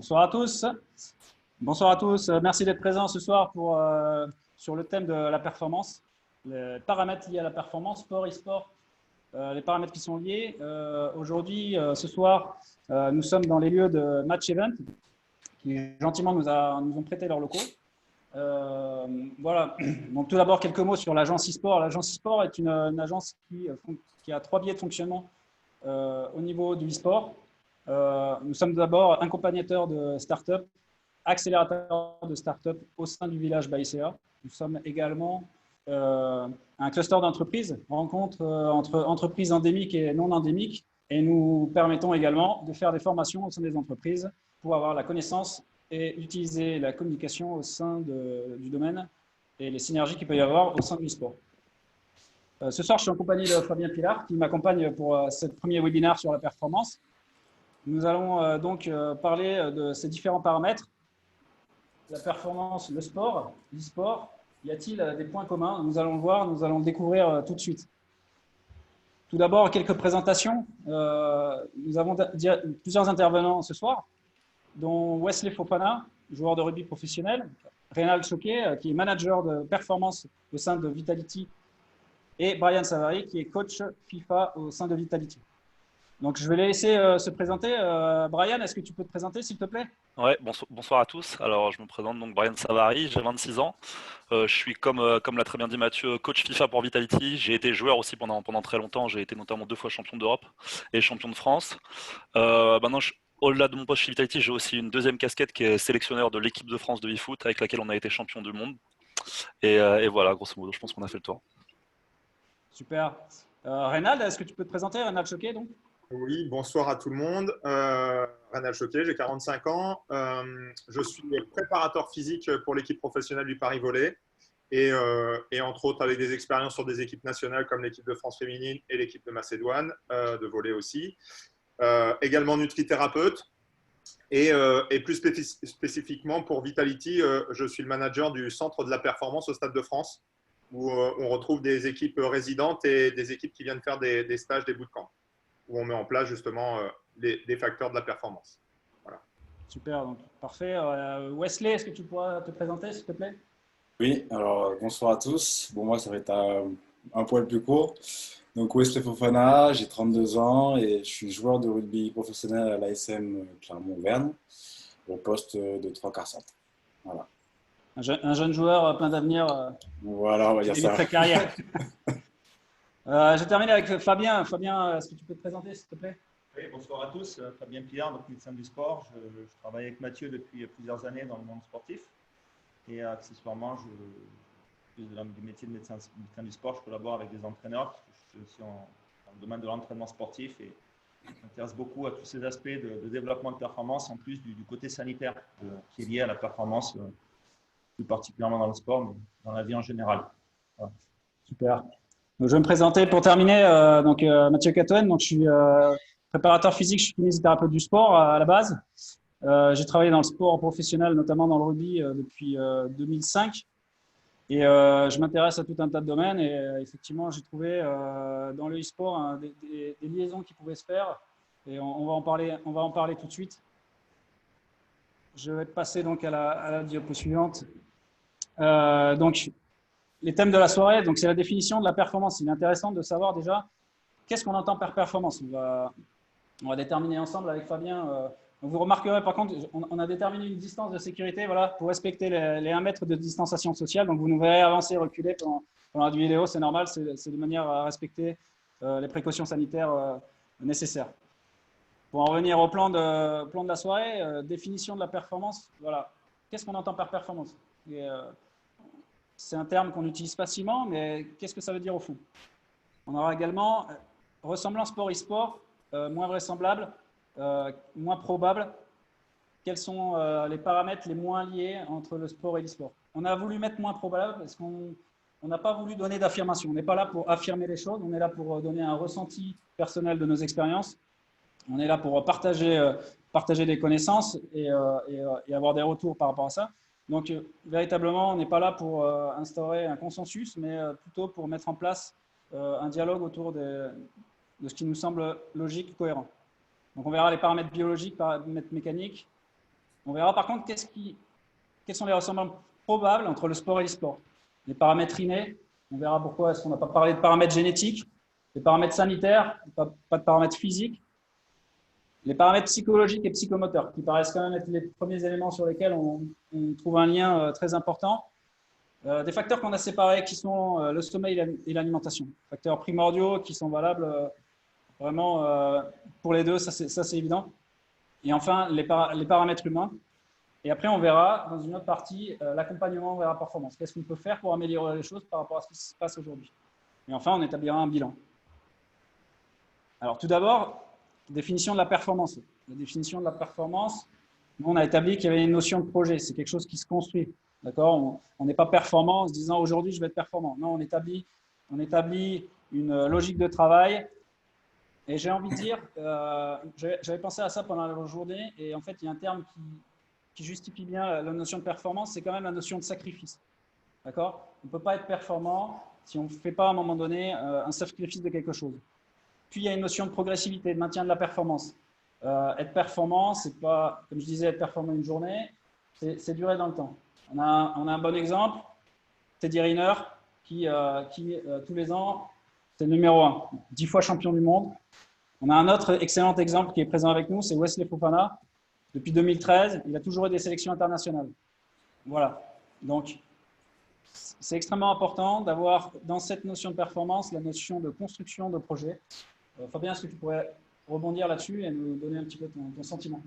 Bonsoir à tous. Bonsoir à tous. Merci d'être présents ce soir sur le thème de la performance, les paramètres liés à la performance, sport, e-sport, les paramètres qui sont liés. Aujourd'hui, ce soir, nous sommes dans les lieux de Match Event qui gentiment nous ont prêté leurs locaux. Voilà. Donc, tout d'abord, quelques mots sur l'agence e-sport. L'agence e-sport est une agence qui a 3 biais de fonctionnement au niveau du e-sport. Nous sommes d'abord accompagnateurs de start-up, accélérateurs de start-up au sein du village Baïséa. Nous sommes également un cluster d'entreprises, rencontre entre entreprises endémiques et non endémiques, et nous permettons également de faire des formations au sein des entreprises pour avoir la connaissance et utiliser la communication au sein du domaine et les synergies qu'il peut y avoir au sein du sport. Ce soir, je suis en compagnie de Fabien Pilar qui m'accompagne pour ce premier webinaire sur la performance. Nous allons donc parler de ces différents paramètres. La performance, le sport, l'e-sport, y a-t-il des points communs? Nous allons le voir, nous allons le découvrir tout de suite. Tout d'abord, quelques présentations. Nous avons plusieurs intervenants ce soir, dont Wesley Fofana, joueur de rugby professionnel, Reynald Choquet, qui est manager de performance au sein de Vitality, et Brian Savary, qui est coach FIFA au sein de Vitality. Donc, je vais les laisser se présenter. Brian, est-ce que tu peux te présenter, s'il te plaît? Ouais, bonsoir à tous. Alors, je me présente donc Brian Savary, j'ai 26 ans. Je suis, comme l'a très bien dit Mathieu, coach FIFA pour Vitality. J'ai été joueur aussi pendant très longtemps. J'ai été notamment 2 fois champion d'Europe et champion de France. Maintenant, au-delà de mon poste chez Vitality, j'ai aussi une deuxième casquette qui est sélectionneur de l'équipe de France de e-foot avec laquelle on a été champion du monde. Et voilà, grosso modo, je pense qu'on a fait le tour. Super. Reynald, est-ce que tu peux te présenter, Reynald Choquet, donc? Oui, bonsoir à tout le monde. Reynald Choquet, j'ai 45 ans. Je suis préparateur physique pour l'équipe professionnelle du Paris Volley et entre autres avec des expériences sur des équipes nationales comme l'équipe de France féminine et l'équipe de Macédoine, de volley aussi. Également nutrithérapeute et plus spécifiquement pour Vitality, je suis le manager du centre de la performance au Stade de France où on retrouve des équipes résidentes et des équipes qui viennent faire des stages, des bootcamps, où on met en place justement des facteurs de la performance. Voilà. Super, donc parfait. Wesley, est-ce que tu pourras te présenter, s'il te plaît? Oui, alors bonsoir à tous. Bon, moi, ça va être un poil plus court. Donc, Wesley Fofana, j'ai 32 ans et je suis joueur de rugby professionnel à l'ASM Clermont-Auvergne, au poste de 3 quarts centre. Voilà. Un jeune joueur plein d'avenir Voilà, on va qui dire débute ça. sa carrière. Je termine avec Fabien. Fabien, est-ce que tu peux te présenter, s'il te plaît? Oui, bonsoir à tous. Fabien Piard, donc médecin du sport. Je travaille avec Mathieu depuis plusieurs années dans le monde sportif. Et accessoirement, du métier de médecin du sport, je collabore avec des entraîneurs. Je suis aussi dans le domaine de l'entraînement sportif et je m'intéresse beaucoup à tous ces aspects de développement de performance, en plus du côté sanitaire qui est lié à la performance, plus particulièrement dans le sport, mais dans la vie en général. Voilà. Super. Donc, je vais me présenter pour terminer. Mathieu Catoën, donc je suis préparateur physique, je suis kinésithérapeute du sport à la base. J'ai travaillé dans le sport professionnel, notamment dans le rugby depuis 2005. Et je m'intéresse à tout un tas de domaines. Et effectivement, j'ai trouvé dans le e-sport des liaisons qui pouvaient se faire. Et on va en parler tout de suite. Je vais passer donc à la diapo suivante. Donc, les thèmes de la soirée, donc c'est la définition de la performance. Il est intéressant de savoir déjà qu'est-ce qu'on entend par performance. On va déterminer ensemble avec Fabien. Vous remarquerez par contre, on a déterminé une distance de sécurité, voilà, pour respecter les 1 mètre de distanciation sociale. Donc vous nous verrez avancer, reculer pendant la vidéo, c'est normal, c'est de manière à respecter les précautions sanitaires nécessaires. Pour en revenir au plan de la soirée, définition de la performance. Voilà, qu'est-ce qu'on entend par performance? C'est un terme qu'on utilise facilement, mais qu'est-ce que ça veut dire au fond? On aura également ressemblance sport e-sport, moins vraisemblable, moins probable. Quels sont les paramètres les moins liés entre le sport et l'e-sport? On a voulu mettre moins probable parce qu'on n'a pas voulu donner d'affirmation. On n'est pas là pour affirmer les choses, on est là pour donner un ressenti personnel de nos expériences. On est là pour partager des connaissances et avoir des retours par rapport à ça. Donc, véritablement, on n'est pas là pour instaurer un consensus, mais plutôt pour mettre en place un dialogue autour de ce qui nous semble logique, cohérent. Donc, on verra les paramètres biologiques, paramètres mécaniques, On verra par contre quelles sont les ressemblances probables entre le sport et l'e-sport. Les paramètres innés, on verra pourquoi est-ce qu'on n'a pas parlé de paramètres génétiques, les paramètres sanitaires, pas de paramètres physiques, les paramètres psychologiques et psychomoteurs, qui paraissent quand même être les premiers éléments sur lesquels on trouve un lien très important. Des facteurs qu'on a séparés qui sont le sommeil et l'alimentation. Facteurs primordiaux qui sont valables vraiment pour les deux, ça c'est évident. Et enfin, les paramètres humains. Et après, on verra dans une autre partie l'accompagnement vers la performance. Qu'est-ce qu'on peut faire pour améliorer les choses par rapport à ce qui se passe aujourd'hui. Et enfin, on établira un bilan. Alors tout d'abord, définition de la performance. La définition de la performance, nous, on a établi qu'il y avait une notion de projet. C'est quelque chose qui se construit. D'accord? On n'est pas performant en se disant aujourd'hui je vais être performant. Non, on établit une logique de travail. Et j'ai envie de dire, j'avais pensé à ça pendant la journée, et en fait, il y a un terme qui justifie bien la notion de performance, c'est quand même la notion de sacrifice. D'accord? On ne peut pas être performant si on ne fait pas à un moment donné un sacrifice de quelque chose. Puis, il y a une notion de progressivité, de maintien de la performance. Être performant, c'est pas, comme je disais, être performant une journée, c'est durer dans le temps. On a un bon exemple, Teddy Riner, qui tous les ans, c'est le numéro 1, 10 fois champion du monde. On a un autre excellent exemple qui est présent avec nous, c'est Wesley Fofana. Depuis 2013, il a toujours eu des sélections internationales. Voilà. Donc, c'est extrêmement important d'avoir dans cette notion de performance la notion de construction de projet. Fabien, est-ce que tu pourrais rebondir là-dessus et nous donner un petit peu ton sentiment?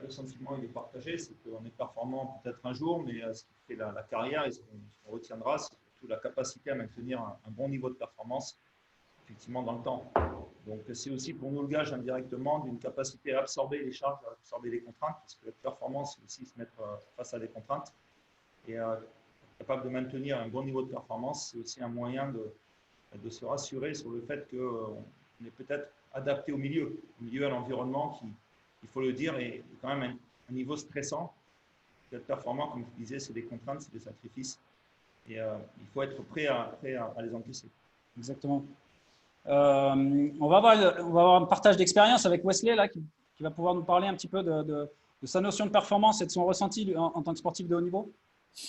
Le sentiment, il est partagé, c'est qu'on est performant peut-être un jour, mais ce qui fait la carrière et ce qu'on retiendra, c'est surtout la capacité à maintenir un bon niveau de performance, effectivement, dans le temps. Donc, c'est aussi pour nous le gage indirectement d'une capacité à absorber les charges, à absorber les contraintes, parce que la performance, c'est aussi se mettre face à des contraintes. Et être capable de maintenir un bon niveau de performance, c'est aussi un moyen de se rassurer sur le fait qu'on est peut-être adapté au milieu, à l'environnement qui, il faut le dire, est quand même un niveau stressant. Être performant, comme je disais, c'est des contraintes, c'est des sacrifices. Et il faut être prêt à les encaisser. Exactement. On va avoir un partage d'expérience avec Wesley là, qui va pouvoir nous parler un petit peu de sa notion de performance et de son ressenti en tant que sportif de haut niveau.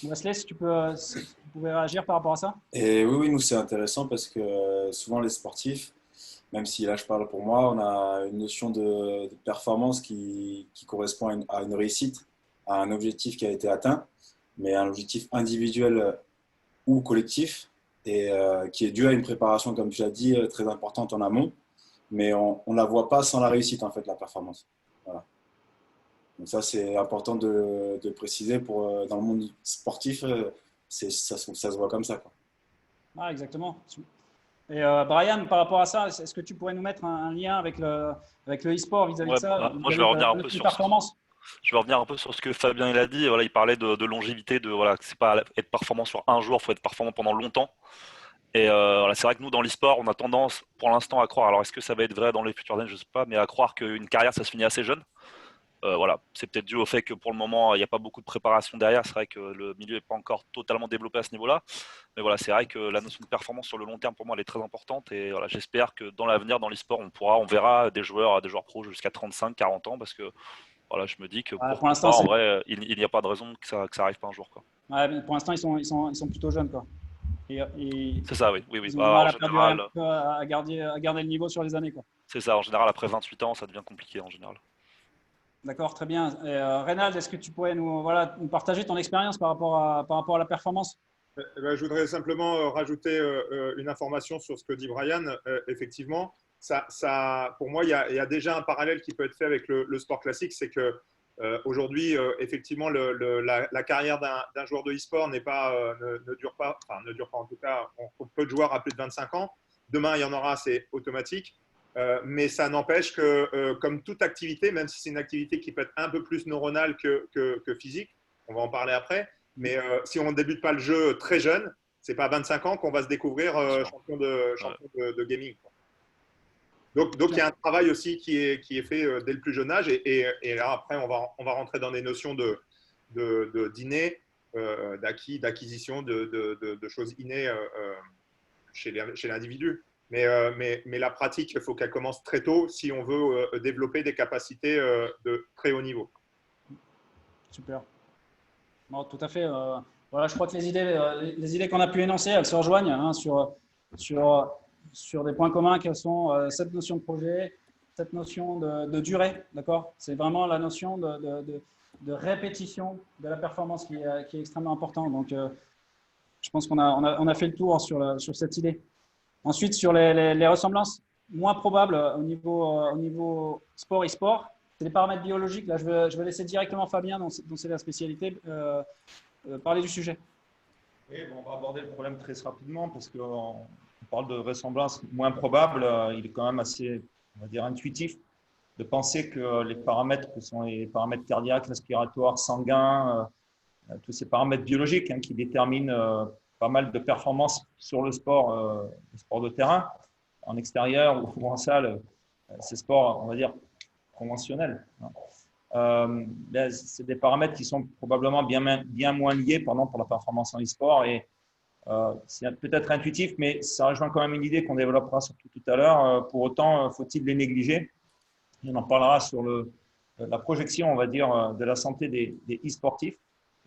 Wesley, si tu pouvais réagir par rapport à ça. Et oui, nous c'est intéressant parce que souvent les sportifs, même si là je parle pour moi, on a une notion de performance qui correspond à une réussite, à un objectif qui a été atteint, mais un objectif individuel ou collectif, et qui est dû à une préparation, comme tu l'as dit, très importante en amont, mais on ne la voit pas sans la réussite, en fait, la performance. Voilà. Donc ça, c'est important de préciser dans le monde sportif, ça se voit comme ça, quoi. Ah, exactement. Et Brian, par rapport à ça, est-ce que tu pourrais nous mettre un lien avec le e-sport vis-à-vis de ça, moi, je vais revenir un peu sur performance? Je vais revenir un peu sur ce que Fabien il a dit. Voilà, il parlait de longévité, voilà, c'est pas être performant sur un jour, il faut être performant pendant longtemps. Et voilà, c'est vrai que nous, dans l'e-sport, on a tendance, pour l'instant, à croire, alors est-ce que ça va être vrai dans les futures années, je ne sais pas, mais à croire qu'une carrière, ça se finit assez jeune. Voilà, c'est peut-être dû au fait que pour le moment, il n'y a pas beaucoup de préparation derrière. C'est vrai que le milieu n'est pas encore totalement développé à ce niveau-là. Mais voilà, c'est vrai que la notion de performance sur le long terme, pour moi, elle est très importante. Et voilà, j'espère que dans l'avenir, dans l'e-sport, on verra des joueurs pro jusqu'à 35, 40 ans, parce que voilà, je me dis que pour l'instant, en vrai, il n'y a pas de raison que ça arrive pas un jour, quoi. Ouais, mais pour l'instant, ils sont plutôt jeunes, quoi. C'est ça, oui. Ils ont du mal à perdurer un peu, à garder le niveau sur les années, quoi. C'est ça, en général, après 28 ans, ça devient compliqué en général. D'accord, très bien. Reynald, est-ce que tu pourrais nous partager ton expérience par rapport à la performance? Je voudrais simplement rajouter une information sur ce que dit Brian. Effectivement, pour moi, il y a déjà un parallèle qui peut être fait avec le sport classique. C'est que aujourd'hui, effectivement, la carrière d'un joueur de e-sport ne dure pas en tout cas, on peu de joueurs à plus de 25 ans. Demain, il y en aura, c'est automatique. Mais ça n'empêche que, comme toute activité, même si c'est une activité qui peut être un peu plus neuronale que physique, on va en parler après, mais si on ne débute pas le jeu très jeune, ce n'est pas à 25 ans qu'on va se découvrir champion de gaming, quoi. Donc, il y a un travail aussi qui est fait dès le plus jeune âge. Et là, après, on va rentrer dans des notions d'inné, d'acquisition, de choses innées chez l'individu. Mais la pratique, il faut qu'elle commence très tôt si on veut développer des capacités de très haut niveau. Super. Non, tout à fait. Voilà, je crois que les idées qu'on a pu énoncer, elles se rejoignent hein, sur des points communs qui sont cette notion de projet, cette notion de durée. D'accord. C'est vraiment la notion de répétition de la performance qui est extrêmement importante. Donc, je pense qu'on a fait le tour sur cette idée. Ensuite, sur les ressemblances moins probables au niveau sport e-sport, c'est les paramètres biologiques. Là, je vais laisser directement Fabien, dont c'est la spécialité, parler du sujet. Oui, bon, on va aborder le problème très rapidement parce qu'on parle de ressemblance moins probable. Il est quand même assez, on va dire, intuitif de penser que les paramètres que sont les paramètres cardiaques, respiratoires, sanguins, tous ces paramètres biologiques hein, qui déterminent pas mal de performances sur le sport de terrain, en extérieur ou en salle, ces sports, on va dire, conventionnels. C'est des paramètres qui sont probablement bien moins liés pour la performance en e-sport et c'est peut-être intuitif, mais ça rejoint quand même une idée qu'on développera surtout tout à l'heure. Pour autant, faut-il les négliger? Et on en parlera sur la projection, on va dire, de la santé des e-sportifs,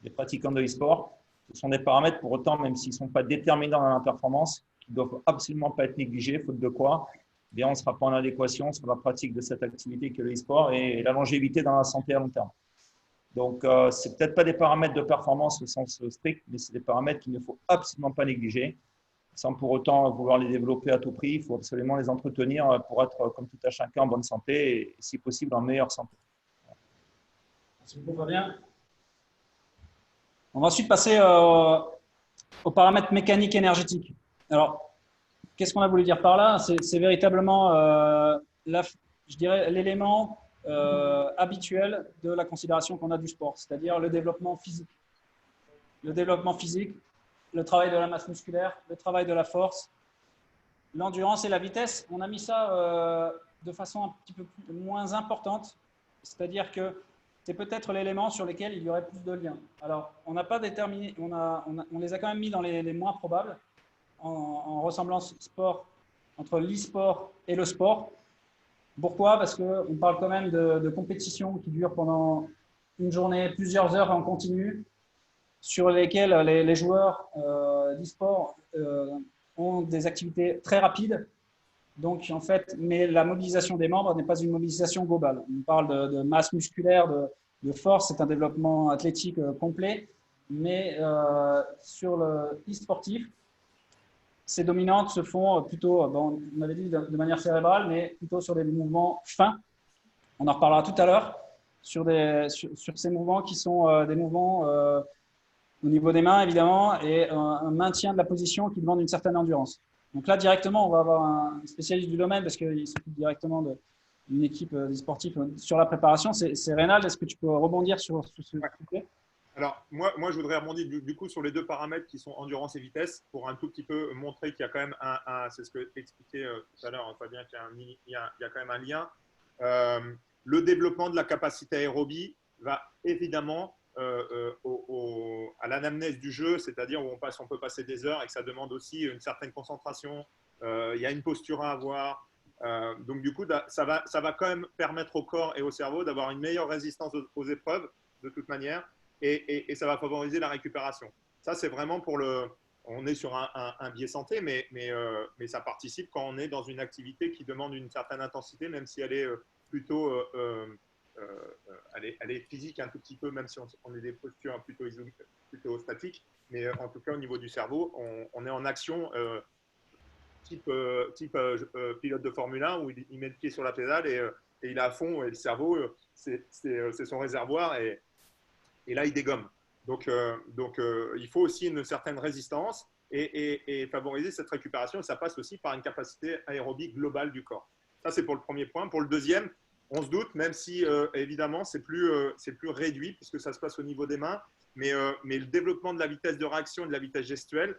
des pratiquants de e-sport. Ce sont des paramètres, pour autant, même s'ils ne sont pas déterminants dans la performance, qui ne doivent absolument pas être négligés, faute de quoi bien, on ne sera pas en adéquation sur la pratique de cette activité que le e-sport et la longévité dans la santé à long terme. Donc, ce n'est peut-être pas des paramètres de performance au sens strict, mais c'est des paramètres qu'il ne faut absolument pas négliger. Sans pour autant vouloir les développer à tout prix, il faut absolument les entretenir pour être, comme tout à chacun, en bonne santé et, si possible, en meilleure santé. Merci beaucoup, Fabien. On va ensuite passer aux paramètres mécaniques énergétiques. Alors, qu'est-ce qu'on a voulu dire par là? C'est véritablement, je dirais, l'élément habituel de la considération qu'on a du sport, c'est-à-dire le développement physique. Le développement physique, le travail de la masse musculaire, le travail de la force, l'endurance et la vitesse. On a mis ça de façon un petit peu moins importante, c'est-à-dire que c'est peut-être l'élément sur lequel il y aurait plus de liens. Alors, on n'a pas déterminé, on les a quand même mis dans les moins probables, en ressemblance sport entre l'e-sport et le sport. Pourquoi? Parce qu'on parle quand même de compétitions qui durent pendant une journée, plusieurs heures en continu, sur lesquelles les joueurs d'e-sport ont des activités très rapides. Donc, en fait, mais la mobilisation des membres n'est pas une mobilisation globale. On parle de masse musculaire, de force, c'est un développement athlétique complet. Mais sur le e-sportif, ces dominantes se font plutôt, bon, on avait dit de manière cérébrale, mais plutôt sur des mouvements fins. On en reparlera tout à l'heure sur ces mouvements qui sont des mouvements au niveau des mains, évidemment, et un maintien de la position qui demande une certaine endurance. Donc là, directement, on va avoir un spécialiste du domaine parce qu'il s'occupe directement d'une équipe sportive sur la préparation. C'est Reynald, est-ce que tu peux rebondir sur ce sujet? Alors, moi, je voudrais rebondir du coup sur les deux paramètres qui sont endurance et vitesse pour un tout petit peu montrer qu'il y a quand même c'est ce que expliquait tout à l'heure Fabien, qu'il y a quand même un lien. Le développement de la capacité aérobie va évidemment à l'anamnèse du jeu, c'est-à-dire où on peut passer des heures et que ça demande aussi une certaine concentration. Il y a une posture à avoir. Donc, du coup, ça va quand même permettre au corps et au cerveau d'avoir une meilleure résistance aux épreuves, de toute manière. Et ça va favoriser la récupération. Ça, c'est vraiment pour on est sur un biais santé, mais ça participe quand on est dans une activité qui demande une certaine intensité, même si elle est plutôt elle est physique un tout petit peu, même si on est des postures plutôt statiques. Mais en tout cas, au niveau du cerveau, on est en action type pilote de Formule 1 où il met le pied sur la pédale et il est à fond. Et le cerveau, c'est son réservoir. Et là, il dégomme. Donc, il faut aussi une certaine résistance et favoriser cette récupération. Et ça passe aussi par une capacité aérobie globale du corps. Ça, c'est pour le premier point. Pour le deuxième, on se doute, même si évidemment, c'est plus réduit puisque ça se passe au niveau des mains. Mais le développement de la vitesse de réaction et de la vitesse gestuelle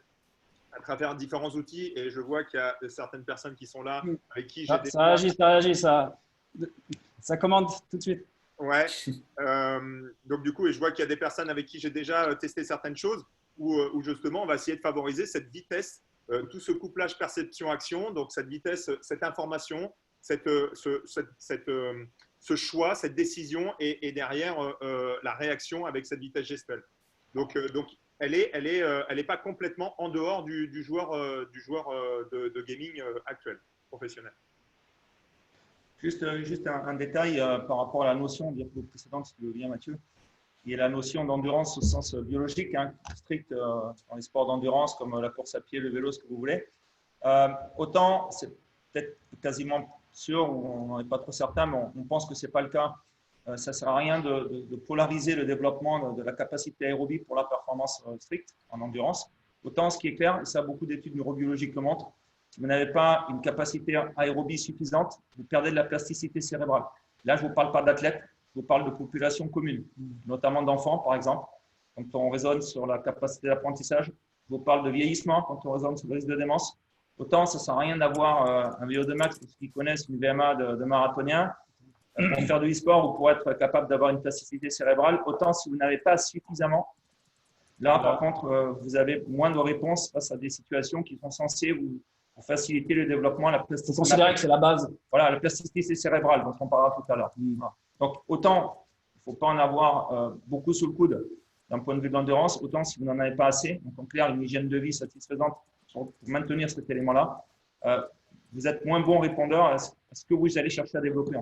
à travers différents outils. Et je vois qu'il y a certaines personnes qui sont là avec qui j'ai ça agit, ça commande tout de suite. Ouais. Donc, du coup, et je vois qu'il y a des personnes avec qui j'ai déjà testé certaines choses où justement, on va essayer de favoriser cette vitesse, tout ce couplage perception-action, donc cette vitesse, cette information, cette ce choix, cette décision et derrière la réaction avec cette vitesse gestuelle. Donc elle est pas complètement en dehors du joueur de gaming actuel, professionnel. Juste un détail par rapport à la notion précédente, si tu veux bien, Mathieu. Il y a la notion d'endurance au sens biologique, hein, strict dans les sports d'endurance comme la course à pied, le vélo, ce que vous voulez. Autant, c'est peut-être quasiment sûr, on n'en est pas trop certain, mais on pense que ce n'est pas le cas. Ça ne sert à rien de polariser le développement de la capacité aérobie pour la performance stricte en endurance. Autant, ce qui est clair, et ça, beaucoup d'études neurobiologiques le montrent, si vous n'avez pas une capacité aérobie suffisante, vous perdez de la plasticité cérébrale. Là, je ne vous parle pas d'athlètes, je vous parle de populations communes, notamment d'enfants, par exemple. Quand on raisonne sur la capacité d'apprentissage, je vous parle de vieillissement, quand on raisonne sur le risque de démence. Autant, ça ne sert à rien d'avoir un VO2 max, pour ceux qui connaissent une VMA de marathonien, pour faire du e-sport ou pour être capable d'avoir une plasticité cérébrale. Autant, si vous n'avez pas suffisamment, là, par contre, vous avez moins de réponses face à des situations qui sont censées vous faciliter le développement, la plasticité. Vous considérez que c'est la base. Voilà, la plasticité cérébrale dont on parlera tout à l'heure. Donc, autant, il ne faut pas en avoir beaucoup sous le coude d'un point de vue d'endurance, autant si vous n'en avez pas assez, donc en clair, une hygiène de vie satisfaisante pour maintenir cet élément-là, vous êtes moins bon répondeur à ce que vous allez chercher à développer.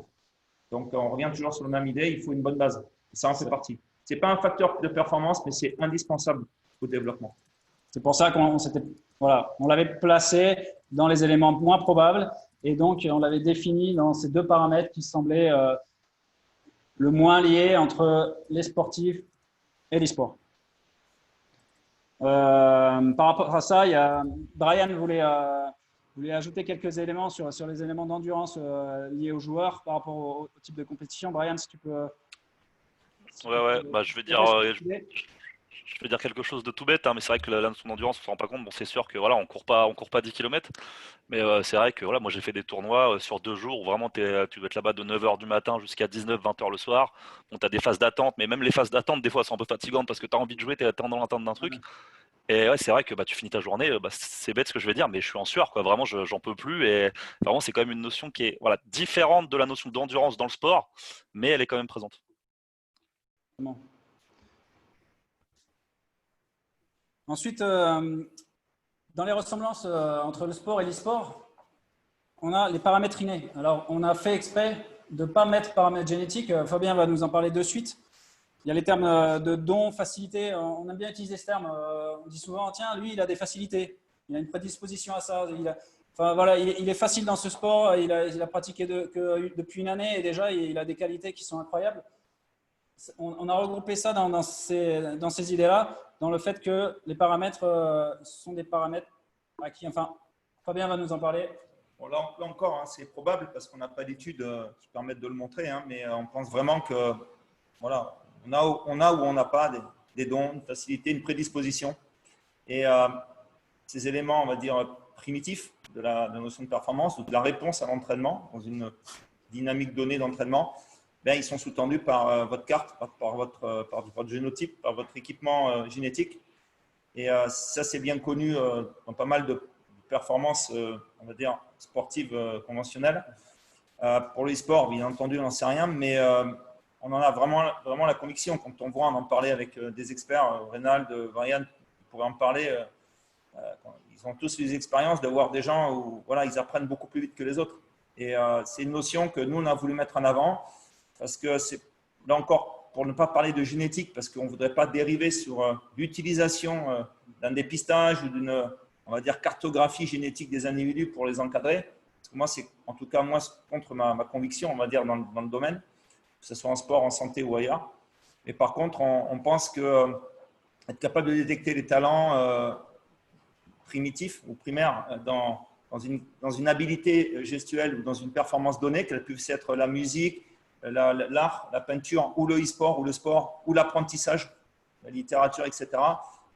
Donc, on revient toujours sur la même idée, il faut une bonne base. Et ça en fait partie. Ce n'est pas un facteur de performance, mais c'est indispensable au développement. C'est pour ça qu'on l'avait placé dans les éléments moins probables et donc on l'avait défini dans ces deux paramètres qui semblaient le moins liés entre les sportifs et l'e-sport. Par rapport à ça, Brian voulait ajouter quelques éléments sur les éléments d'endurance liés aux joueurs par rapport au type de compétition. Brian, si tu peux… Je vais dire quelque chose de tout bête, hein, mais c'est vrai que la notion d'endurance, on ne se rend pas compte. Bon, c'est sûr que voilà, on court pas 10 km, mais c'est vrai que voilà, moi j'ai fait des tournois sur 2 jours où vraiment tu dois être là-bas de 9h du matin jusqu'à 19-20h le soir. Bon, tu as des phases d'attente, mais même les phases d'attente, des fois, sont un peu fatigantes parce que tu as envie de jouer, tu es dans l'attente d'un truc. Et ouais, c'est vrai que tu finis ta journée, c'est bête ce que je vais dire, mais je suis en sueur, quoi. Vraiment, j'en peux plus. Et vraiment, c'est quand même une notion qui est différente de la notion d'endurance dans le sport, mais elle est quand même présente. Ensuite, dans les ressemblances entre le sport et l'e-sport, on a les paramètres innés. Alors, on a fait exprès de ne pas mettre paramètres génétiques. Fabien va nous en parler de suite. Il y a les termes de don, facilité. On aime bien utiliser ce terme. On dit souvent, tiens, lui, il a des facilités. Il a une prédisposition à ça. Il est facile dans ce sport. Il a pratiqué depuis une année et déjà, il a des qualités qui sont incroyables. On a regroupé ça dans ces idées-là, dans le fait que les paramètres sont des paramètres à qui, Fabien va nous en parler. Bon, là encore, hein, c'est probable parce qu'on n'a pas d'études qui permettent de le montrer, hein, mais on pense vraiment que voilà, on a ou on n'a pas des dons, une facilité, une prédisposition. Et ces éléments, on va dire, primitifs de la notion de performance ou de la réponse à l'entraînement, dans une dynamique donnée d'entraînement, ils sont sous-tendus par votre carte, par votre génotype, par votre équipement génétique. Et ça, c'est bien connu dans pas mal de performances, on va dire, sportives conventionnelles. Pour l'e-sport, bien entendu, on n'en sait rien, mais on en a vraiment la conviction. Quand on voit, on en parlait avec des experts, Reynald, Varian, ils pourraient en parler. Ils ont tous eu des expériences de voir des gens où voilà, ils apprennent beaucoup plus vite que les autres. Et c'est une notion que nous, on a voulu mettre en avant. Parce que c'est, là encore, pour ne pas parler de génétique, parce qu'on ne voudrait pas dériver sur l'utilisation d'un dépistage ou d'une, on va dire, cartographie génétique des individus pour les encadrer. Parce que moi, c'est en tout cas, moi, contre ma conviction, on va dire, dans le domaine, que ce soit en sport, en santé ou ailleurs. Mais par contre, on pense que être capable de détecter les talents primitifs ou primaires dans une habilité gestuelle ou dans une performance donnée, qu'elle puisse être la musique, l'art, la peinture ou le e-sport ou le sport ou l'apprentissage, la littérature, etc.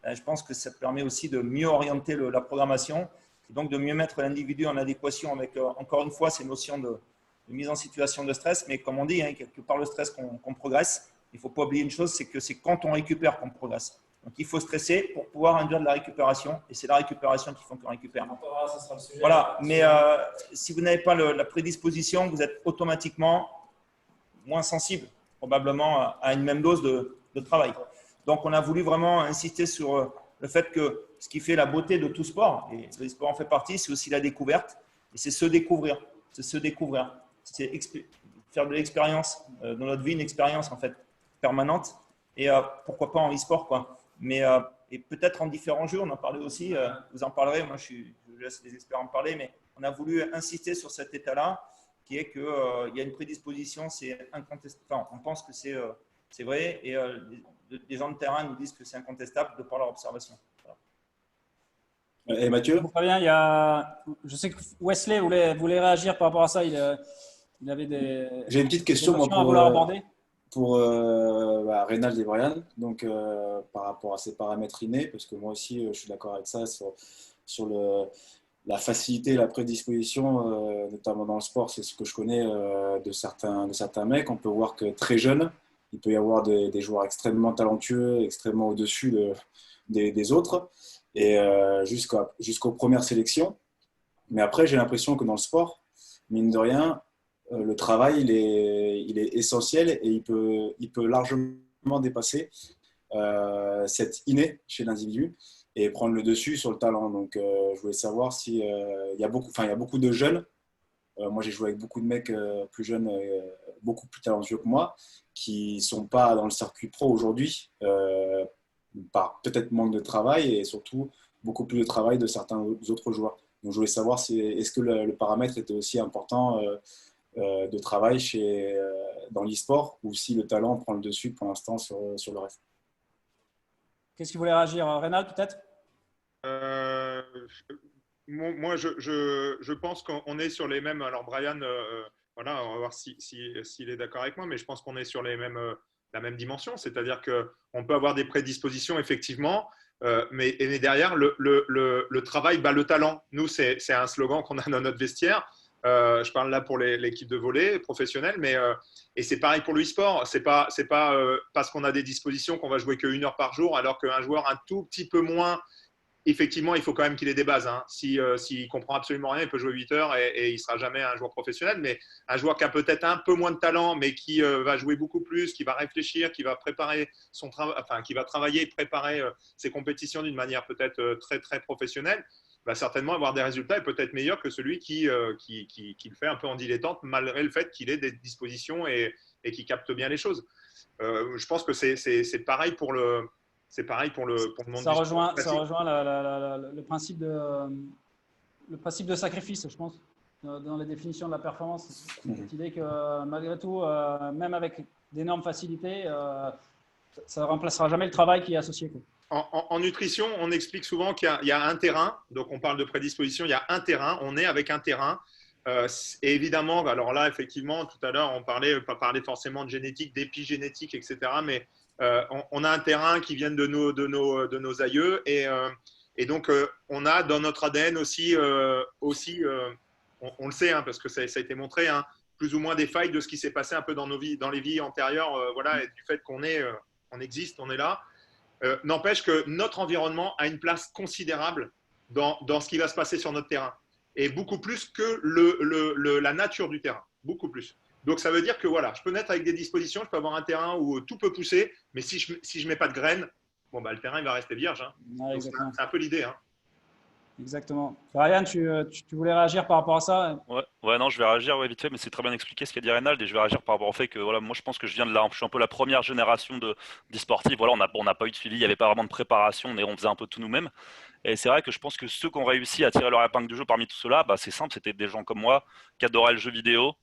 Je pense que ça permet aussi de mieux orienter la programmation et donc de mieux mettre l'individu en adéquation avec, encore une fois, ces notions de mise en situation de stress. Mais comme on dit, hein, quelque part le stress qu'on progresse, il ne faut pas oublier une chose, c'est que c'est quand on récupère qu'on progresse. Donc il faut stresser pour pouvoir induire de la récupération et c'est la récupération qui fait qu'on récupère. Voilà, mais si vous n'avez pas la prédisposition, vous êtes automatiquement moins sensibles probablement à une même dose de travail. Donc, on a voulu vraiment insister sur le fait que ce qui fait la beauté de tout sport, et le sport en fait partie, c'est aussi la découverte, et c'est se découvrir. C'est se découvrir. C'est faire de l'expérience dans notre vie, une expérience en fait permanente, et pourquoi pas en e-sport, quoi. Mais et peut-être en différents jeux, on en parlait aussi, vous en parlerez, moi je laisse les experts en parler, mais on a voulu insister sur cet état-là, qui est qu'il y a une prédisposition, c'est incontestable. Enfin, on pense que c'est vrai, et les gens de terrain nous disent que c'est incontestable de par leur observation. Et Mathieu? Très bien, je sais que Wesley voulait réagir par rapport à ça. Il avait J'ai une petite question moi, à vouloir aborder. Pour Reynald et Brian, donc par rapport à ces paramètres innés, parce que moi aussi je suis d'accord avec ça sur la facilité et la prédisposition, notamment dans le sport, c'est ce que je connais de certains mecs. On peut voir que très jeune, il peut y avoir des joueurs extrêmement talentueux, extrêmement au-dessus des autres, et jusqu'aux premières sélections. Mais après, j'ai l'impression que dans le sport, mine de rien, le travail, il est essentiel et il peut largement dépasser cet inné chez l'individu et prendre le dessus sur le talent. Donc, je voulais savoir si il y a beaucoup de jeunes. Moi, j'ai joué avec beaucoup de mecs plus jeunes, beaucoup plus talentueux que moi, qui ne sont pas dans le circuit pro aujourd'hui, par peut-être manque de travail et surtout beaucoup plus de travail de certains autres joueurs. Donc, je voulais savoir est-ce que le paramètre était aussi important de travail dans l'e-sport ou si le talent prend le dessus pour l'instant sur le reste. Qu'est-ce que vous voulez réagir, Reynald, peut-être? Moi, je pense qu'on est sur les mêmes. Alors, Brian, voilà, on va voir s'il est d'accord avec moi, mais je pense qu'on est sur la même dimension. C'est-à-dire qu'on peut avoir des prédispositions, effectivement, mais derrière, le travail bat le talent. Nous, c'est un slogan qu'on a dans notre vestiaire. Je parle là pour l'équipe de volley professionnelle, et c'est pareil pour le e-sport. C'est pas parce qu'on a des dispositions qu'on va jouer qu'1 heure par jour, alors qu'un joueur un tout petit peu moins, effectivement, il faut quand même qu'il ait des bases. Hein. S'il comprend absolument rien, il peut jouer 8 heures et il sera jamais un joueur professionnel. Mais un joueur qui a peut-être un peu moins de talent, mais qui va jouer beaucoup plus, qui va réfléchir, qui va préparer son travail, enfin, qui va travailler et préparer ses compétitions d'une manière peut-être très très professionnelle, va certainement avoir des résultats et peut-être meilleurs que celui qui le fait un peu en dilettante, malgré le fait qu'il ait des dispositions et qui capte bien les choses. Je pense que c'est pareil pour le monde. Ça rejoint le principe de sacrifice, je pense, dans les définitions de la performance. Cette idée que malgré tout, même avec d'énormes facilités, ça ne remplacera jamais le travail qui est associé, quoi. En nutrition, on explique souvent qu'il y a un terrain. Donc, on parle de prédisposition. Il y a un terrain. On est avec un terrain. Et évidemment, alors là, effectivement, tout à l'heure, on parlait pas parler forcément de génétique, d'épigénétique, etc. Mais on a un terrain qui vient de nos aïeux. Et donc, on a dans notre ADN aussi on le sait, hein, parce que ça a été montré, hein, plus ou moins des failles de ce qui s'est passé un peu dans les vies antérieures, voilà, et du fait qu'on existe, on est là. N'empêche que notre environnement a une place considérable dans ce qui va se passer sur notre terrain. Et beaucoup plus que la nature du terrain. Beaucoup plus. Donc, ça veut dire que voilà, je peux naître avec des dispositions, je peux avoir un terrain où tout peut pousser, mais si je mets pas de graines, bon, le terrain il va rester vierge. Hein. Ouais, c'est un peu l'idée. Hein. Exactement. Brian, tu voulais réagir par rapport à ça? Ouais, non, je vais réagir vite fait, mais c'est très bien expliqué ce qu'a dit Reynald, et je vais réagir par rapport au fait que voilà, moi je pense que je suis un peu la première génération d'e-sportifs. Voilà, on n'a pas eu de suivi, il n'y avait pas vraiment de préparation, on faisait un peu tout nous-mêmes. Et c'est vrai que je pense que ceux qui ont réussi à tirer leur épingle du jeu parmi tout cela, c'est simple, c'était des gens comme moi qui adoraient le jeu vidéo,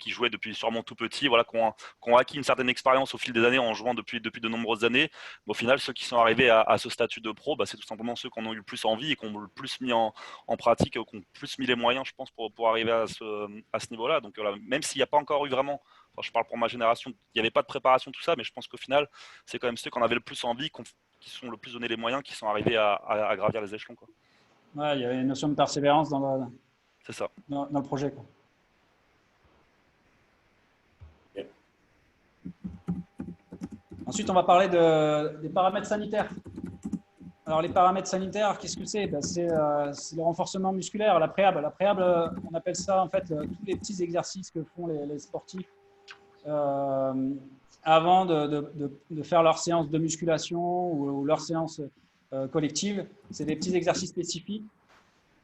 qui jouaient depuis sûrement tout petit, voilà, qui ont acquis une certaine expérience au fil des années en jouant depuis de nombreuses années. Mais au final, ceux qui sont arrivés à ce statut de pro, c'est tout simplement ceux qui en ont eu le plus envie et qui ont le plus mis en pratique, qui ont plus mis les moyens, je pense, pour arriver à ce niveau-là. Donc voilà, même s'il n'y a pas encore eu vraiment, je parle pour ma génération, il n'y avait pas de préparation, tout ça, mais je pense qu'au final, c'est quand même ceux qui en avaient le plus envie, qui sont le plus donné les moyens, qui sont arrivés à gravir les échelons, quoi. Ouais, il y avait une notion de persévérance C'est ça. Dans le projet, quoi. Okay. Ensuite, on va parler des paramètres sanitaires. Alors, les paramètres sanitaires, qu'est-ce que c'est? C'est le renforcement musculaire, la préhab. La préhab, on appelle ça en fait tous les petits exercices que font les sportifs avant de faire leur séance de musculation ou leur séance collective. C'est des petits exercices spécifiques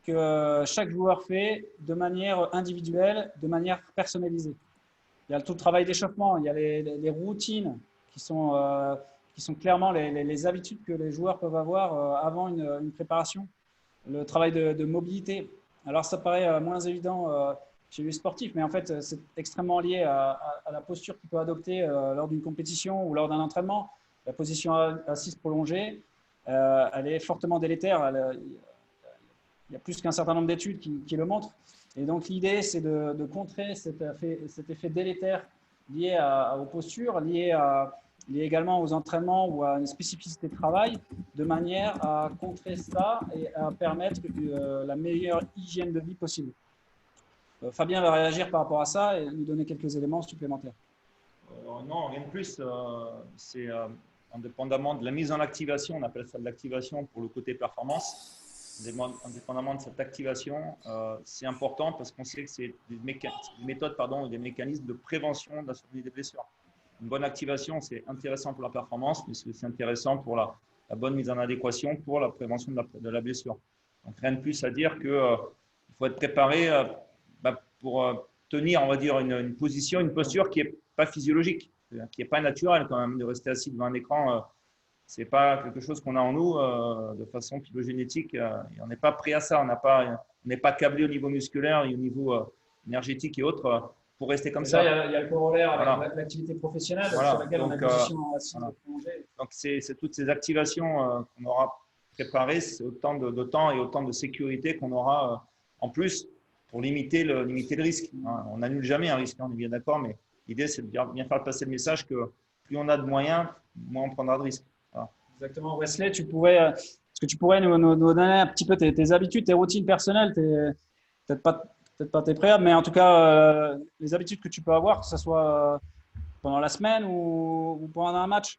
que chaque joueur fait de manière individuelle, de manière personnalisée. Il y a tout le travail d'échauffement, il y a les routines qui sont clairement les habitudes que les joueurs peuvent avoir avant une préparation. Le travail de mobilité. Alors, ça paraît moins évident chez les sportifs, mais en fait, c'est extrêmement lié à la posture qu'il peut adopter lors d'une compétition ou lors d'un entraînement. La position assise prolongée, elle est fortement délétère. Il y a plus qu'un certain nombre d'études qui le montrent. Et donc, l'idée, c'est de contrer cet effet délétère lié aux postures, lié également aux entraînements ou à une spécificité de travail, de manière à contrer ça et à permettre la meilleure hygiène de vie possible. Fabien va réagir par rapport à ça et nous donner quelques éléments supplémentaires. Non, rien de plus. C'est indépendamment de la mise en activation, on appelle ça de l'activation pour le côté performance. Indépendamment de cette activation, c'est important parce qu'on sait que c'est des méthodes, des mécanismes de prévention de la survenue des blessures. Une bonne activation, c'est intéressant pour la performance, mais c'est aussi intéressant pour la bonne mise en adéquation pour la prévention de la blessure. Donc, rien de plus à dire qu'il faut être préparé pour tenir, on va dire, une position, une posture qui n'est pas physiologique, qui n'est pas naturelle quand même, de rester assis devant un écran. Ce n'est pas quelque chose qu'on a en nous de façon phylogénétique. Et on n'est pas prêt à ça. On n'est pas câblé au niveau musculaire et au niveau énergétique et autres pour rester comme ça. Il y a le corollaire avec l'activité professionnelle sur laquelle on a une position assise prolongée. Donc, c'est toutes ces activations qu'on aura préparées, c'est autant de temps et autant de sécurité qu'on aura en plus pour limiter le risque. On n'annule jamais un risque, on est bien d'accord, mais l'idée, c'est de bien faire passer le message que plus on a de moyens, moins on prendra de risques. Voilà. Exactement. Wesley, est-ce que tu pourrais nous donner un petit peu tes habitudes, tes routines personnelles, peut-être pas tes préalables, mais en tout cas, les habitudes que tu peux avoir, que ce soit pendant la semaine ou pendant un match?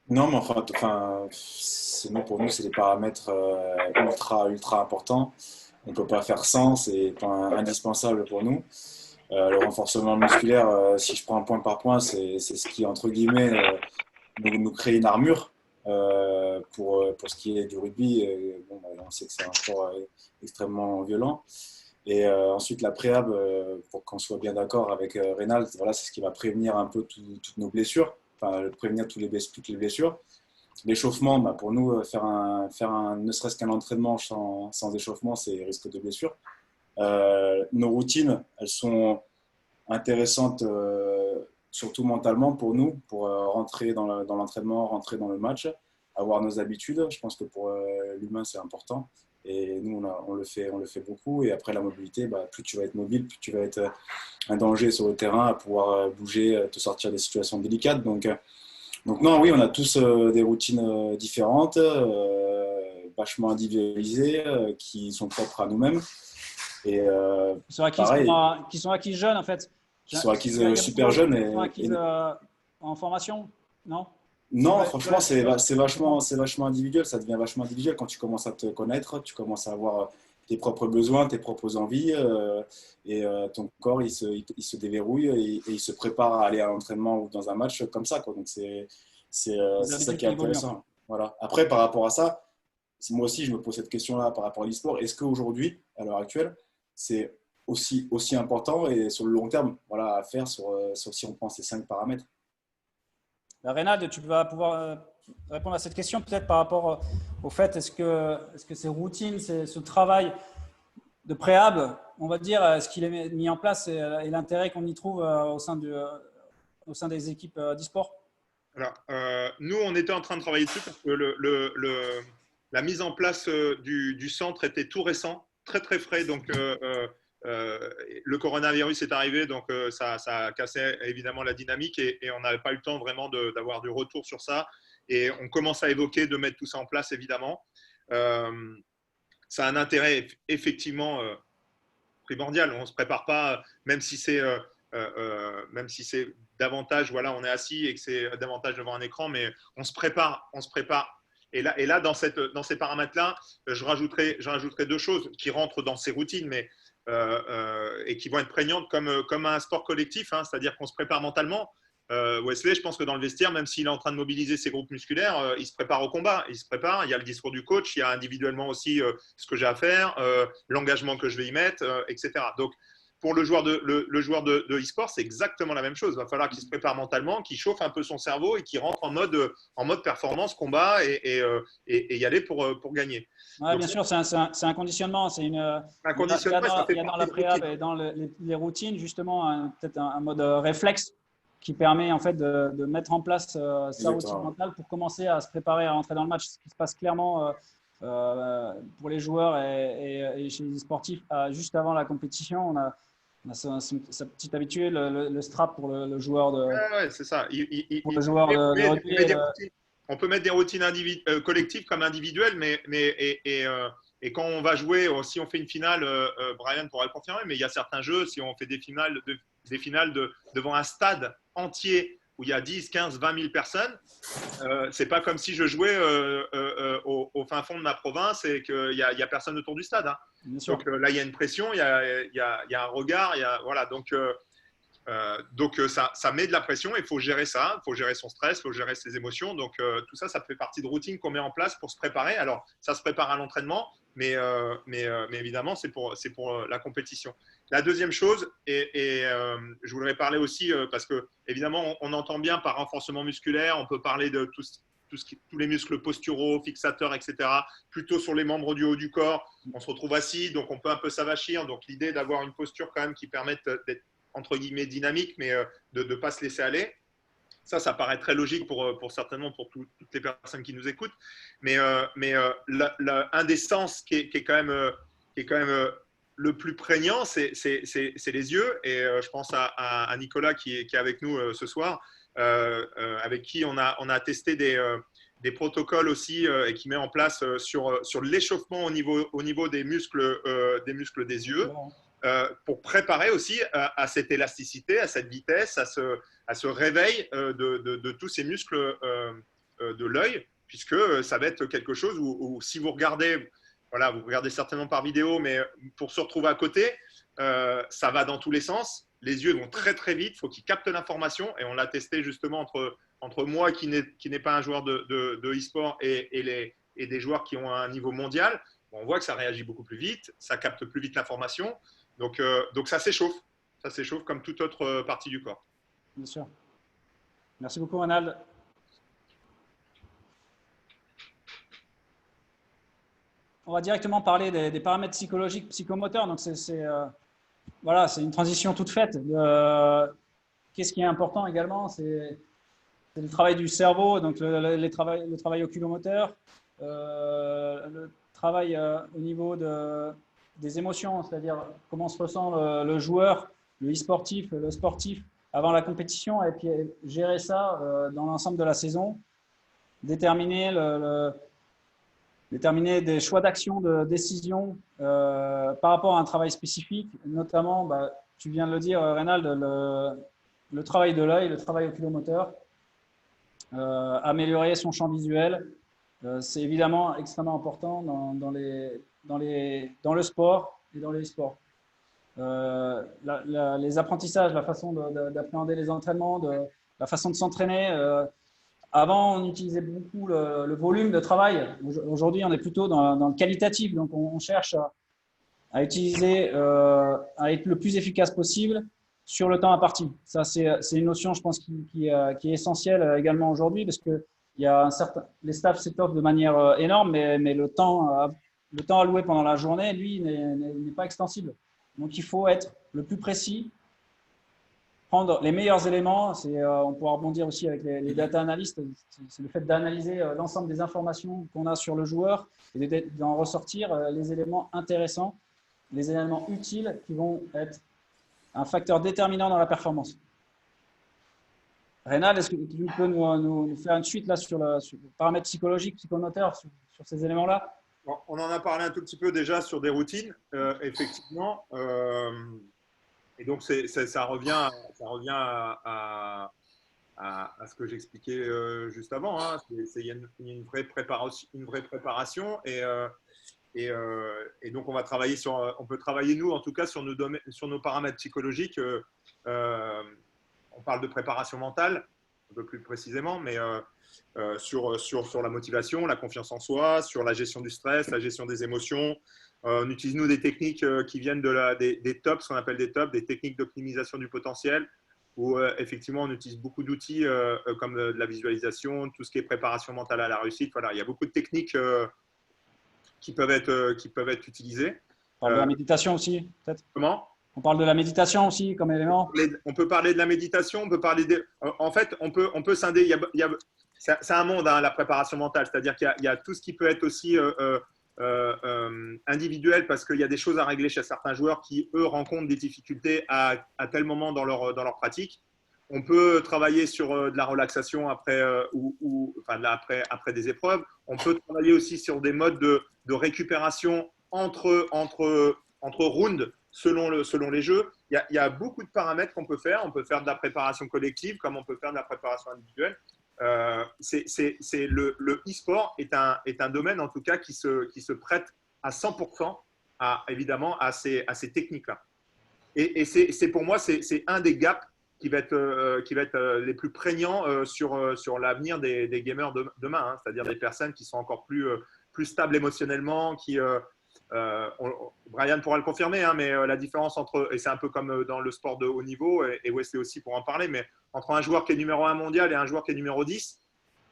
Non, mais pour nous, c'est des paramètres ultra importants. On ne peut pas faire sans, c'est indispensable pour nous. Le renforcement musculaire, si je prends point par point, c'est ce qui, entre guillemets, nous crée une armure pour ce qui est du rugby. On sait que c'est un sport extrêmement violent. Et ensuite, la préhab, pour qu'on soit bien d'accord avec Reynald, voilà, c'est ce qui va prévenir un peu toutes nos blessures, prévenir toutes les blessures. L'échauffement, pour nous, ne serait-ce qu'un entraînement sans échauffement, c'est risque de blessure. Nos routines, elles sont intéressantes, surtout mentalement pour nous, pour rentrer dans l'entraînement, rentrer dans le match, avoir nos habitudes. Je pense que pour l'humain, c'est important. Et nous, on le fait beaucoup. Et après, la mobilité, plus tu vas être mobile, plus tu vas être un danger sur le terrain, à pouvoir bouger, te sortir des situations délicates. Donc non, oui, on a tous des routines différentes, vachement individualisées, qui sont propres à nous-mêmes. Et qui sont acquises jeunes, en fait. Qui sont acquises super jeunes. Qui sont acquises en formation, non? Non, franchement, c'est vachement individuel. Ça devient vachement individuel quand tu commences à te connaître, tu commences à avoir tes propres besoins, tes propres envies, et ton corps, il se déverrouille et il se prépare à aller à l'entraînement ou dans un match comme ça, quoi. Donc, c'est ça qui est intéressant. Voilà. Après, par rapport à ça, moi aussi, je me pose cette question-là par rapport à l'e-sport. Est-ce qu'aujourd'hui, à l'heure actuelle, c'est aussi important et sur le long terme, voilà, à faire sur si on prend ces 5 paramètres? Reynald, tu vas pouvoir répondre à cette question peut-être par rapport au fait, est-ce que ces routines, ce travail de préhab, on va dire, est-ce qu'il est mis en place et l'intérêt qu'on y trouve au sein des équipes d'e-sport? Alors, nous, on était en train de travailler dessus parce que la mise en place du centre était tout récent, très très frais. Donc, le coronavirus est arrivé, donc ça a cassé évidemment la dynamique et on n'avait pas eu le temps vraiment d'avoir du retour sur ça. Et on commence à évoquer de mettre tout ça en place, évidemment. Ça a un intérêt effectivement primordial. On ne se prépare pas, même si c'est davantage, voilà, on est assis et que c'est davantage devant un écran, mais on se prépare. Et là, dans ces paramètres-là, je rajouterai 2 choses qui rentrent dans ces routines, mais et qui vont être prégnantes comme un sport collectif, hein, c'est-à-dire qu'on se prépare mentalement. Wesley, je pense que dans le vestiaire, même s'il est en train de mobiliser ses groupes musculaires, il se prépare au combat. Il se prépare. Il y a le discours du coach, il y a individuellement aussi ce que j'ai à faire, l'engagement que je vais y mettre, etc. Donc, pour le joueur le joueur de e-sport, c'est exactement la même chose. Il va falloir qu'il se prépare mentalement, qu'il chauffe un peu son cerveau et qu'il rentre en mode performance, combat et y aller pour gagner. Ouais, Donc, bien sûr, c'est un conditionnement. un conditionnement, ça fait il y a dans partie la de préhab routine. et dans les routines, justement, peut-être un mode réflexe qui permet en fait de mettre en place sa routine Exactement. mentale pour commencer à se préparer à rentrer dans le match. Ce qui se passe clairement pour les joueurs et chez les sportifs, juste avant la compétition, on a sa petite habitude, le strap pour le joueur Ouais, c'est ça. pour le joueur de rugby. On peut mettre des routines collectives comme individuelles, et quand on va jouer, si on fait une finale, Brian pourra le confirmer, mais il y a certains jeux, si on fait des finales, devant un stade entier où il y a 10, 15, 20 000 personnes, c'est pas comme si je jouais au fin fond de ma province et qu'il n'y a personne autour du stade, hein. Bien sûr. Donc là, il y a une pression, il y a un regard, voilà. Donc ça met de la pression et il faut gérer ça, il faut gérer son stress, il faut gérer ses émotions. Donc tout ça, ça fait partie de routine qu'on met en place pour se préparer. Alors ça se prépare à l'entraînement, mais évidemment, c'est pour la compétition. La deuxième chose, je voudrais parler aussi, parce que évidemment, on entend bien par renforcement musculaire, on peut parler de tous les muscles posturaux, fixateurs, etc. Plutôt sur les membres du haut du corps, on se retrouve assis, donc on peut un peu s'avachir. Donc l'idée d'avoir une posture quand même qui permette d'être entre guillemets dynamique, mais de ne pas se laisser aller. Ça paraît très logique certainement pour toutes les personnes qui nous écoutent. Mais un des sens qui est quand même le plus prégnant, c'est les yeux. Et je pense à Nicolas qui est avec nous ce soir, avec qui on a testé des protocoles aussi et qui met en place sur l'échauffement au niveau des muscles des yeux. Pour préparer aussi à cette élasticité, à cette vitesse, à ce réveil de tous ces muscles de l'œil, puisque ça va être quelque chose où si vous regardez, voilà, vous regardez certainement par vidéo, mais pour se retrouver à côté, ça va dans tous les sens. Les yeux vont très très vite, il faut qu'ils captent l'information, et on l'a testé justement entre moi qui n'est pas un joueur de e-sport et des joueurs qui ont un niveau mondial. On voit que ça réagit beaucoup plus vite, ça capte plus vite l'information. Donc ça s'échauffe comme toute autre partie du corps. Bien sûr. Merci beaucoup, Ronald. On va directement parler des paramètres psychologiques, psychomoteurs. Donc, voilà, c'est une transition toute faite. Qu'est-ce qui est important également, c'est le travail du cerveau, donc le travail oculomoteur, le travail au niveau des émotions, c'est-à-dire comment se ressent le joueur, le e-sportif, le sportif avant la compétition, et puis gérer ça dans l'ensemble de la saison, déterminer des choix d'action, de décision par rapport à un travail spécifique, notamment, tu viens de le dire, Reynald, le travail de l'œil, le travail oculomoteur, améliorer son champ visuel. C'est évidemment extrêmement important dans le sport et dans les sports. Les apprentissages, la façon d'appréhender les entraînements, la façon de s'entraîner. Avant, on utilisait beaucoup le volume de travail. Aujourd'hui, on est plutôt dans le qualitatif. Donc, on cherche à utiliser, à être le plus efficace possible sur le temps imparti. Ça, c'est une notion, je pense, qui est essentielle également aujourd'hui, parce que les staffs s'étoffent de manière énorme, mais le temps alloué pendant la journée, lui, n'est pas extensible. Donc, il faut être le plus précis, prendre les meilleurs éléments. On pourra rebondir aussi avec les data analystes. C'est le fait d'analyser l'ensemble des informations qu'on a sur le joueur et d'en ressortir les éléments intéressants, les éléments utiles qui vont être un facteur déterminant dans la performance. Reynald, est-ce que tu peux nous faire une suite là sur le paramètre psychologique, psychomoteur, sur ces éléments-là? Bon, on en a parlé un tout petit peu déjà sur des routines, effectivement. Et donc, ça revient à ce que j'expliquais juste avant, hein. Il y a une vraie préparation. Et donc, on peut travailler, nous, en tout cas, sur nos paramètres psychologiques. On parle de préparation mentale, un peu plus précisément, mais sur la motivation, la confiance en soi, sur la gestion du stress, la gestion des émotions. On utilise, nous, des techniques qui viennent des TOPS, ce qu'on appelle des TOPS, des techniques d'optimisation du potentiel, où effectivement, on utilise beaucoup d'outils comme de la visualisation, tout ce qui est préparation mentale à la réussite. Voilà, il y a beaucoup de techniques qui peuvent être utilisées. On parle de la méditation aussi, peut-être. Comment ? On parle de la méditation aussi comme élément. On peut parler de la méditation, on peut parler en fait, on peut scinder. C'est un monde, hein, la préparation mentale, c'est-à-dire qu'il y a tout ce qui peut être aussi individuel, parce qu'il y a des choses à régler chez certains joueurs qui, eux, rencontrent des difficultés à tel moment dans leur pratique. On peut travailler sur de la relaxation après des épreuves. On peut travailler aussi sur des modes de récupération entre rounds selon les jeux. Il y a beaucoup de paramètres qu'on peut faire. On peut faire de la préparation collective comme on peut faire de la préparation individuelle. Le e-sport est un domaine, en tout cas, qui se prête à 100% évidemment à ces techniques-là. Et c'est pour moi, c'est un des gaps qui va être les plus prégnants sur l'avenir des gamers demain, hein, c'est-à-dire des personnes qui sont encore plus stables émotionnellement, Brian pourra le confirmer, hein, mais la différence et c'est un peu comme dans le sport de haut niveau, et Wesley aussi pour en parler, mais entre un joueur qui est numéro 1 mondial et un joueur qui est numéro 10,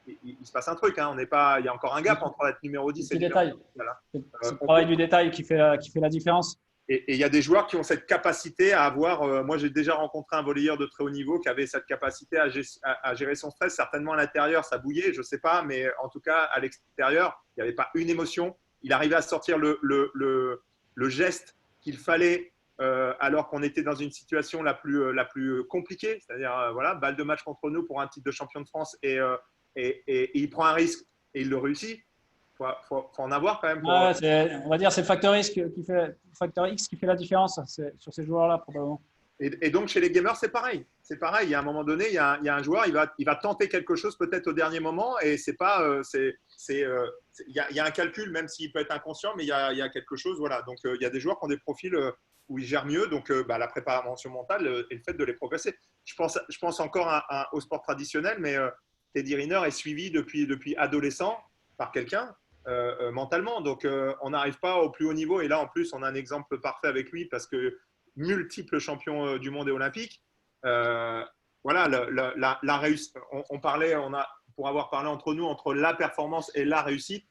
il se passe un truc. Hein, il y a encore un gap entre être numéro 10 et numéro 10. Voilà. C'est le travail du détail qui fait la différence. Et il y a des joueurs qui ont cette capacité à avoir… moi, j'ai déjà rencontré un volleyeur de très haut niveau qui avait cette capacité à gérer son stress. Certainement à l'intérieur, ça bouillait, je ne sais pas, mais en tout cas, à l'extérieur, il n'y avait pas une émotion. Il arrivait à sortir le geste qu'il fallait alors qu'on était dans une situation la plus compliquée. C'est-à-dire, voilà, balle de match contre nous pour un titre de champion de France et il prend un risque et il le réussit. Faut en avoir quand même. On va dire c'est le facteur X qui fait la différence sur ces joueurs-là, probablement. Et donc, chez les gamers, c'est pareil. C'est pareil. Il y a un moment donné, il y a un joueur, il va tenter quelque chose peut-être au dernier moment et c'est pas… il y a un calcul, même s'il peut être inconscient, mais il y a quelque chose. Voilà. Donc, il y a des joueurs qui ont des profils où ils gèrent mieux. Donc, la préparation mentale et le fait de les progresser. Je pense encore au sport traditionnel, mais Teddy Riner est suivi depuis adolescent par quelqu'un mentalement. Donc, on n'arrive pas au plus haut niveau. Et là, en plus, on a un exemple parfait avec lui parce que multiple champion du monde et olympique. Voilà, la réussite. Pour avoir parlé entre nous, entre la performance et la réussite,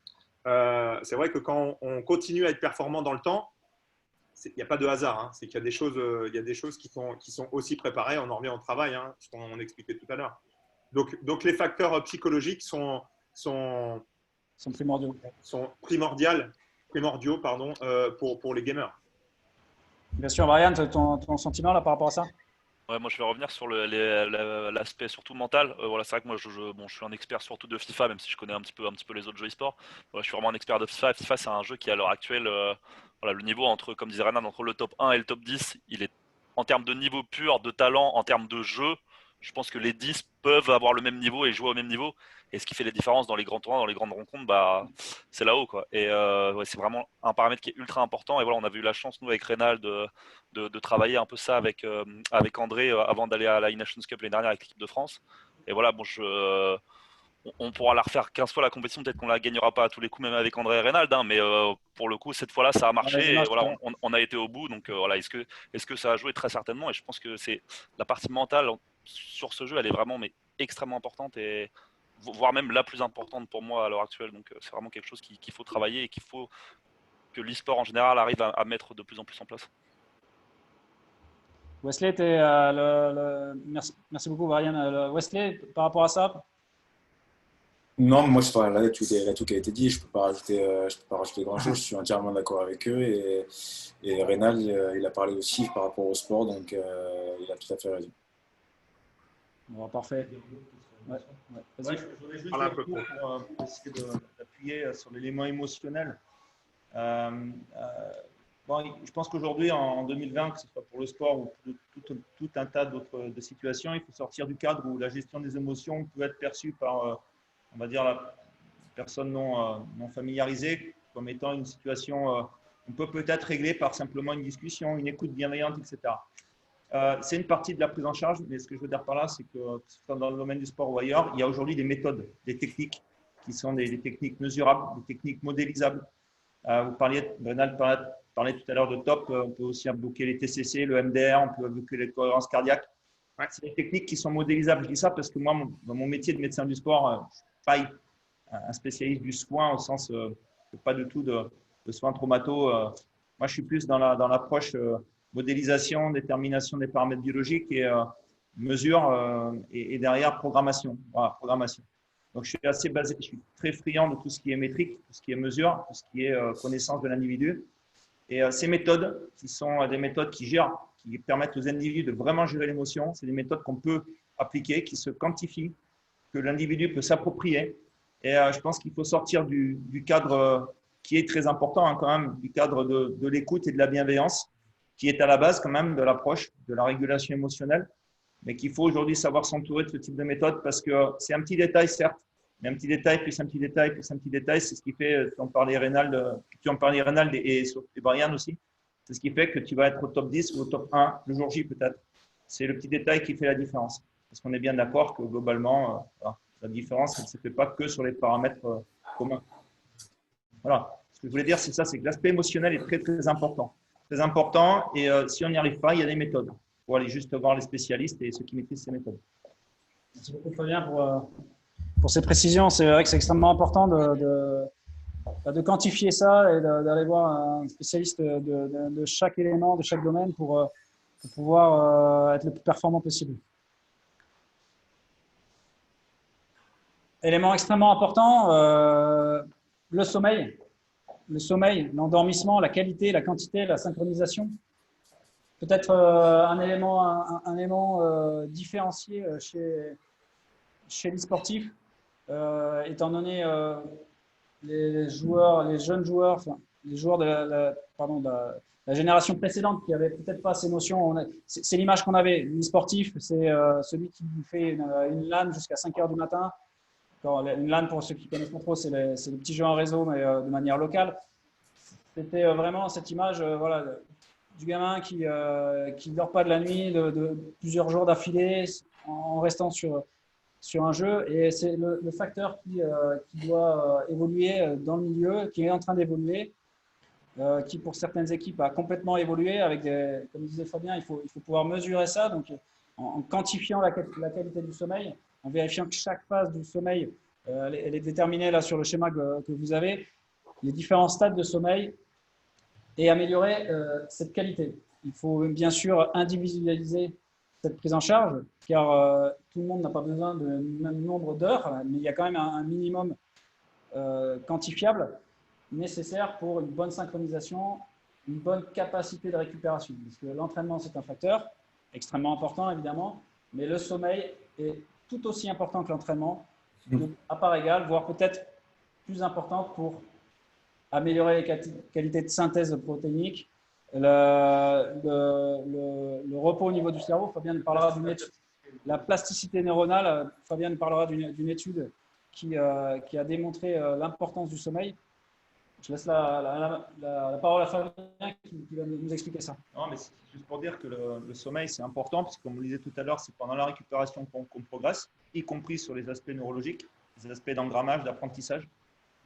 c'est vrai que quand on continue à être performant dans le temps, il n'y a pas de hasard. Hein. C'est qu'il y a des choses qui sont aussi préparées. On en revient au travail, hein, ce qu'on expliquait tout à l'heure. Donc les facteurs psychologiques sont primordiaux. Sont primordiaux pour les gamers. Bien sûr, Brian, ton sentiment là par rapport à ça? Ouais, moi je vais revenir sur l'aspect surtout mental. Voilà, c'est vrai que moi je suis un expert surtout de FIFA, même si je connais un petit peu les autres jeux e-sport. Voilà, je suis vraiment un expert de FIFA. FIFA, c'est un jeu qui à l'heure actuelle, voilà, le niveau comme disait Renan, entre le top 1 et le top 10, il est en termes de niveau pur, de talent, en termes de jeu. Je pense que les 10 peuvent avoir le même niveau et jouer au même niveau. Et ce qui fait les différences dans les grands tournois, dans les grandes rencontres, c'est là-haut, quoi. Et ouais, c'est vraiment un paramètre qui est ultra important. Et voilà, on avait eu la chance, nous, avec Rénal, de travailler un peu ça avec André avant d'aller à la E-Nations Cup l'année dernière avec l'équipe de France. Et voilà, bon, on pourra la refaire 15 fois la compétition, peut-être qu'on la gagnera pas à tous les coups, même avec André et Reynald, hein, mais pour le coup, cette fois-là, ça a marché. Et voilà, on a été au bout. Donc voilà, est-ce que ça a joué? Très certainement. Et je pense que c'est la partie mentale sur ce jeu, elle est vraiment extrêmement importante et voire même la plus importante pour moi à l'heure actuelle. Donc c'est vraiment quelque chose qu'il faut travailler et qu'il faut que l'e-sport en général arrive à mettre de plus en plus en place. Wesley, merci beaucoup, Brian. Wesley, par rapport à ça? Non, moi, là, il y a tout qui a été dit. Je peux pas rajouter grand-chose. Je suis entièrement d'accord avec eux. Et Rénal, il a parlé aussi par rapport au sport, donc il a tout à fait raison. Bon, parfait. Ouais, je voudrais juste pour essayer d'appuyer sur l'élément émotionnel. Je pense qu'aujourd'hui, en 2020, que ce soit pour le sport ou tout un tas de situations, il faut sortir du cadre où la gestion des émotions peut être perçue par, on va dire, la personne non familiarisée comme étant une situation qu'on peut peut-être régler par simplement une discussion, une écoute bienveillante, etc. C'est une partie de la prise en charge, mais ce que je veux dire par là, c'est que ce soit dans le domaine du sport ou ailleurs, il y a aujourd'hui des méthodes, des techniques qui sont des techniques mesurables, des techniques modélisables. Vous parliez, Bernal parlait tout à l'heure de TOP, on peut aussi invoquer les TCC, le MDR, on peut invoquer les cohérences cardiaques. Ouais. C'est des techniques qui sont modélisables. Je dis ça parce que moi, dans mon métier de médecin du sport, je ne suis pas un spécialiste du soin au sens, pas du tout de soins traumato. Moi, je suis plus dans l'approche modélisation, détermination des paramètres biologiques et mesure et derrière programmation. Voilà, programmation. Donc, je suis assez basé, je suis très friand de tout ce qui est métrique, tout ce qui est mesure, tout ce qui est connaissance de l'individu. Et ces méthodes, qui sont des méthodes qui gèrent, qui permettent aux individus de vraiment gérer l'émotion, c'est des méthodes qu'on peut appliquer, qui se quantifient, que l'individu peut s'approprier. Et je pense qu'il faut sortir du cadre qui est très important hein, quand même, du cadre de l'écoute et de la bienveillance, qui est à la base quand même de l'approche de la régulation émotionnelle, mais qu'il faut aujourd'hui savoir s'entourer de ce type de méthode parce que c'est un petit détail, certes, mais un petit détail, plus un petit détail, plus un petit détail, c'est ce qui fait, tu en parlais Reynald et Brian aussi, c'est ce qui fait que tu vas être au top 10 ou au top 1 le jour J peut-être. C'est le petit détail qui fait la différence. Parce qu'on est bien d'accord que globalement, la différence, elle ne se fait pas que sur les paramètres communs. Voilà. Ce que je voulais dire, c'est ça, c'est que l'aspect émotionnel est très, très important. Très important et si on n'y arrive pas, il y a des méthodes. Il faut aller juste voir les spécialistes et ceux qui maîtrisent ces méthodes. Merci beaucoup Fabien pour ces précisions. C'est vrai que c'est extrêmement important de quantifier ça et d'aller voir un spécialiste de chaque élément, de chaque domaine pour pouvoir être le plus performant possible. Élément extrêmement important, le sommeil. Le sommeil, l'endormissement, la qualité, la quantité, la synchronisation. Peut-être un élément différencié chez les sportifs, étant donné les jeunes joueurs, enfin, les joueurs de la génération précédente qui n'avaient peut-être pas ces notions. C'est l'image qu'on avait. Le sportif, c'est celui qui fait une LAN jusqu'à 5 heures du matin. Une LAN, pour ceux qui ne connaissent pas trop, c'est le petit jeu en réseau, mais de manière locale. C'était vraiment cette image voilà, du gamin qui ne dort pas de la nuit de plusieurs jours d'affilée en restant sur un jeu. Et c'est le facteur qui doit évoluer dans le milieu, qui est en train d'évoluer, qui pour certaines équipes a complètement évolué. Comme disait Fabien, il faut pouvoir mesurer ça. Donc, en quantifiant la qualité du sommeil, en vérifiant que chaque phase du sommeil, elle est déterminée là sur le schéma que vous avez, les différents stades de sommeil, et améliorer cette qualité. Il faut bien sûr individualiser cette prise en charge, car tout le monde n'a pas besoin du même nombre d'heures, mais il y a quand même un minimum quantifiable nécessaire pour une bonne synchronisation, une bonne capacité de récupération. Parce que l'entraînement, c'est un facteur extrêmement important, évidemment, mais le sommeil est tout aussi important que l'entraînement, à part égale, voire peut-être plus important pour améliorer les qualités de synthèse protéinique, le repos au niveau du cerveau. Fabien nous parlera d'une étude, la plasticité neuronale. Fabien nous parlera d'une étude qui a démontré l'importance du sommeil. Je laisse la parole à Fabien qui va nous expliquer ça. Non, mais c'est juste pour dire que le sommeil, c'est important, parce que comme on le disait tout à l'heure, c'est pendant la récupération qu'on progresse, y compris sur les aspects neurologiques, les aspects d'engrammage, d'apprentissage,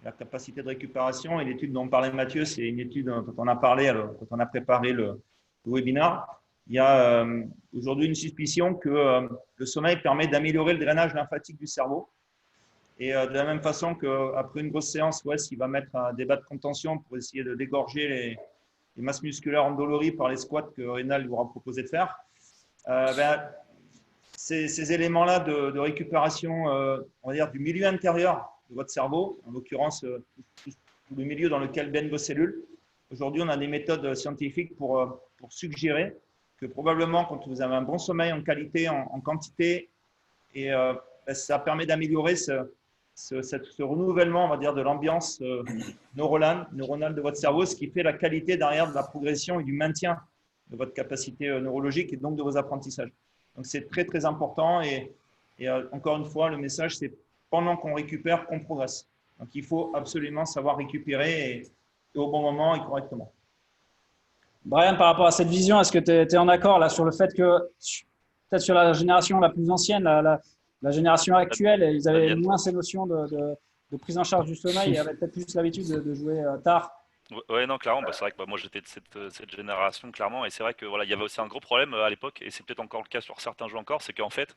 la capacité de récupération. Et l'étude dont parlait Mathieu, c'est une étude dont on a parlé quand on a préparé le webinaire. Il y a aujourd'hui une suspicion que le sommeil permet d'améliorer le drainage lymphatique du cerveau. Et de la même façon qu'après une grosse séance, Wes, il va mettre des bas de contention pour essayer de dégorger les masses musculaires endolories par les squats que Reynald lui aura proposé de faire. Ces éléments-là de récupération, on va dire, du milieu intérieur de votre cerveau, en l'occurrence tout le milieu dans lequel baignent vos cellules. Aujourd'hui, on a des méthodes scientifiques pour suggérer que probablement quand vous avez un bon sommeil en qualité, en quantité, et ça permet d'améliorer ce renouvellement, on va dire, de l'ambiance neuronale de votre cerveau, ce qui fait la qualité derrière de la progression et du maintien de votre capacité neurologique et donc de vos apprentissages. Donc, c'est très, très important. Et encore une fois, le message, c'est pendant qu'on récupère, qu'on progresse. Donc, il faut absolument savoir récupérer et au bon moment et correctement. Brian, par rapport à cette vision, est-ce que tu es en accord là sur le fait que peut-être sur la génération la plus ancienne, la génération actuelle, ils avaient moins ces notions de prise en charge du sommeil et avaient peut-être plus l'habitude de jouer tard? Ouais, non, clairement, c'est vrai que moi j'étais de cette génération, clairement, et c'est vrai que voilà, il y avait aussi un gros problème à l'époque, et c'est peut-être encore le cas sur certains jeux encore, c'est qu'en fait,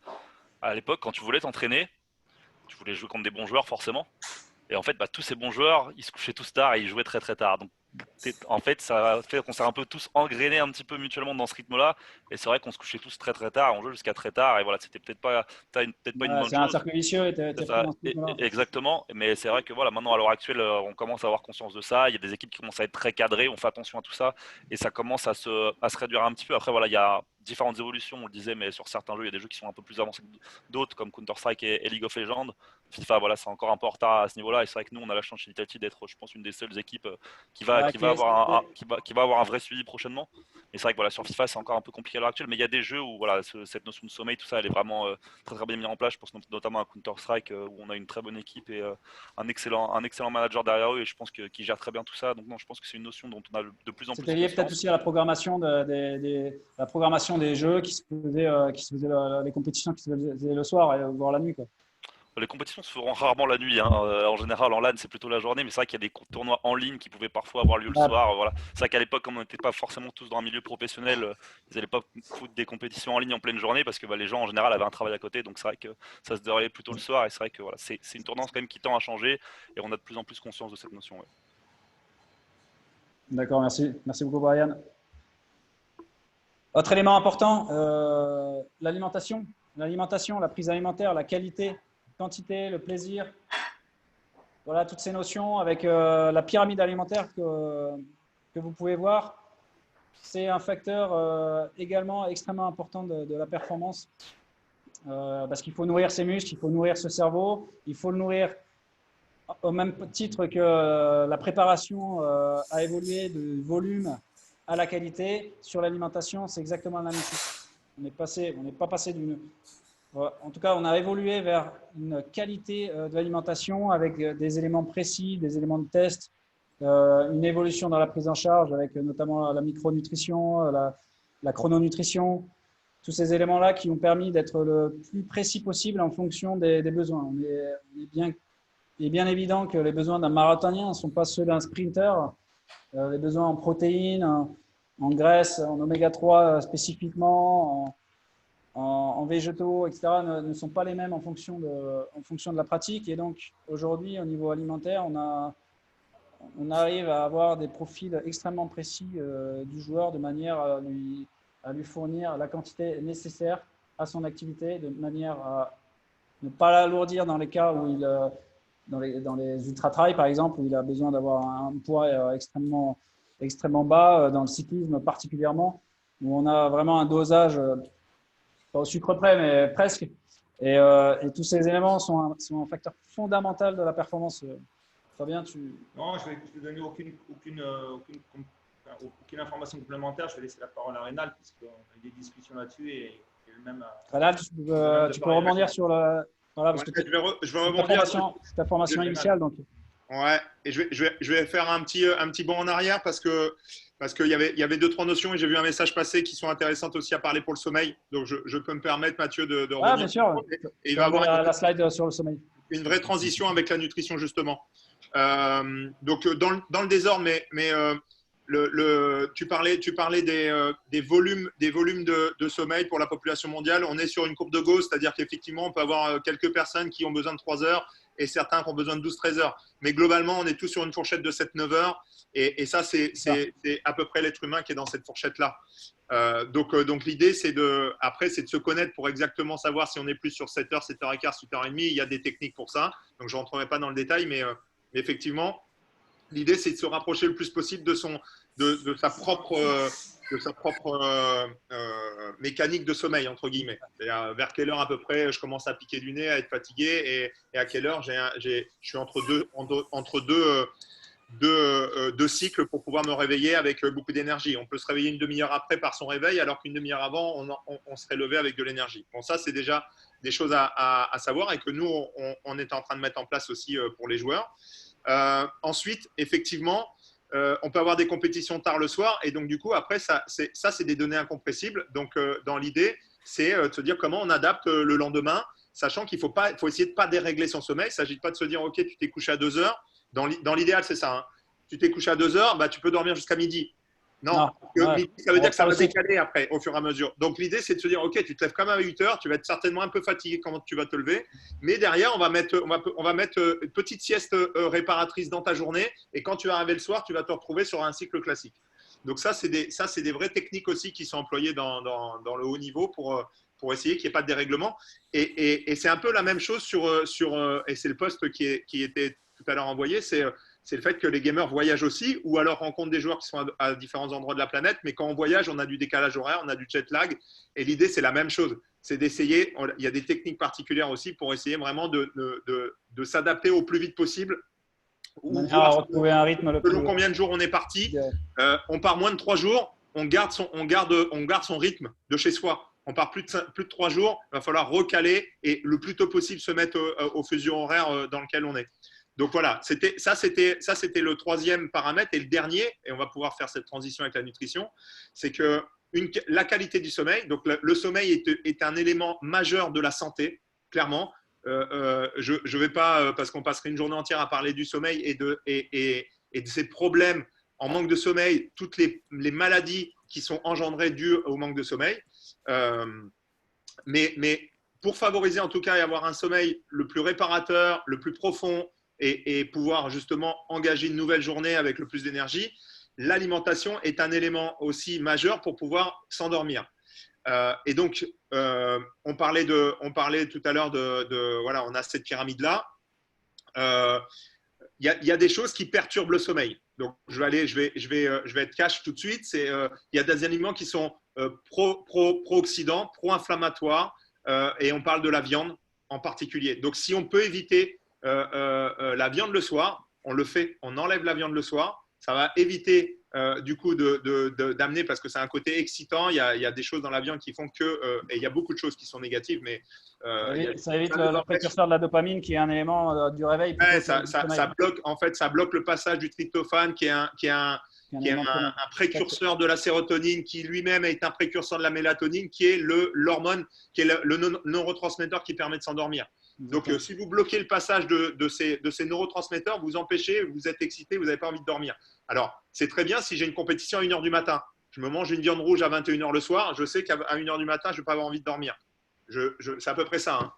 à l'époque, quand tu voulais t'entraîner, tu voulais jouer contre des bons joueurs forcément, et en fait, tous ces bons joueurs, ils se couchaient tous tard et ils jouaient très très tard. Donc, en fait, ça fait qu'on s'est un peu tous engrainés un petit peu mutuellement dans ce rythme-là. Et c'est vrai qu'on se couchait tous très très tard, on jouait jusqu'à très tard. Et voilà, c'était peut-être pas une Ouais, bonne c'est un chose. cercle vicieux et tu es C'est pris ça, dans ce rythme-là. exactement. Mais c'est vrai que voilà, maintenant à l'heure actuelle, on commence à avoir conscience de ça. Il y a des équipes qui commencent à être très cadrées, on fait attention à tout ça et ça commence à se réduire un petit peu. Après, voilà, il y a différentes évolutions, on le disait, mais sur certains jeux, il y a des jeux qui sont un peu plus avancés que d'autres, comme Counter-Strike et League of Legends. FIFA, voilà, c'est encore un peu en retard à ce niveau-là. Et c'est vrai que nous, on a la chance chez Vitality d'être, je pense, une des seules équipes Ouais, qui va avoir un vrai suivi prochainement. Et c'est vrai que voilà, sur FIFA, c'est encore un peu compliqué à l'heure actuelle, mais il y a des jeux où voilà, cette notion de sommeil, tout ça, elle est vraiment très très bien mise en place. Je pense notamment à Counter-Strike où on a une très bonne équipe et un excellent manager derrière eux et je pense qu'ils gèrent très bien tout ça. Donc non, je pense que c'est une notion dont on a de plus en plus c'était lié peut-être conscience. aussi à la programmation, la programmation des jeux qui se faisaient les compétitions qui se faisaient le soir et voire la nuit, quoi. Les compétitions se feront rarement la nuit, hein. En général, en LAN, c'est plutôt la journée, mais c'est vrai qu'il y a des tournois en ligne qui pouvaient parfois avoir lieu le Ouais. soir. Voilà. C'est vrai qu'à l'époque, comme on n'était pas forcément tous dans un milieu professionnel, ils n'allaient pas foutre des compétitions en ligne en pleine journée parce que les gens en général avaient un travail à côté. Donc c'est vrai que ça se déroulait plutôt le soir. Et c'est vrai que voilà, c'est une tendance quand même qui tend à changer et on a de plus en plus conscience de cette notion. Ouais. D'accord, merci. Merci beaucoup, Brian. Autre élément important, l'alimentation. L'alimentation, la prise alimentaire, la qualité, la quantité, le plaisir. Voilà, toutes ces notions avec la pyramide alimentaire que vous pouvez voir. C'est un facteur également extrêmement important de la performance parce qu'il faut nourrir ses muscles, il faut nourrir ce cerveau, il faut le nourrir au même titre que la préparation a évolué de volume à la qualité. Sur l'alimentation, c'est exactement la même chose. On n'est pas passé d'une… En tout cas, on a évolué vers une qualité de l'alimentation avec des éléments précis, des éléments de test, une évolution dans la prise en charge avec notamment la micronutrition, la chrononutrition, tous ces éléments-là qui ont permis d'être le plus précis possible en fonction des besoins. Il est bien évident que les besoins d'un marathonien ne sont pas ceux d'un sprinter. Les besoins en protéines, en graisse, en oméga 3 spécifiquement, en végétaux, etc., ne sont pas les mêmes en fonction de la pratique. Et donc, aujourd'hui, au niveau alimentaire, on arrive à avoir des profils extrêmement précis du joueur de manière à lui fournir la quantité nécessaire à son activité, de manière à ne pas l'alourdir dans les cas où dans les ultra-trails, par exemple, où il a besoin d'avoir un poids extrêmement bas, dans le cyclisme particulièrement, où on a vraiment un dosage pas au sucre près, mais presque. Et tous ces éléments sont un facteur fondamental de la performance. Fabien, Non, je vais donner aucune information complémentaire. Je vais laisser la parole à Rénal, puisqu'on a eu des discussions là-dessus et même. Rénal, tu peux rebondir sur la… Voilà, parce que je vais rebondir sur ta formation initiale. Donc. Ouais, et je vais faire un petit bond en arrière parce qu'il y avait deux, trois notions et j'ai vu un message passer qui sont intéressantes aussi à parler pour le sommeil. Donc, je peux me permettre, Mathieu, de revenir. Ah, bien sûr. Et il va avoir la slide sur le sommeil. Une vraie transition avec la nutrition, justement. Donc, dans le désordre, mais tu parlais des volumes de sommeil pour la population mondiale. On est sur une courbe de Gauss, c'est-à-dire qu'effectivement, on peut avoir quelques personnes qui ont besoin de 3 heures et certains qui ont besoin de 12-13 heures. Mais globalement, on est tous sur une fourchette de 7-9 heures. Et ça, c'est à peu près l'être humain qui est dans cette fourchette-là. Donc l'idée, c'est de se connaître pour exactement savoir si on est plus sur 7 heures, 7 heures et quart, 7 heures et demie. Il y a des techniques pour ça. Donc, je ne rentrerai pas dans le détail, mais effectivement, l'idée, c'est de se rapprocher le plus possible de sa propre mécanique de sommeil, entre guillemets. Vers quelle heure à peu près je commence à piquer du nez, à être fatigué et à quelle heure je suis entre deux de cycles pour pouvoir me réveiller avec beaucoup d'énergie. On peut se réveiller une demi-heure après par son réveil, alors qu'une demi-heure avant, on serait levé avec de l'énergie. Bon, ça, c'est déjà des choses à savoir et que nous, on est en train de mettre en place aussi pour les joueurs. Ensuite, effectivement, on peut avoir des compétitions tard le soir et donc du coup, après, ça c'est des données incompressibles. Donc, dans l'idée, c'est de se dire comment on adapte le lendemain, sachant qu'il faut essayer de ne pas dérégler son sommeil. Il ne s'agit pas de se dire, OK, tu t'es couché à 2 heures. Dans l'idéal, c'est ça. Hein. Tu t'es couché à 2 heures, bah, tu peux dormir jusqu'à midi. Non, midi, ça veut dire que ça va décaler après, au fur et à mesure. Donc, l'idée, c'est de se dire, OK, tu te lèves quand même à 8 heures, tu vas être certainement un peu fatigué quand tu vas te lever, mais derrière, on va mettre une petite sieste réparatrice dans ta journée, et quand tu vas arriver le soir, tu vas te retrouver sur un cycle classique. Donc, ça, c'est des vraies techniques aussi qui sont employées dans le haut niveau pour essayer qu'il n'y ait pas de dérèglement. Et c'est un peu la même chose et c'est le post qui était tout à l'heure envoyé, c'est le fait que les gamers voyagent aussi ou alors rencontrent des joueurs qui sont à différents endroits de la planète. Mais quand on voyage, on a du décalage horaire, on a du jet lag. Et l'idée, c'est la même chose. C'est d'essayer, il y a des techniques particulières aussi pour essayer vraiment de s'adapter au plus vite possible. Retrouver un rythme. Selon combien de jours on est parti, on part moins de 3 jours, on garde son rythme de chez soi. On part plus de 3 jours, il va falloir recaler et le plus tôt possible se mettre au fusion horaire dans lequel on est. Donc voilà, c'était le troisième paramètre. Et le dernier, et on va pouvoir faire cette transition avec la nutrition, c'est que la qualité du sommeil. Donc le sommeil est un élément majeur de la santé, clairement. Je ne vais pas, parce qu'on passerait une journée entière à parler du sommeil et de ces problèmes en manque de sommeil, toutes les maladies qui sont engendrées dues au manque de sommeil. Mais pour favoriser en tout cas et avoir un sommeil le plus réparateur, le plus profond et pouvoir justement engager une nouvelle journée avec le plus d'énergie, l'alimentation est un élément aussi majeur pour pouvoir s'endormir. Et donc, on parlait tout à l'heure voilà, on a cette pyramide-là. Il y a des choses qui perturbent le sommeil. Donc, je vais être cash tout de suite. Il y a des aliments qui sont pro-oxydants, pro-inflammatoires, et on parle de la viande en particulier. Donc, si on peut éviter la viande le soir, on le fait, on enlève la viande le soir. Ça va éviter du coup d'amener, parce que c'est un côté excitant. Il y a des choses dans la viande qui font que, et il y a beaucoup de choses qui sont négatives, mais ça évite le précurseur de la dopamine qui est un élément du réveil. Ouais, ça bloque le passage du tryptophane qui est un précurseur de la sérotonine, qui lui-même est un précurseur de la mélatonine, qui est l'hormone, qui est le neurotransmetteur qui permet de s'endormir. Donc, si vous bloquez le passage de ces neurotransmetteurs, vous empêchez, vous êtes excité, vous n'avez pas envie de dormir. Alors, c'est très bien si j'ai une compétition à 1h du matin. Je me mange une viande rouge à 21h le soir, je sais qu'à 1h du matin, je ne vais pas avoir envie de dormir. C'est à peu près ça. Hein.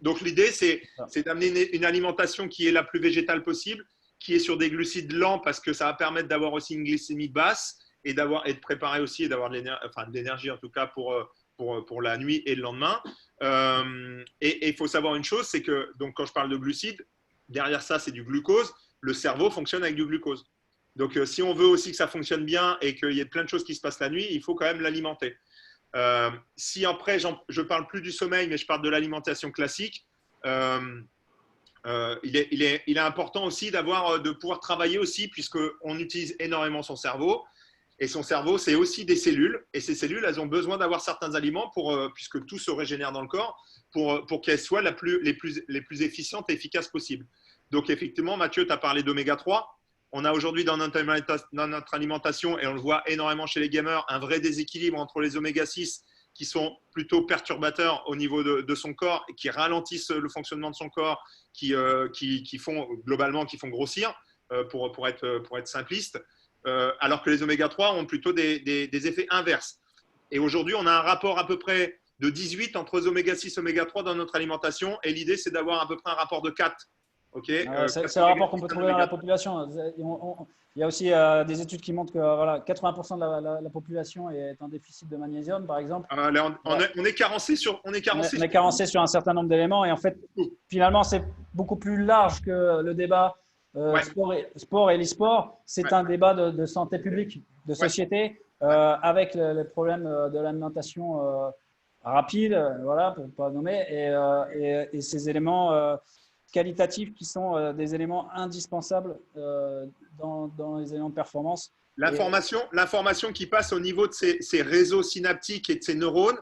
Donc, l'idée, c'est d'amener une alimentation qui est la plus végétale possible, qui est sur des glucides lents parce que ça va permettre d'avoir aussi une glycémie basse et de préparer aussi et d'avoir de l'énergie en tout cas pour la nuit et le lendemain. Et il faut savoir une chose, c'est que donc, quand je parle de glucides, derrière ça, c'est du glucose. Le cerveau fonctionne avec du glucose. Donc, si on veut aussi que ça fonctionne bien et qu'il y ait plein de choses qui se passent la nuit, il faut quand même l'alimenter. Si après, je ne parle plus du sommeil, mais je parle de l'alimentation classique, il est important aussi de pouvoir travailler aussi, puisqu'on utilise énormément son cerveau. Et son cerveau, c'est aussi des cellules. Et ces cellules, elles ont besoin d'avoir certains aliments, puisque tout se régénère dans le corps, pour qu'elles soient les plus efficientes et efficaces possibles. Donc, effectivement, Mathieu, tu as parlé d'oméga 3. On a aujourd'hui dans notre alimentation, et on le voit énormément chez les gamers, un vrai déséquilibre entre les oméga 6 qui sont plutôt perturbateurs au niveau de son corps, qui ralentissent le fonctionnement de son corps, qui font grossir, pour être simpliste, alors que les oméga 3 ont plutôt des effets inverses. Et aujourd'hui, on a un rapport à peu près de 18 entre oméga 6 et oméga 3 dans notre alimentation, et l'idée, c'est d'avoir à peu près un rapport de 4. Okay, c'est le rapport qu'on peut trouver dans la population. Il y a aussi des études qui montrent que 80% de la population est en déficit de magnésium, par exemple. On est carencé sur un certain nombre d'éléments. Et en fait, finalement, c'est beaucoup plus large que le débat sport et l'e-sport. C'est un débat de santé publique, de société, avec les problèmes de l'alimentation rapide, voilà, pour ne pas nommer, et ces éléments qualitatifs qui sont des éléments indispensables dans les éléments de performance. L'information qui passe au niveau de ces réseaux synaptiques et de ces neurones,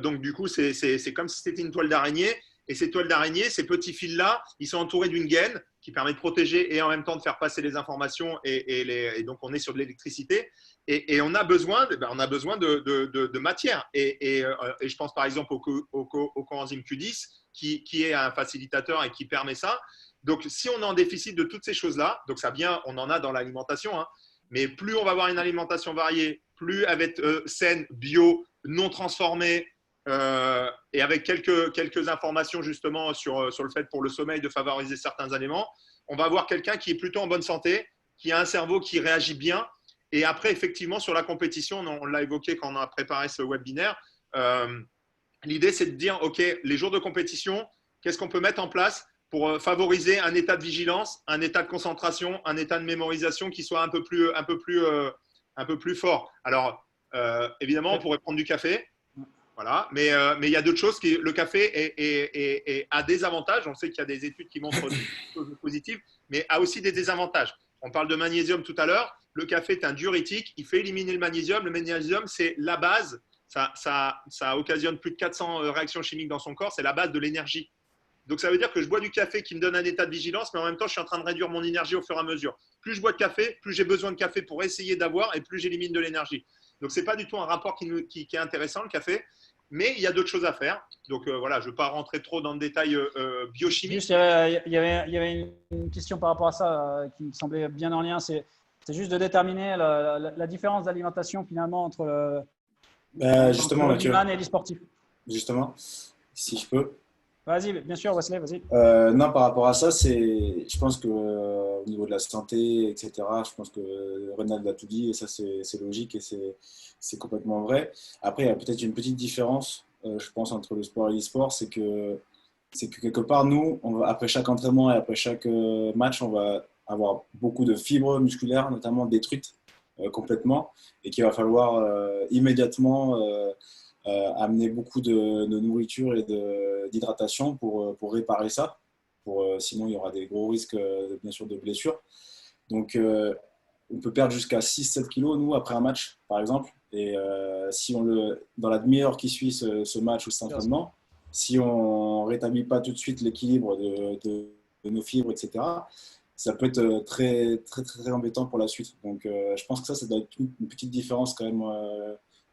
donc du coup, c'est comme si c'était une toile d'araignée. Et ces toiles d'araignée, ces petits fils-là, ils sont entourés d'une gaine qui permet de protéger et en même temps de faire passer les informations. Et donc, on est sur de l'électricité. Et on a besoin, de matière. Et je pense par exemple au coenzyme Q10, qui est un facilitateur et qui permet ça. Donc, si on est en déficit de toutes ces choses-là, donc ça vient, on en a dans l'alimentation, hein, mais plus on va avoir une alimentation variée, plus elle va être saine, bio, non transformée, et avec quelques informations justement sur le fait pour le sommeil de favoriser certains aliments, on va avoir quelqu'un qui est plutôt en bonne santé, qui a un cerveau qui réagit bien. Et après, effectivement, sur la compétition, on l'a évoqué quand on a préparé ce webinaire, l'idée c'est de dire, OK, les jours de compétition, qu'est-ce qu'on peut mettre en place pour favoriser un état de vigilance, un état de concentration, un état de mémorisation qui soit un peu plus fort. Alors, évidemment, on pourrait prendre du café. Voilà, mais il y a d'autres choses. Le café a des avantages. On sait qu'il y a des études qui montrent des choses positives, mais a aussi des désavantages. On parle de magnésium tout à l'heure. Le café est un diurétique. Il fait éliminer le magnésium. Le magnésium, c'est la base. Ça occasionne plus de 400 réactions chimiques dans son corps. C'est la base de l'énergie. Donc, ça veut dire que je bois du café qui me donne un état de vigilance, mais en même temps, je suis en train de réduire mon énergie au fur et à mesure. Plus je bois de café, plus j'ai besoin de café pour essayer d'avoir et plus j'élimine de l'énergie. Donc, ce n'est pas du tout un rapport qui est intéressant, le café. Mais il y a d'autres choses à faire. Donc voilà, je ne veux pas rentrer trop dans le détail biochimique. Juste, il y avait une question par rapport à ça qui me semblait bien en lien. C'est juste de déterminer la différence d'alimentation finalement entre l'humain et les sportifs. Justement, si je peux. Vas-y, bien sûr, Wesley, vas-y. Non, par rapport à ça, je pense qu'au niveau de la santé, etc., je pense que Renald a tout dit et ça, c'est logique et c'est complètement vrai. Après, il y a peut-être une petite différence, je pense, entre le sport et l'e-sport, c'est que quelque part, nous, après chaque entraînement et après chaque match, on va avoir beaucoup de fibres musculaires, notamment détruites complètement, et qu'il va falloir immédiatement amener beaucoup de nourriture et d'hydratation pour réparer ça. Sinon, il y aura des gros risques, bien sûr, de blessures. Donc, on peut perdre jusqu'à 6-7 kilos, nous, après un match, par exemple. Et si dans la demi-heure qui suit ce match ou cet entraînement, si on ne rétablit pas tout de suite l'équilibre de nos fibres, etc., ça peut être très, très, très, très embêtant pour la suite. Donc, je pense que ça doit être une petite différence quand même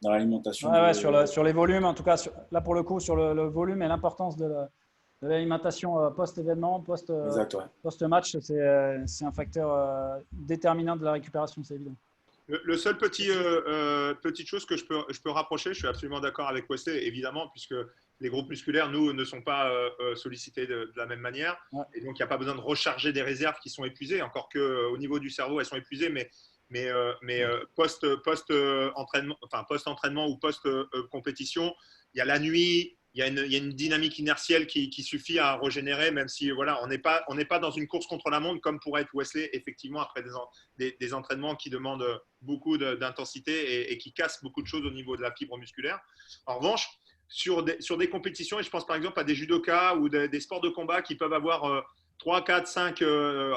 dans l'alimentation. Ouais, sur les volumes, en tout cas, là pour le coup, sur le volume et l'importance de l'alimentation post-événement, post-match, c'est un facteur déterminant de la récupération, c'est évident. Le seul petite chose que je peux rapprocher, je suis absolument d'accord avec Wesley, évidemment, puisque les groupes musculaires, nous, ne sont pas sollicités de la même manière. Ouais. Et donc, il n'y a pas besoin de recharger des réserves qui sont épuisées, encore qu'au niveau du cerveau, elles sont épuisées, mais post-entraînement ou post-compétition, il y a la nuit, il y a une dynamique inertielle qui suffit à régénérer, même si voilà, on n'est pas dans une course contre la montre comme pourrait être Wesley, effectivement, après des entraînements qui demandent beaucoup d'intensité et qui cassent beaucoup de choses au niveau de la fibre musculaire. En revanche, sur des compétitions, et je pense par exemple à des judokas ou des sports de combat qui peuvent avoir 3, 4, 5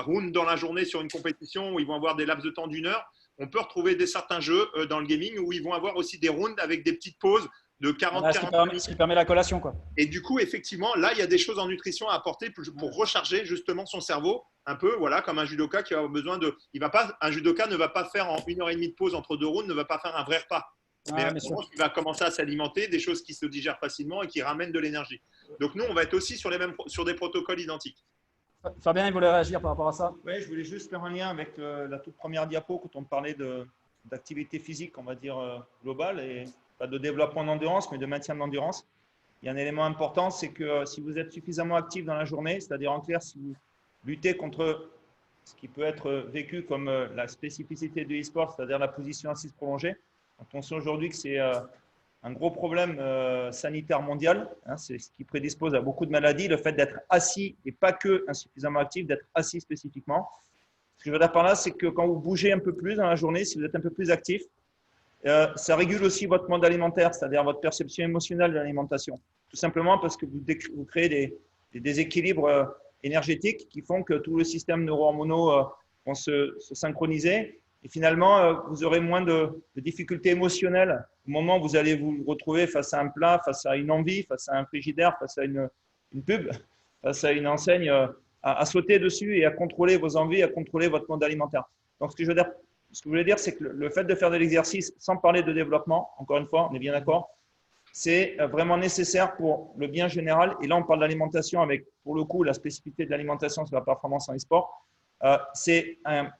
rounds dans la journée sur une compétition où ils vont avoir des laps de temps d'1 heure, on peut retrouver certains jeux dans le gaming où ils vont avoir aussi des rounds avec des petites pauses de 40 minutes. Ce qui permet la collation, quoi. Et du coup, effectivement, là, il y a des choses en nutrition à apporter pour recharger justement son cerveau un peu, voilà, comme un judoka qui a besoin de… Un judoka ne va pas faire en 1h30 de pause entre 2 rounds, ne va pas faire un vrai repas. Mais il va commencer à s'alimenter des choses qui se digèrent facilement et qui ramènent de l'énergie. Donc nous, on va être aussi sur des protocoles identiques. Fabien, il voulait réagir par rapport à ça. Oui, je voulais juste faire un lien avec la toute première diapo quand on parlait d'activité physique, on va dire globale, et pas de développement d'endurance, mais de maintien d'endurance. Il y a un élément important, c'est que si vous êtes suffisamment actif dans la journée, c'est-à-dire en clair, si vous luttez contre ce qui peut être vécu comme la spécificité du e-sport, c'est-à-dire la position assise prolongée, on sait aujourd'hui que c'est un gros problème sanitaire mondial. Hein, c'est ce qui prédispose à beaucoup de maladies, le fait d'être assis et pas que insuffisamment actif, d'être assis spécifiquement. Ce que je veux dire par là, c'est que quand vous bougez un peu plus dans la journée, si vous êtes un peu plus actif, ça régule aussi votre mode alimentaire, c'est-à-dire votre perception émotionnelle de l'alimentation. Tout simplement parce que vous créez des déséquilibres énergétiques qui font que tout le système neuro-hormonaux vont se synchroniser. Et finalement, vous aurez moins de difficultés émotionnelles au moment où vous allez vous retrouver face à un plat, face à une envie, face à un frigidaire, face à une pub, face à une enseigne, à sauter dessus et à contrôler vos envies, à contrôler votre mode alimentaire. Donc, ce que je voulais dire, c'est que le fait de faire de l'exercice sans parler de développement, encore une fois, on est bien d'accord, c'est vraiment nécessaire pour le bien général. Et là, on parle d'alimentation avec, pour le coup, la spécificité de l'alimentation sur la performance en e-sport. C'est un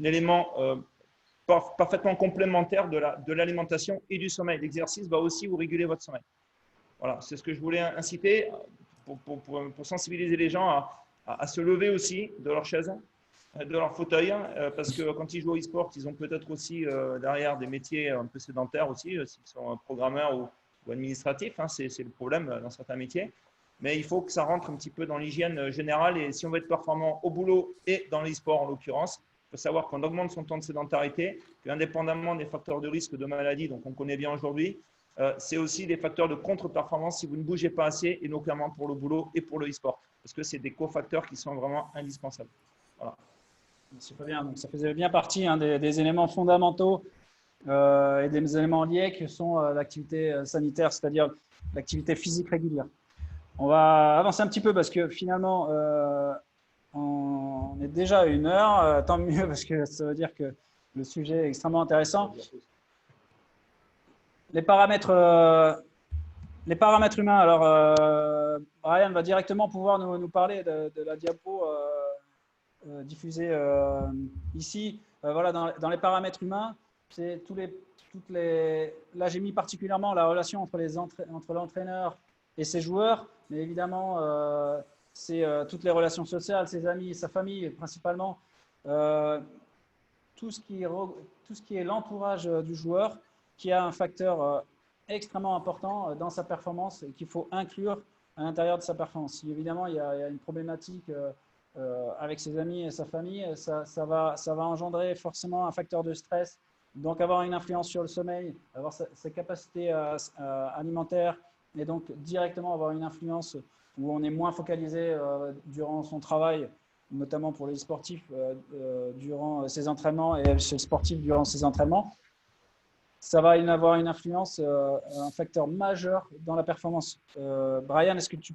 élément parfaitement complémentaire de l'alimentation et du sommeil. L'exercice va aussi vous réguler votre sommeil. Voilà, c'est ce que je voulais inciter pour sensibiliser les gens à se lever aussi de leur chaise, de leur fauteuil, parce que quand ils jouent au e-sport, ils ont peut-être aussi derrière des métiers un peu sédentaires aussi, s'ils sont programmeurs ou administratifs, hein, c'est le problème dans certains métiers. Mais il faut que ça rentre un petit peu dans l'hygiène générale. Et si on veut être performant au boulot et dans l'e-sport en l'occurrence, il faut savoir qu'on augmente son temps de sédentarité, qu'indépendamment des facteurs de risque de maladie, donc on connaît bien aujourd'hui, c'est aussi des facteurs de contre-performance si vous ne bougez pas assez, et notamment pour le boulot et pour le e-sport, parce que c'est des cofacteurs qui sont vraiment indispensables. Voilà. C'est pas bien. Donc, ça faisait bien partie des éléments fondamentaux et des éléments liés qui sont l'activité sanitaire, c'est-à-dire l'activité physique régulière. On va avancer un petit peu parce que finalement, on est déjà à 1 heure. Tant mieux parce que ça veut dire que le sujet est extrêmement intéressant. Les paramètres humains. Alors, Brian va directement pouvoir nous parler de la diapo diffusée ici. Voilà, dans les paramètres humains, c'est là, j'ai mis particulièrement la relation entre l'entraîneur et ses joueurs, mais évidemment, c'est toutes les relations sociales, ses amis, sa famille principalement, tout ce qui est l'entourage du joueur, qui a un facteur extrêmement important dans sa performance et qu'il faut inclure à l'intérieur de sa performance. Si évidemment il y a une problématique avec ses amis et sa famille, ça va engendrer forcément un facteur de stress, donc avoir une influence sur le sommeil, avoir ses capacités alimentaires, et donc directement avoir une influence où on est moins focalisé durant son travail, notamment pour les sportifs durant ses entraînements et chez le sportif durant ses entraînements. Ça va avoir une influence, un facteur majeur dans la performance. Brian, est-ce que tu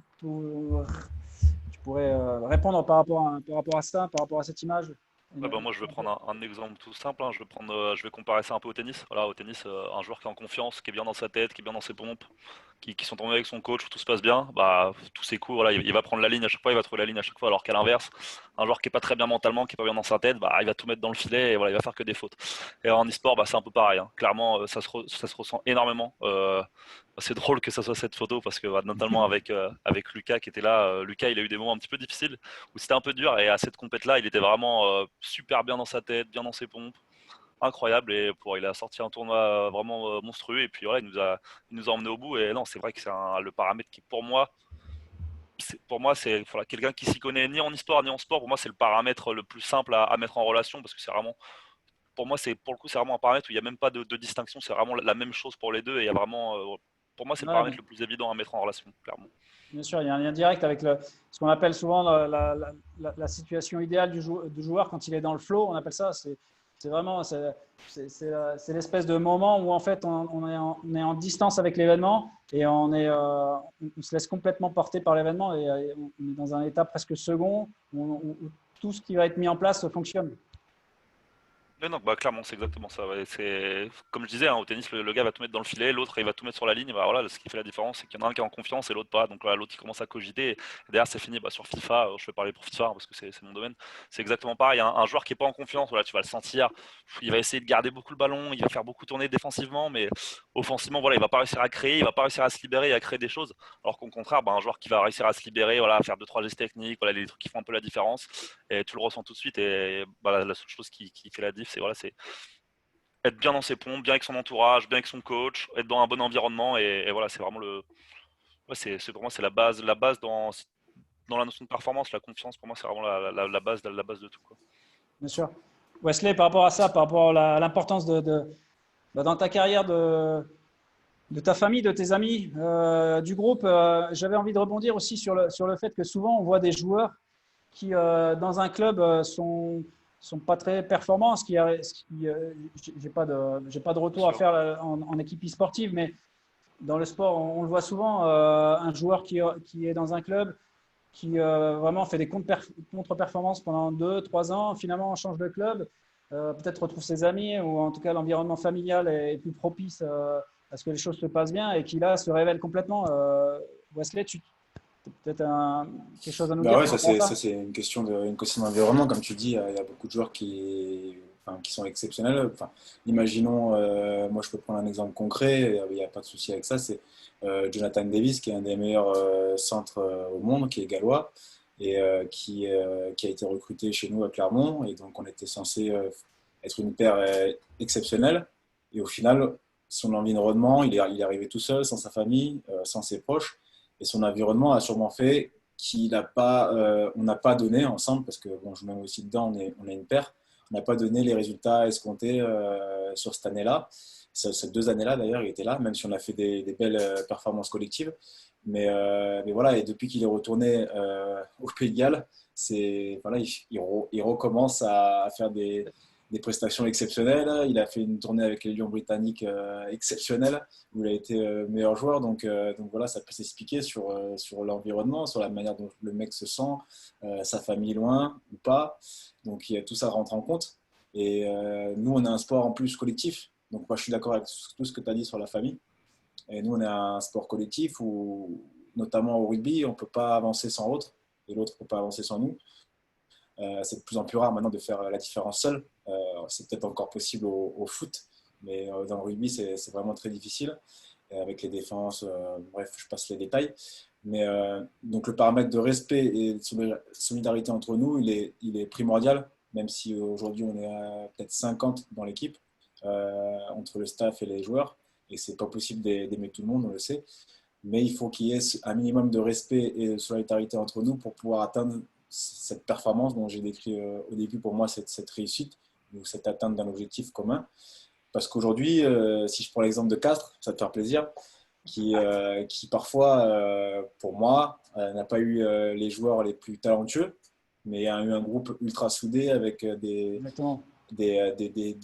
pourrais répondre par rapport à ça, par rapport à cette image? Moi, je vais prendre un exemple tout simple, hein. Je vais comparer ça un peu au tennis. Voilà, au tennis, un joueur qui est en confiance, qui est bien dans sa tête, qui est bien dans ses pompes, qui sont tombés avec son coach, où tout se passe bien, bah, tous ses coups, voilà, il va prendre la ligne à chaque fois, il va trouver la ligne à chaque fois. Alors qu'à l'inverse, un joueur qui est pas très bien mentalement, qui est pas bien dans sa tête, bah, il va tout mettre dans le filet et voilà, il va faire que des fautes. Et en e-sport, bah, c'est un peu pareil, hein. Clairement, ça se ressent énormément. C'est drôle que ça soit cette photo parce que notamment avec Lucas qui était là, Lucas il a eu des moments un petit peu difficiles où c'était un peu dur, et à cette compète là il était vraiment super bien dans sa tête, bien dans ses pompes, incroyable, et il a sorti un tournoi vraiment monstrueux, et puis voilà, il nous a emmené au bout. Et non, c'est vrai que c'est le paramètre qui pour moi c'est voilà, quelqu'un qui s'y connaît ni en e-sport ni en sport. Pour moi, c'est le paramètre le plus simple à mettre en relation, parce que c'est vraiment, pour moi, pour le coup, c'est vraiment un paramètre où il n'y a même pas de distinction. C'est vraiment la même chose pour les deux, et il y a vraiment, pour moi, c'est le paramètre le plus évident à mettre en relation, clairement. Bien sûr, il y a un lien direct avec ce qu'on appelle souvent la situation idéale du joueur quand il est dans le flow. On appelle ça, c'est l'espèce de moment où en fait on est en distance avec l'événement, et on se laisse complètement porter par l'événement, et on est dans un état presque second où tout ce qui va être mis en place fonctionne. Mais non, bah, clairement, c'est exactement ça. Ouais. C'est comme je disais, hein, au tennis, le gars va tout mettre dans le filet, l'autre il va tout mettre sur la ligne. Bah, voilà, ce qui fait la différence, c'est qu'il y en a un qui est en confiance et l'autre pas. Donc là, l'autre il commence à cogiter. Et derrière, c'est fini. Bah, sur FIFA, je vais parler pour FIFA, hein, parce que c'est mon domaine. C'est exactement pareil. Un joueur qui est pas en confiance, voilà, tu vas le sentir. Il va essayer de garder beaucoup le ballon, il va faire beaucoup tourner défensivement, mais offensivement, voilà, il va pas réussir à créer, il va pas réussir à se libérer et à créer des choses. Alors qu'au contraire, bah, un joueur qui va réussir à se libérer, voilà, à faire 2-3 gestes techniques, voilà, les trucs qui font un peu la différence, et tu le ressens tout de suite. Et bah, la seule chose qui fait la diff, c'est voilà, c'est être bien dans ses pompes, bien avec son entourage, bien avec son coach, être dans un bon environnement, et voilà, c'est vraiment pour moi c'est la base dans la notion de performance. La confiance, pour moi, c'est vraiment la base de tout, quoi. Bien sûr. Wesley, par rapport à ça, par rapport à l'importance dans ta carrière de ta famille, de tes amis, du groupe, j'avais envie de rebondir aussi sur le fait que souvent on voit des joueurs dans un club, sont pas très performants. J'ai pas de retour à faire en équipe e-sportive, mais dans le sport, on le voit souvent, un joueur qui est dans un club, qui vraiment fait des contre-performances pendant 2-3 ans, finalement on change de club, peut-être retrouve ses amis, ou en tout cas l'environnement familial est plus propice à ce que les choses se passent bien, et qui là se révèle complètement. Wesley, tu as peut-être quelque chose à nous dire Ouais, par rapport à ça c'est une question d'environnement, comme tu dis. Il y a beaucoup de joueurs qui sont exceptionnels. Enfin, imaginons, moi je peux prendre un exemple concret, il n'y a pas de souci avec ça. C'est Jonathan Davis, qui est un des meilleurs centres au monde, qui est gallois, et qui a été recruté chez nous à Clermont. Et donc on était censé être une paire exceptionnelle. Et au final, son environnement, il est arrivé tout seul, sans sa famille, sans ses proches. Et son environnement a sûrement fait on n'a pas donné ensemble, parce que bon, je mets aussi dedans, on est une paire, on n'a pas donné les résultats escomptés sur cette année-là. Ces 2 années-là, d'ailleurs, il était là, même si on a fait des belles performances collectives. Mais voilà, et depuis qu'il est retourné au Pays de Galles, voilà, il recommence à faire des prestations exceptionnelles. Il a fait une tournée avec les Lions britanniques exceptionnelle, où il a été meilleur joueur. Donc voilà, ça peut s'expliquer sur l'environnement, sur la manière dont le mec se sent, sa famille loin ou pas. Donc tout ça rentre en compte. Et nous, on a un sport en plus collectif. Donc moi, je suis d'accord avec tout ce que tu as dit sur la famille. Et nous, on est un sport collectif où, notamment au rugby, on ne peut pas avancer sans l'autre, et l'autre ne peut pas avancer sans nous. C'est de plus en plus rare maintenant de faire la différence seul. C'est peut-être encore possible au foot, mais dans le rugby, c'est vraiment très difficile, avec les défenses. Bref, je passe les détails. Mais donc le paramètre de respect et de solidarité entre nous, il est primordial, même si aujourd'hui on est peut-être 50 dans l'équipe, entre le staff et les joueurs, et c'est pas possible d'aimer tout le monde, on le sait. Mais il faut qu'il y ait un minimum de respect et de solidarité entre nous pour pouvoir atteindre cette performance dont j'ai décrit au début, pour moi, cette réussite, ou cette atteinte d'un objectif commun. Parce qu'aujourd'hui, si je prends l'exemple de Castres, ça te fait plaisir, qui parfois, pour moi, n'a pas eu les joueurs les plus talentueux, mais a eu un groupe ultra soudé avec des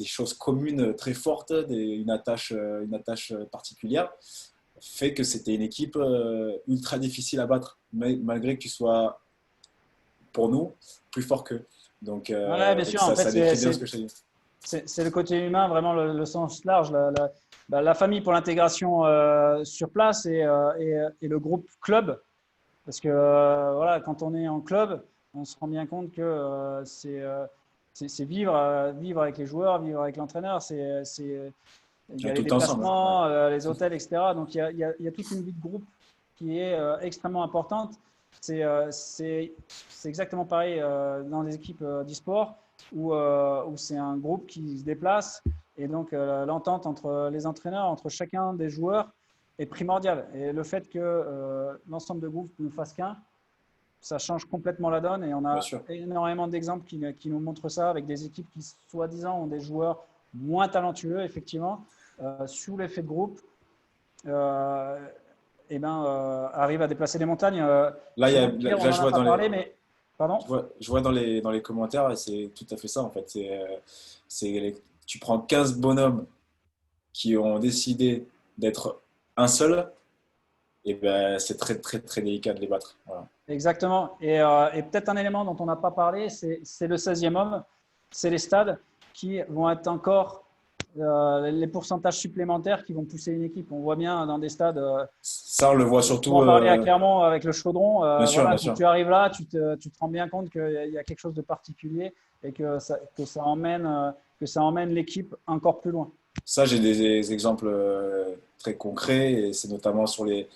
choses communes très fortes, une attache particulière, fait que c'était une équipe ultra difficile à battre, malgré que tu sois, pour nous, plus fort qu'eux. Donc, bien sûr, ça, en fait, ça décrit bien ce que je dis. C'est le côté humain, vraiment le sens large, la famille pour l'intégration sur place, et le groupe club. Parce que voilà, quand on est en club, on se rend bien compte que c'est vivre avec les joueurs, vivre avec l'entraîneur. Il y a les déplacements, les hôtels, etc. Donc il y a toute une vie de groupe qui est extrêmement importante. C'est exactement pareil dans les équipes d'e-sport, où c'est un groupe qui se déplace, et donc l'entente entre les entraîneurs, entre chacun des joueurs, est primordiale. Et le fait que l'ensemble de groupe ne fasse qu'un, ça change complètement la donne, et on a énormément d'exemples qui nous montrent ça, avec des équipes qui, soi-disant, ont des joueurs moins talentueux, effectivement, sous l'effet de groupe, arrivent à déplacer les montagnes. Là, je vois Pardon ? Je vois dans les commentaires, et c'est tout à fait ça, en fait. Tu prends 15 bonhommes qui ont décidé d'être un seul, et ben, c'est très, très, très délicat de les battre. Voilà. Exactement. Et peut-être un élément dont on n'a pas parlé, c'est le 16e homme, c'est les stades qui vont être encore les pourcentages supplémentaires qui vont pousser une équipe. On voit bien dans des stades. Ça, on le voit surtout. On parlait à Clermont avec le chaudron. Bien sûr. Quand tu arrives là, tu te rends bien compte qu'il y a quelque chose de particulier, et que ça emmène l'équipe encore plus loin. Ça, j'ai des exemples très concrets, et c'est notamment sur les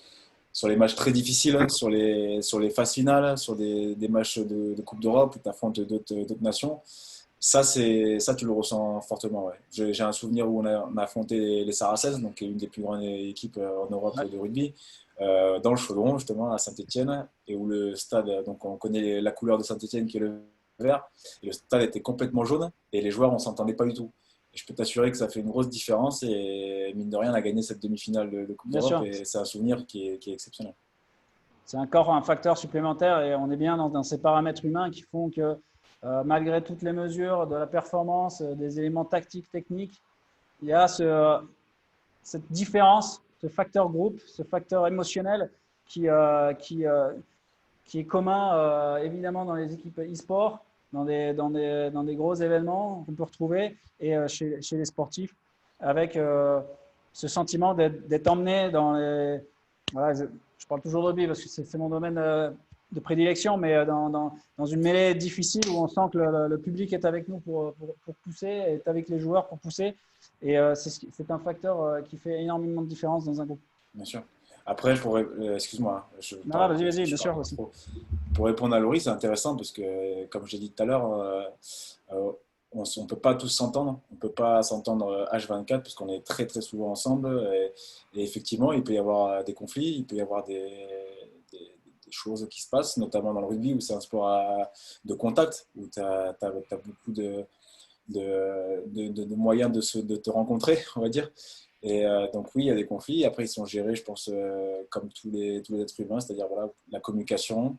matchs très difficiles, sur les phases finales, sur des matchs de Coupe d'Europe où tu affrontes d'autres nations. Ça, tu le ressens fortement. Ouais. J'ai un souvenir où on a affronté les Saracens, donc une des plus grandes équipes en Europe de rugby, dans le chaudron, justement, à Saint-Étienne, et où le stade, donc on connaît la couleur de Saint-Étienne qui est le vert, et le stade était complètement jaune, et les joueurs, on ne s'entendait pas du tout. Et je peux t'assurer que ça fait une grosse différence, et mine de rien, on a gagné cette demi-finale de Coupe d'Europe, et c'est un souvenir qui est exceptionnel. c'est encore un facteur supplémentaire et on est bien dans ces paramètres humains qui font que malgré toutes les mesures de la performance, des éléments tactiques, techniques, il y a cette différence, ce facteur groupe, ce facteur émotionnel qui est commun évidemment dans les équipes e-sport, dans des gros événements qu'on peut retrouver et chez les sportifs avec ce sentiment d'être emmené dans les… Voilà, je parle toujours de rugby parce que c'est mon domaine de prédilection, mais dans une mêlée difficile où on sent que le public est avec nous pour pousser, est avec les joueurs pour pousser. Et c'est un facteur qui fait énormément de différence dans un groupe. Bien sûr. Après, excuse-moi. Vas-y, bien sûr. Aussi. Pour répondre à Laurie, c'est intéressant parce que, comme je l'ai dit tout à l'heure, on ne peut pas tous s'entendre. On ne peut pas s'entendre H24 parce qu'on est très, très souvent ensemble. Et effectivement, il peut y avoir des conflits, il peut y avoir des choses qui se passent, notamment dans le rugby où c'est un sport de contact, où tu as beaucoup de moyens de te rencontrer, on va dire. Et donc oui, il y a des conflits. Après, ils sont gérés, je pense, comme tous les êtres humains, c'est-à-dire voilà, la communication,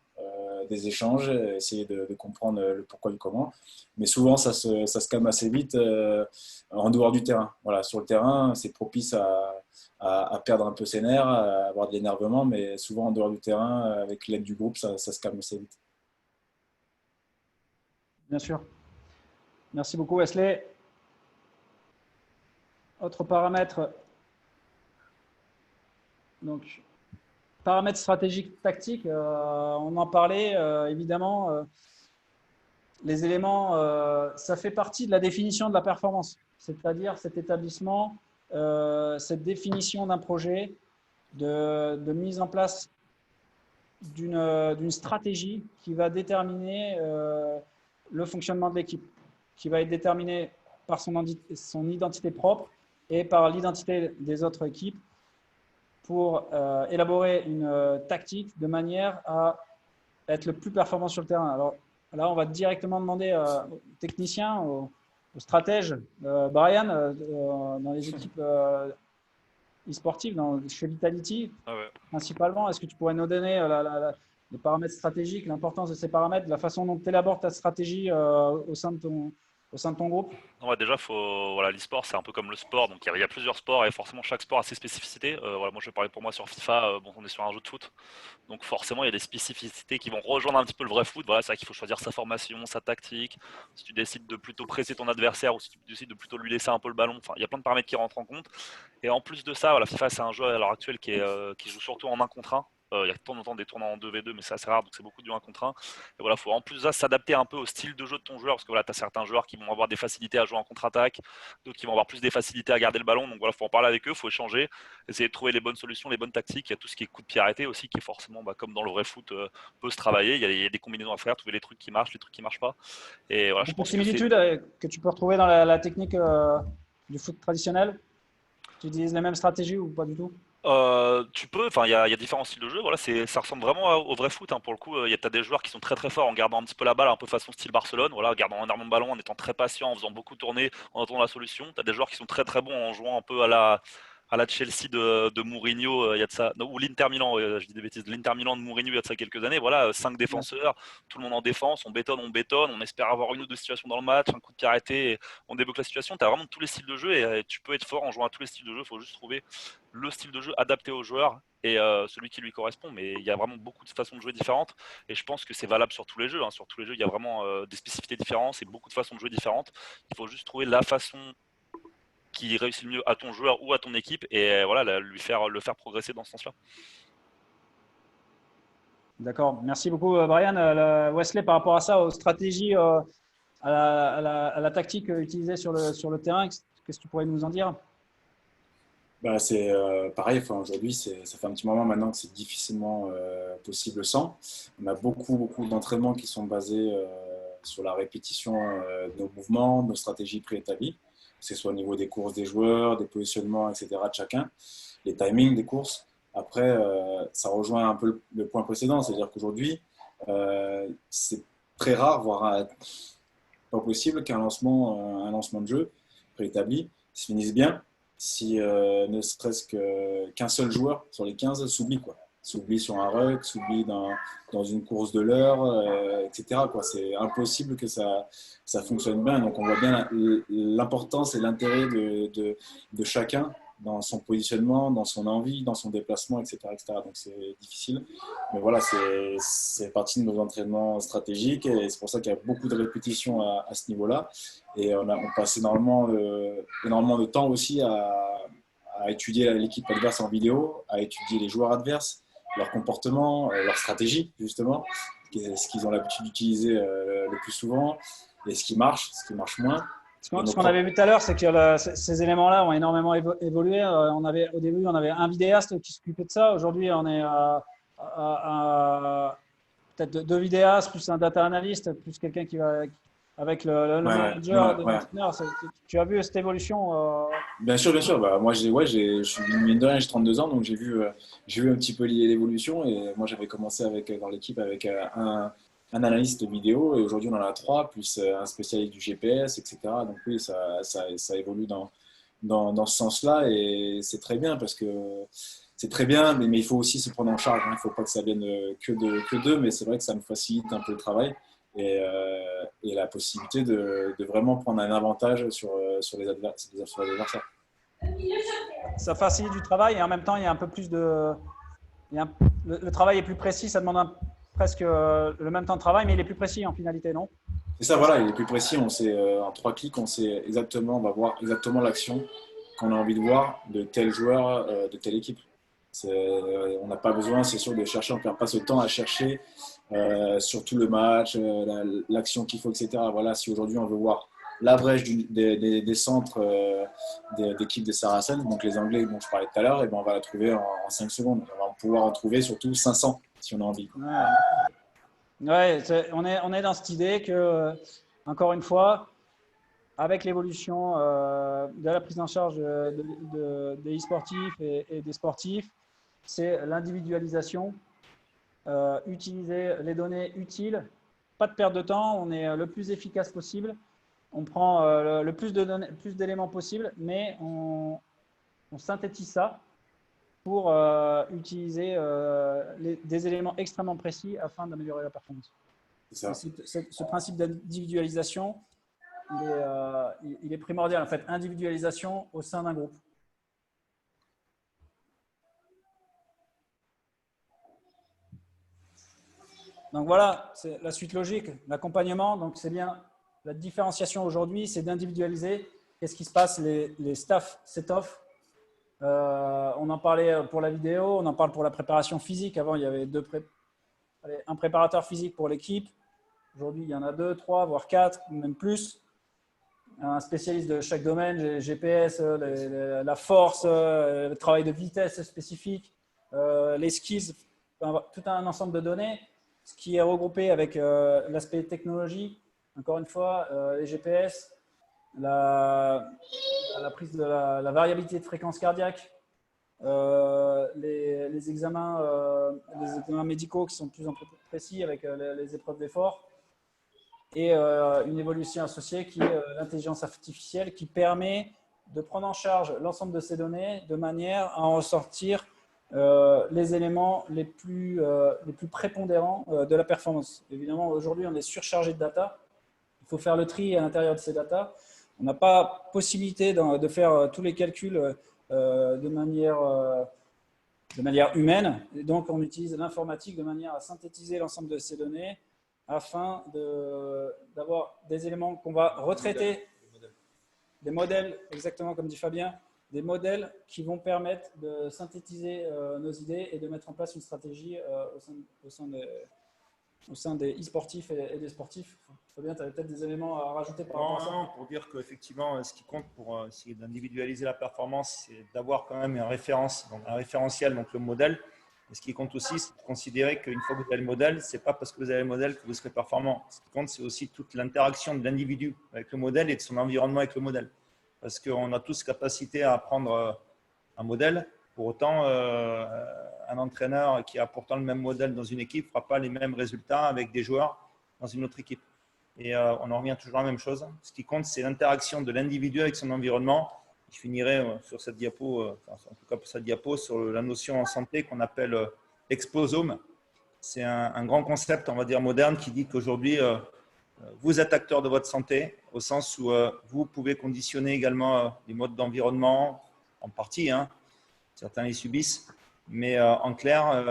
des échanges, essayer de comprendre le pourquoi du comment. Mais souvent, ça se calme assez vite en dehors du terrain. Voilà, sur le terrain, c'est propice à perdre un peu ses nerfs, à avoir de l'énervement, mais souvent en dehors du terrain, avec l'aide du groupe, ça se calme assez vite. Bien sûr. Merci beaucoup, Wesley. Autre paramètre, donc paramètres stratégiques tactiques, on en parlait évidemment. Les éléments, ça fait partie de la définition de la performance, c'est-à-dire cet établissement, cette définition d'un projet, de mise en place d'une stratégie qui va déterminer le fonctionnement de l'équipe, qui va être déterminée par son identité propre et par l'identité des autres équipes pour élaborer une tactique de manière à être le plus performant sur le terrain. Alors là, on va directement demander aux techniciens, aux stratèges, Brian, dans les équipes e-sportives, chez Vitality, principalement. Est-ce que tu pourrais nous donner les paramètres stratégiques, l'importance de ces paramètres, la façon dont tu élabores ta stratégie au sein de ton groupe? Ouais, déjà, l'e-sport, c'est un peu comme le sport. Donc, il y a plusieurs sports et forcément, chaque sport a ses spécificités. Moi, je vais parler pour moi sur FIFA. On est sur un jeu de foot. Donc, forcément, il y a des spécificités qui vont rejoindre un petit peu le vrai foot. Voilà, c'est vrai qu'il faut choisir sa formation, sa tactique. Si tu décides de plutôt presser ton adversaire ou si tu décides de plutôt lui laisser un peu le ballon. Enfin, il y a plein de paramètres qui rentrent en compte. Et en plus de ça, FIFA, c'est un jeu à l'heure actuelle qui joue surtout en 1 contre 1. Il y a de temps en temps des tournois en 2v2, mais c'est assez rare, donc c'est beaucoup du 1 contre 1. Et voilà, faut en plus de ça s'adapter un peu au style de jeu de ton joueur, parce que voilà, tu as certains joueurs qui vont avoir des facilités à jouer en contre-attaque, d'autres qui vont avoir plus des facilités à garder le ballon. Donc voilà, faut en parler avec eux, faut échanger, essayer de trouver les bonnes solutions, les bonnes tactiques. Il y a tout ce qui est coup de pied arrêté aussi, qui est forcément, comme dans le vrai foot, peut se travailler. Il y a des combinaisons à faire, trouver les trucs qui marchent, les trucs qui marchent pas. Et voilà, je pense que similitudes que tu peux retrouver dans la technique du foot traditionnel. Tu utilises les mêmes stratégies ou pas du tout? Tu peux, il y a différents styles de jeu. Voilà, ça ressemble vraiment au vrai foot. Pour le coup, t'as des joueurs qui sont très très forts en gardant un petit peu la balle, un peu façon style Barcelone. Voilà, en gardant énormément de ballon, en étant très patient, en faisant beaucoup tourner, en attendant la solution. T'as des joueurs qui sont très très bons en jouant un peu à la Chelsea de Mourinho, il y a de ça, ou l'Inter Milan, je dis des bêtises, l'Inter Milan de Mourinho il y a de ça quelques années. Voilà, 5 défenseurs, tout le monde en défense, on bétonne, on espère avoir une ou deux situations dans le match, un coup de pied arrêté, et on débloque la situation. Tu as vraiment tous les styles de jeu et tu peux être fort en jouant à tous les styles de jeu. Il faut juste trouver le style de jeu adapté au joueur et celui qui lui correspond. Mais il y a vraiment beaucoup de façons de jouer différentes et je pense que c'est valable sur tous les jeux. Sur tous les jeux, il y a vraiment des spécificités différentes et beaucoup de façons de jouer différentes. Il faut juste trouver la façon qui réussit le mieux à ton joueur ou à ton équipe et voilà, le faire progresser dans ce sens-là. D'accord, merci beaucoup Brian. Wesley, par rapport à ça, aux stratégies, à la tactique utilisée sur le terrain, qu'est-ce que tu pourrais nous en dire? C'est pareil, aujourd'hui, ça fait un petit moment maintenant que c'est difficilement possible sans. On a beaucoup d'entraînements qui sont basés sur la répétition de nos mouvements, de nos stratégies préétablies, que ce soit au niveau des courses des joueurs, des positionnements, etc. de chacun, les timings des courses. Après, ça rejoint un peu le point précédent, c'est-à-dire qu'aujourd'hui, c'est très rare, voire pas possible qu'un lancement de jeu préétabli se finisse bien si ne serait-ce qu'un seul joueur sur les 15 s'oublie, quoi. s'oublie sur un ruck, s'oublie dans une course de l'heure, etc., quoi. C'est impossible que ça fonctionne bien. Donc on voit bien l'importance et l'intérêt de chacun dans son positionnement, dans son envie, dans son déplacement, etc., etc. Donc c'est difficile. Mais voilà, c'est partie de nos entraînements stratégiques et c'est pour ça qu'il y a beaucoup de répétitions à ce niveau-là. Et on passe énormément de temps aussi à étudier l'équipe adverse en vidéo, à étudier les joueurs adverses, leur comportement, leur stratégie, justement, ce qu'ils ont l'habitude d'utiliser le plus souvent, et ce qui marche moins. Ce qu'on avait vu tout à l'heure, c'est que ces éléments-là ont énormément évolué. Au début, on avait un vidéaste qui s'occupait de ça. Aujourd'hui, on est à peut-être deux vidéastes, plus un data analyst, plus quelqu'un qui va avec le manager de l'entraîneur. Tu as vu cette évolution Bien sûr, bien sûr. Bah, moi, je suis mine de rien, j'ai 32 ans, donc j'ai vu un petit peu l'évolution. Et moi, j'avais commencé dans l'équipe avec un analyste vidéo, et aujourd'hui, on en a 3, plus un spécialiste du GPS, etc. Donc oui, ça évolue dans ce sens-là, et c'est très bien parce que c'est très bien, mais il faut aussi se prendre en charge. Il ne faut pas que ça vienne que d'eux, mais c'est vrai que ça nous facilite un peu le travail. Et la possibilité de vraiment prendre un avantage sur les adversaires. Ça facilite du travail et en même temps, il y a un peu plus de… le travail est plus précis, ça demande presque le même temps de travail, mais il est plus précis en finalité, non? C'est ça, voilà, il est plus précis. On sait, en 3 clics, on sait exactement, on va voir exactement l'action qu'on a envie de voir de tel joueur, de telle équipe. On n'a pas besoin, c'est sûr, de chercher, on ne perd pas ce temps à chercher sur tout le match, l'action qu'il faut, etc. Voilà, si aujourd'hui on veut voir l'average des centres d'équipe des Saracens, donc les Anglais dont je parlais tout à l'heure, et ben on va la trouver en 5 secondes. On va pouvoir en trouver surtout 500 si on a envie. Ouais, on est dans cette idée que, encore une fois, avec l'évolution de la prise en charge des e-sportifs et des sportifs, c'est l'individualisation, utiliser les données utiles, pas de perte de temps, on est le plus efficace possible, on prend le plus d'éléments possible, mais on synthétise ça pour utiliser des éléments extrêmement précis afin d'améliorer la performance. Ce principe d'individualisation, il est primordial, en fait, individualisation au sein d'un groupe. Donc voilà, c'est la suite logique, l'accompagnement. Donc c'est bien la différenciation aujourd'hui, c'est d'individualiser. Qu'est-ce qui se passe, les staff set-off. On en parlait pour la vidéo, on en parle pour la préparation physique. Avant, il y avait un préparateur physique pour l'équipe. Aujourd'hui, il y en a 2, 3, voire 4, même plus. Un spécialiste de chaque domaine, GPS, la force, le travail de vitesse spécifique, les skills, tout un ensemble de données, ce qui est regroupé avec l'aspect technologie. Encore une fois, les GPS, la prise de la variabilité de fréquence cardiaque, les examens médicaux qui sont de plus en plus précis avec les épreuves d'effort, et une évolution associée qui est l'intelligence artificielle, qui permet de prendre en charge l'ensemble de ces données de manière à en ressortir les éléments les plus prépondérants de la performance. Évidemment, aujourd'hui, on est surchargé de data. Il faut faire le tri à l'intérieur de ces data. On n'a pas possibilité de faire tous les calculs de manière humaine. Et donc, on utilise l'informatique de manière à synthétiser l'ensemble de ces données afin d'avoir des éléments qu'on va retraiter, des modèles, exactement comme dit Fabien, des modèles qui vont permettre de synthétiser nos idées et de mettre en place une stratégie au sein des e-sportifs et des sportifs. Fabien, tu avais peut-être des éléments à rajouter par rapport à ça? Non, pour dire qu'effectivement, ce qui compte pour essayer d'individualiser la performance, c'est d'avoir quand même un référentiel, donc le modèle. Et ce qui compte aussi, c'est de considérer qu'une fois que vous avez le modèle, ce n'est pas parce que vous avez le modèle que vous serez performant. Ce qui compte, c'est aussi toute l'interaction de l'individu avec le modèle et de son environnement avec le modèle. Parce qu'on a tous capacité à apprendre un modèle. Pour autant, un entraîneur qui a pourtant le même modèle dans une équipe ne fera pas les mêmes résultats avec des joueurs dans une autre équipe. Et on en revient toujours à la même chose. Ce qui compte, c'est l'interaction de l'individu avec son environnement. Je finirai sur cette diapo, en tout cas pour cette diapo, sur la notion en santé qu'on appelle Exposome. C'est un grand concept, on va dire moderne, qui dit qu'aujourd'hui, vous êtes acteur de votre santé, au sens où vous pouvez conditionner également les modes d'environnement, en partie, hein, certains les subissent, mais en clair,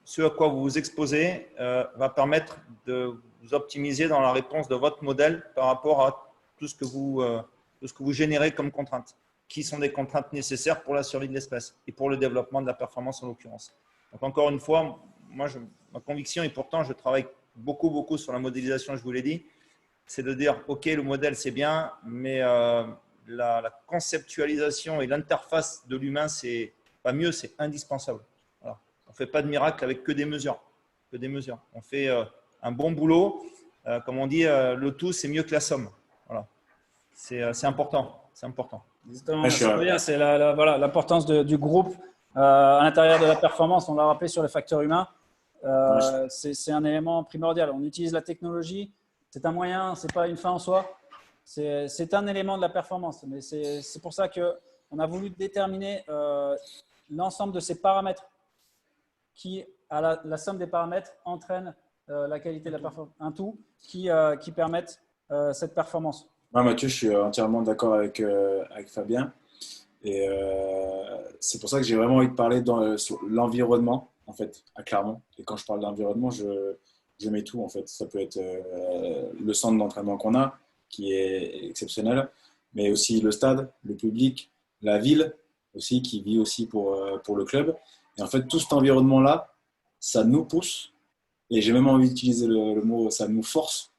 ce à quoi vous vous exposez va permettre de vous optimiser dans la réponse de votre modèle par rapport à tout ce que vous générez comme contraintes, qui sont des contraintes nécessaires pour la survie de l'espèce et pour le développement de la performance en l'occurrence. Donc encore une fois, moi, ma conviction, et pourtant je travaille beaucoup sur la modélisation, je vous l'ai dit, c'est de dire, OK, le modèle c'est bien, mais la conceptualisation et l'interface de l'humain, c'est pas mieux, c'est indispensable. Voilà. On ne fait pas de miracle avec que des mesures. On fait un bon boulot. Comme on dit, le tout, c'est mieux que la somme. Voilà. C'est important. C'est important. Exactement. C'est voilà, l'importance du groupe à l'intérieur de la performance. On l'a rappelé sur les facteurs humains. C'est un élément primordial. On utilise la technologie. C'est un moyen, ce n'est pas une fin en soi. C'est un élément de la performance. Mais c'est pour ça qu'on a voulu déterminer l'ensemble de ces paramètres qui, à la somme des paramètres, entraîne la qualité de la performance. Un tout qui permettent cette performance. Ouais, Mathieu, je suis entièrement d'accord avec Fabien. Et c'est pour ça que j'ai vraiment envie de parler sur l'environnement, en fait, à Clermont. Et quand je parle d'environnement, je mets tout, en fait. Ça peut être le centre d'entraînement qu'on a, qui est exceptionnel, mais aussi le stade, le public, la ville aussi, qui vit aussi pour le club. Et en fait, tout cet environnement-là, ça nous pousse, et j'ai même envie d'utiliser le mot, ça nous force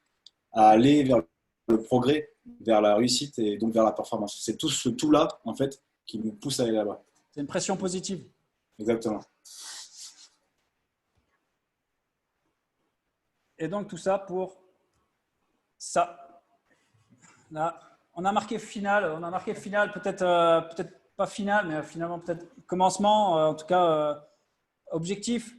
à aller vers le progrès, vers la réussite et donc vers la performance. C'est tout ce tout-là, en fait, qui nous pousse à aller là-bas. C'est une pression positive. Exactement. Et donc, tout ça pour ça. Là, on a marqué finale. Peut-être pas finale, mais finalement peut-être commencement, en tout cas objectif,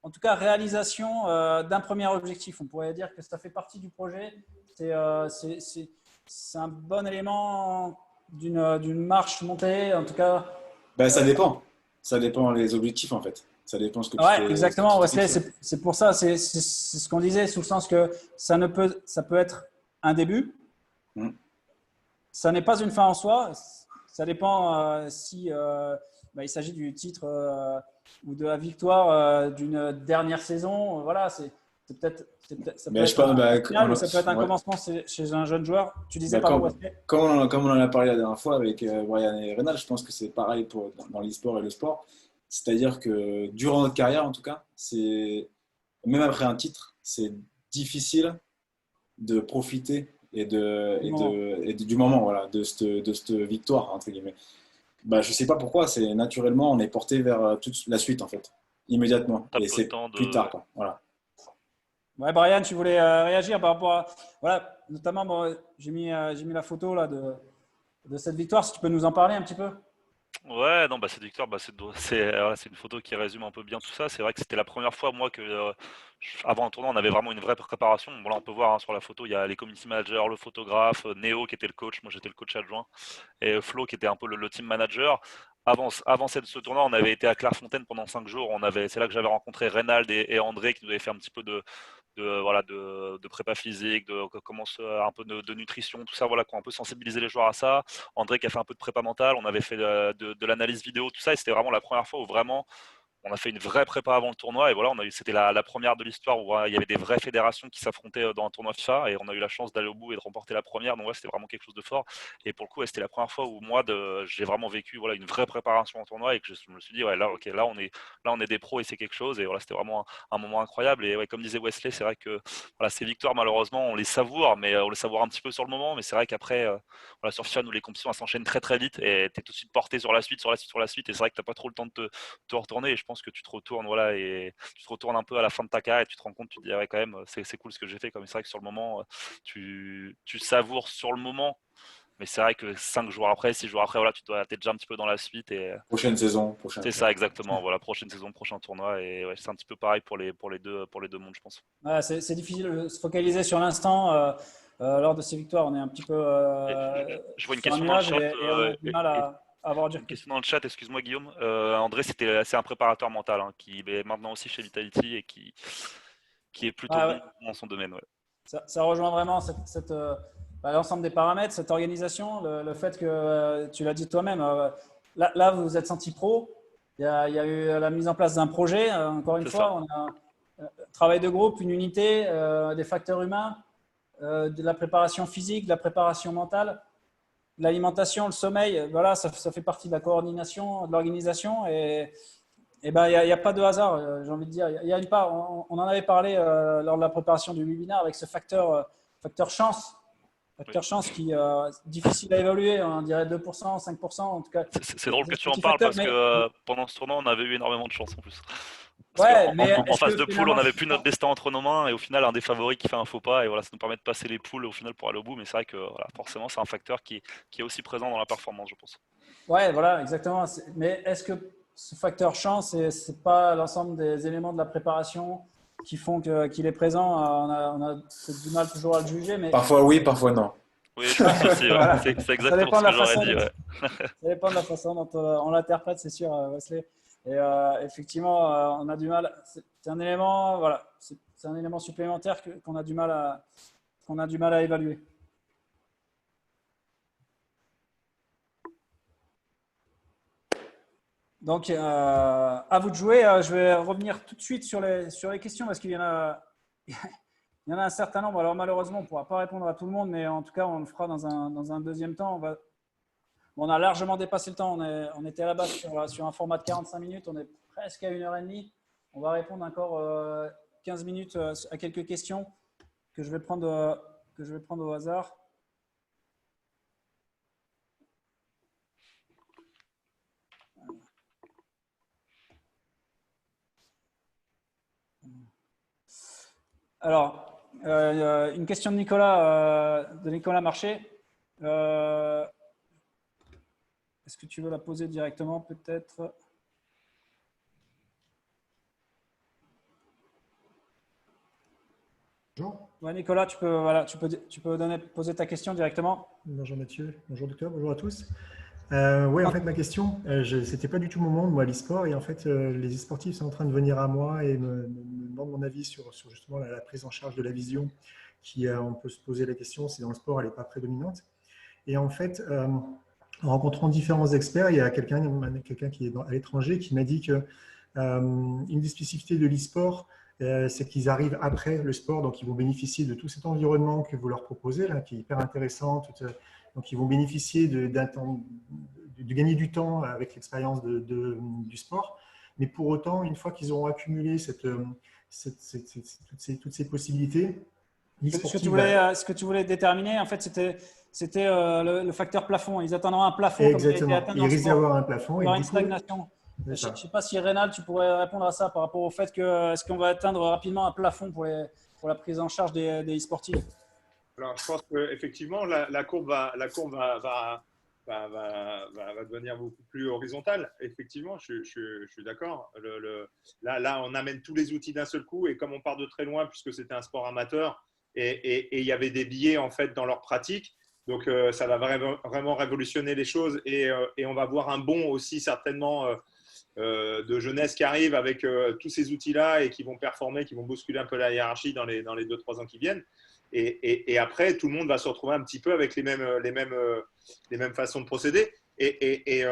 en tout cas réalisation d'un premier objectif. On pourrait dire que ça fait partie du projet. C'est un bon élément d'une marche montée, en tout cas. Ben, ça dépend. Ça dépend les objectifs, en fait. Ça dépend ce que tu fais. Exactement. Wesley, c'est pour ça. C'est ce qu'on disait, sous le sens que ça peut être un début. Ça n'est pas une fin en soi. Ça dépend si il s'agit du titre ou de la victoire d'une dernière saison. Voilà, ça peut être un commencement chez un jeune joueur. Tu disais comme on en a parlé la dernière fois avec Brian et Rénal, je pense que c'est pareil dans l'e-sport et le sport. C'est-à-dire que durant notre carrière, en tout cas, même après un titre, c'est difficile de profiter du moment, voilà, de cette victoire, entre guillemets. Je ne sais pas pourquoi, c'est naturellement, on est porté vers toute la suite, en fait, immédiatement. Et c'est plus tard, quoi. Voilà. Ouais, Brian, tu voulais réagir par rapport à… Voilà, notamment, j'ai mis la photo là, de cette victoire. Si tu peux nous en parler un petit peu. Ouais, non, cette victoire, c'est une photo qui résume un peu bien tout ça. C'est vrai que c'était la première fois, moi, que avant un tournoi, on avait vraiment une vraie préparation. Bon, là, on peut voir sur la photo, il y a les community managers, le photographe, Néo qui était le coach, moi j'étais le coach adjoint, et Flo qui était un peu le team manager. Avant ce tournoi, on avait été à Clairefontaine pendant 5 jours. C'est là que j'avais rencontré Reynald et André qui nous avaient fait un petit peu de prépa physique, un peu de nutrition, tout ça, voilà, qui ont un peu sensibilisé les joueurs à ça. André qui a fait un peu de prépa mentale, on avait fait de l'analyse vidéo, tout ça, et c'était vraiment la première fois où vraiment on a fait une vraie prépa avant le tournoi, et voilà, c'était la première de l'histoire où il y avait des vraies fédérations qui s'affrontaient dans un tournoi FIFA, et on a eu la chance d'aller au bout et de remporter la première. Donc ouais, c'était vraiment quelque chose de fort, et pour le coup, c'était la première fois où moi j'ai vraiment vécu une vraie préparation en tournoi, et que je me suis dit là on est des pros et c'est quelque chose, et voilà, c'était vraiment un moment incroyable. Et ouais, comme disait Wesley, c'est vrai que voilà, ces victoires, malheureusement, on les savoure, mais on les savoure un petit peu sur le moment, mais c'est vrai qu'après sur FIFA, nous, les compétitions s'enchaînent très très vite, et tu es tout de suite porté sur la suite, et c'est vrai que tu n'as pas trop le temps de te retourner, et je pense que tu te retournes, et tu te retournes un peu à la fin de ta carrière, et tu te rends compte, tu te dis quand même, c'est cool ce que j'ai fait. Comme c'est vrai que sur le moment, tu savoures sur le moment, mais c'est vrai que 5 jours après, 6 jours après, voilà, tu dois être déjà un petit peu dans la suite. Et prochaine saison. C'est ça, exactement. Voilà, prochaine saison, prochain tournoi, et ouais, c'est un petit peu pareil pour les deux mondes, je pense. Ouais, c'est difficile de se focaliser sur l'instant. Lors de ces victoires, on est un petit peu je vois une question dans le chat. avoir du Une question dans le chat, excuse-moi Guillaume. André, c'est un préparateur mental hein, qui est maintenant aussi chez Vitality et qui est plutôt Ah bon ouais. dans son domaine. Ouais. Ça rejoint vraiment l'ensemble des paramètres, cette organisation, le fait que tu l'as dit toi-même, là, vous vous êtes senti pro. Il y a eu la mise en place d'un projet. Encore une C'est fois, ça. on a travail de groupe, une unité, des facteurs humains, de la préparation physique, de la préparation mentale, de l'alimentation, le sommeil. Voilà, ça fait partie de la coordination, de l'organisation. Et ben, il n'y a pas de hasard, j'ai envie de dire. Il y a une part, on en avait parlé lors de la préparation du webinaire avec ce facteur chance. Oui. Facteur chance qui est difficile à évaluer, on dirait 2%, 5%, en tout cas. C'est drôle que tu en Petit parles facteur, parce que pendant ce tournoi, on avait eu énormément de chance en plus. Parce qu'en ouais, mais en est-ce phase que de poule, on finalement, n'avait plus notre destin entre nos mains et au final, un des favoris qui fait un faux pas et voilà, ça nous permet de passer les poules au final pour aller au bout. Mais c'est vrai que voilà, forcément, c'est un facteur qui est aussi présent dans la performance, je pense. ouais, voilà, exactement. Mais est-ce que ce facteur chance, c'est pas l'ensemble des éléments de la préparation qui font qu'il est présent? On a peut-être du mal toujours à le juger, mais Parfois oui, parfois non. Oui, je pense aussi. Ouais. voilà. C'est Ça exactement dépend ce de la que j'aurais façon dit. Ouais. Ça dépend de la façon dont on l'interprète, c'est sûr, Wesley. Et effectivement, on a du mal. C'est un élément, voilà, c'est un élément supplémentaire qu'on a du mal à évaluer. Donc, à vous de jouer. Je vais revenir tout de suite sur les questions parce qu'il y en a, il y en a un certain nombre. Alors, malheureusement, on ne pourra pas répondre à tout le monde, mais en tout cas, on le fera dans un deuxième temps. On a largement dépassé le temps. On était à la base sur un format de 45 minutes. On est presque à 1h30. On va répondre encore 15 minutes à quelques questions que je vais prendre au hasard. Alors, une question de Nicolas Marché. Est-ce que tu veux la poser directement peut-être? Bonjour. Ouais, Nicolas, tu peux poser ta question directement. Bonjour Mathieu, bonjour docteur, bonjour à tous. Oui, en fait, ma question, c'était pas du tout mon monde, moi, l'e-sport, et en fait, les e-sportifs sont en train de venir à moi et me demandent mon avis sur justement la prise en charge de la vision, qui, on peut se poser la question si dans le sport, elle n'est pas prédominante. Et en fait, en rencontrant différents experts, il y a quelqu'un qui est à l'étranger qui m'a dit que une des spécificités de l'e-sport, c'est qu'ils arrivent après le sport, donc ils vont bénéficier de tout cet environnement que vous leur proposez, là, qui est hyper intéressant. Donc ils vont bénéficier de gagner du temps avec l'expérience du sport. Mais pour autant, une fois qu'ils auront accumulé toutes ces possibilités, ce que tu voulais déterminer, en fait, c'était le facteur plafond. Ils attendront un plafond comme il a été exactement. atteint Il dans le risque sport. d'avoir un plafond. Il y aura Et une du coup, stagnation. Je ne ça. sais pas si Rénal, tu pourrais répondre à ça par rapport au fait que est-ce qu'on va atteindre rapidement un plafond pour la prise en charge des e-sportifs? Alors, je pense qu'effectivement, la courbe va devenir beaucoup plus horizontale. Effectivement, je suis d'accord. Là, on amène tous les outils d'un seul coup et comme on part de très loin, puisque c'était un sport amateur et il y avait des biais en fait dans leur pratique, donc ça va vraiment révolutionner les choses et on va voir un bond aussi certainement de jeunesse qui arrive avec tous ces outils-là et qui vont performer, qui vont bousculer un peu la hiérarchie dans les 2-3 ans qui viennent. Et après, tout le monde va se retrouver un petit peu avec les mêmes façons de procéder. Et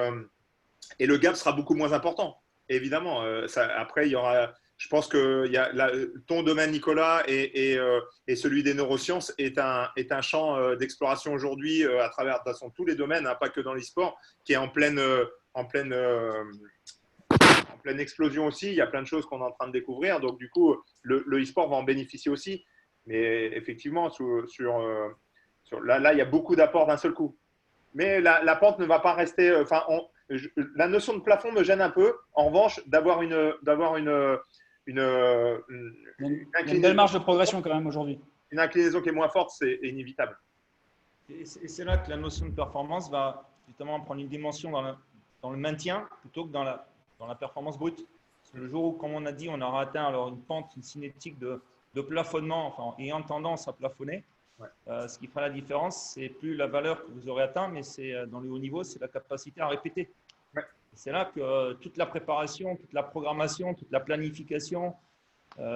le gap sera beaucoup moins important, évidemment. Après, il y aura, je pense que ton domaine, Nicolas, et celui des neurosciences est un champ d'exploration aujourd'hui à travers de toute façon, tous les domaines, hein, pas que dans l'e-sport, qui est en pleine explosion aussi. Il y a plein de choses qu'on est en train de découvrir. Donc, du coup, le e-sport va en bénéficier aussi. Mais effectivement, là, il y a beaucoup d'apports d'un seul coup. Mais la pente ne va pas rester. La notion de plafond me gêne un peu. En revanche, d'avoir une Il y a une belle marge de progression quand même aujourd'hui. Une inclinaison qui est moins forte, c'est inévitable. Et c'est là que la notion de performance va justement prendre une dimension dans le maintien plutôt que dans la performance brute. Parce que le jour où, comme on a dit, on aura atteint alors une pente, une cinétique de plafonnement, enfin, ayant tendance à plafonner, Ce qui fera la différence, c'est plus la valeur que vous aurez atteint, mais c'est dans le haut niveau, c'est la capacité à répéter. Ouais. C'est là que toute la préparation, toute la programmation, toute la planification,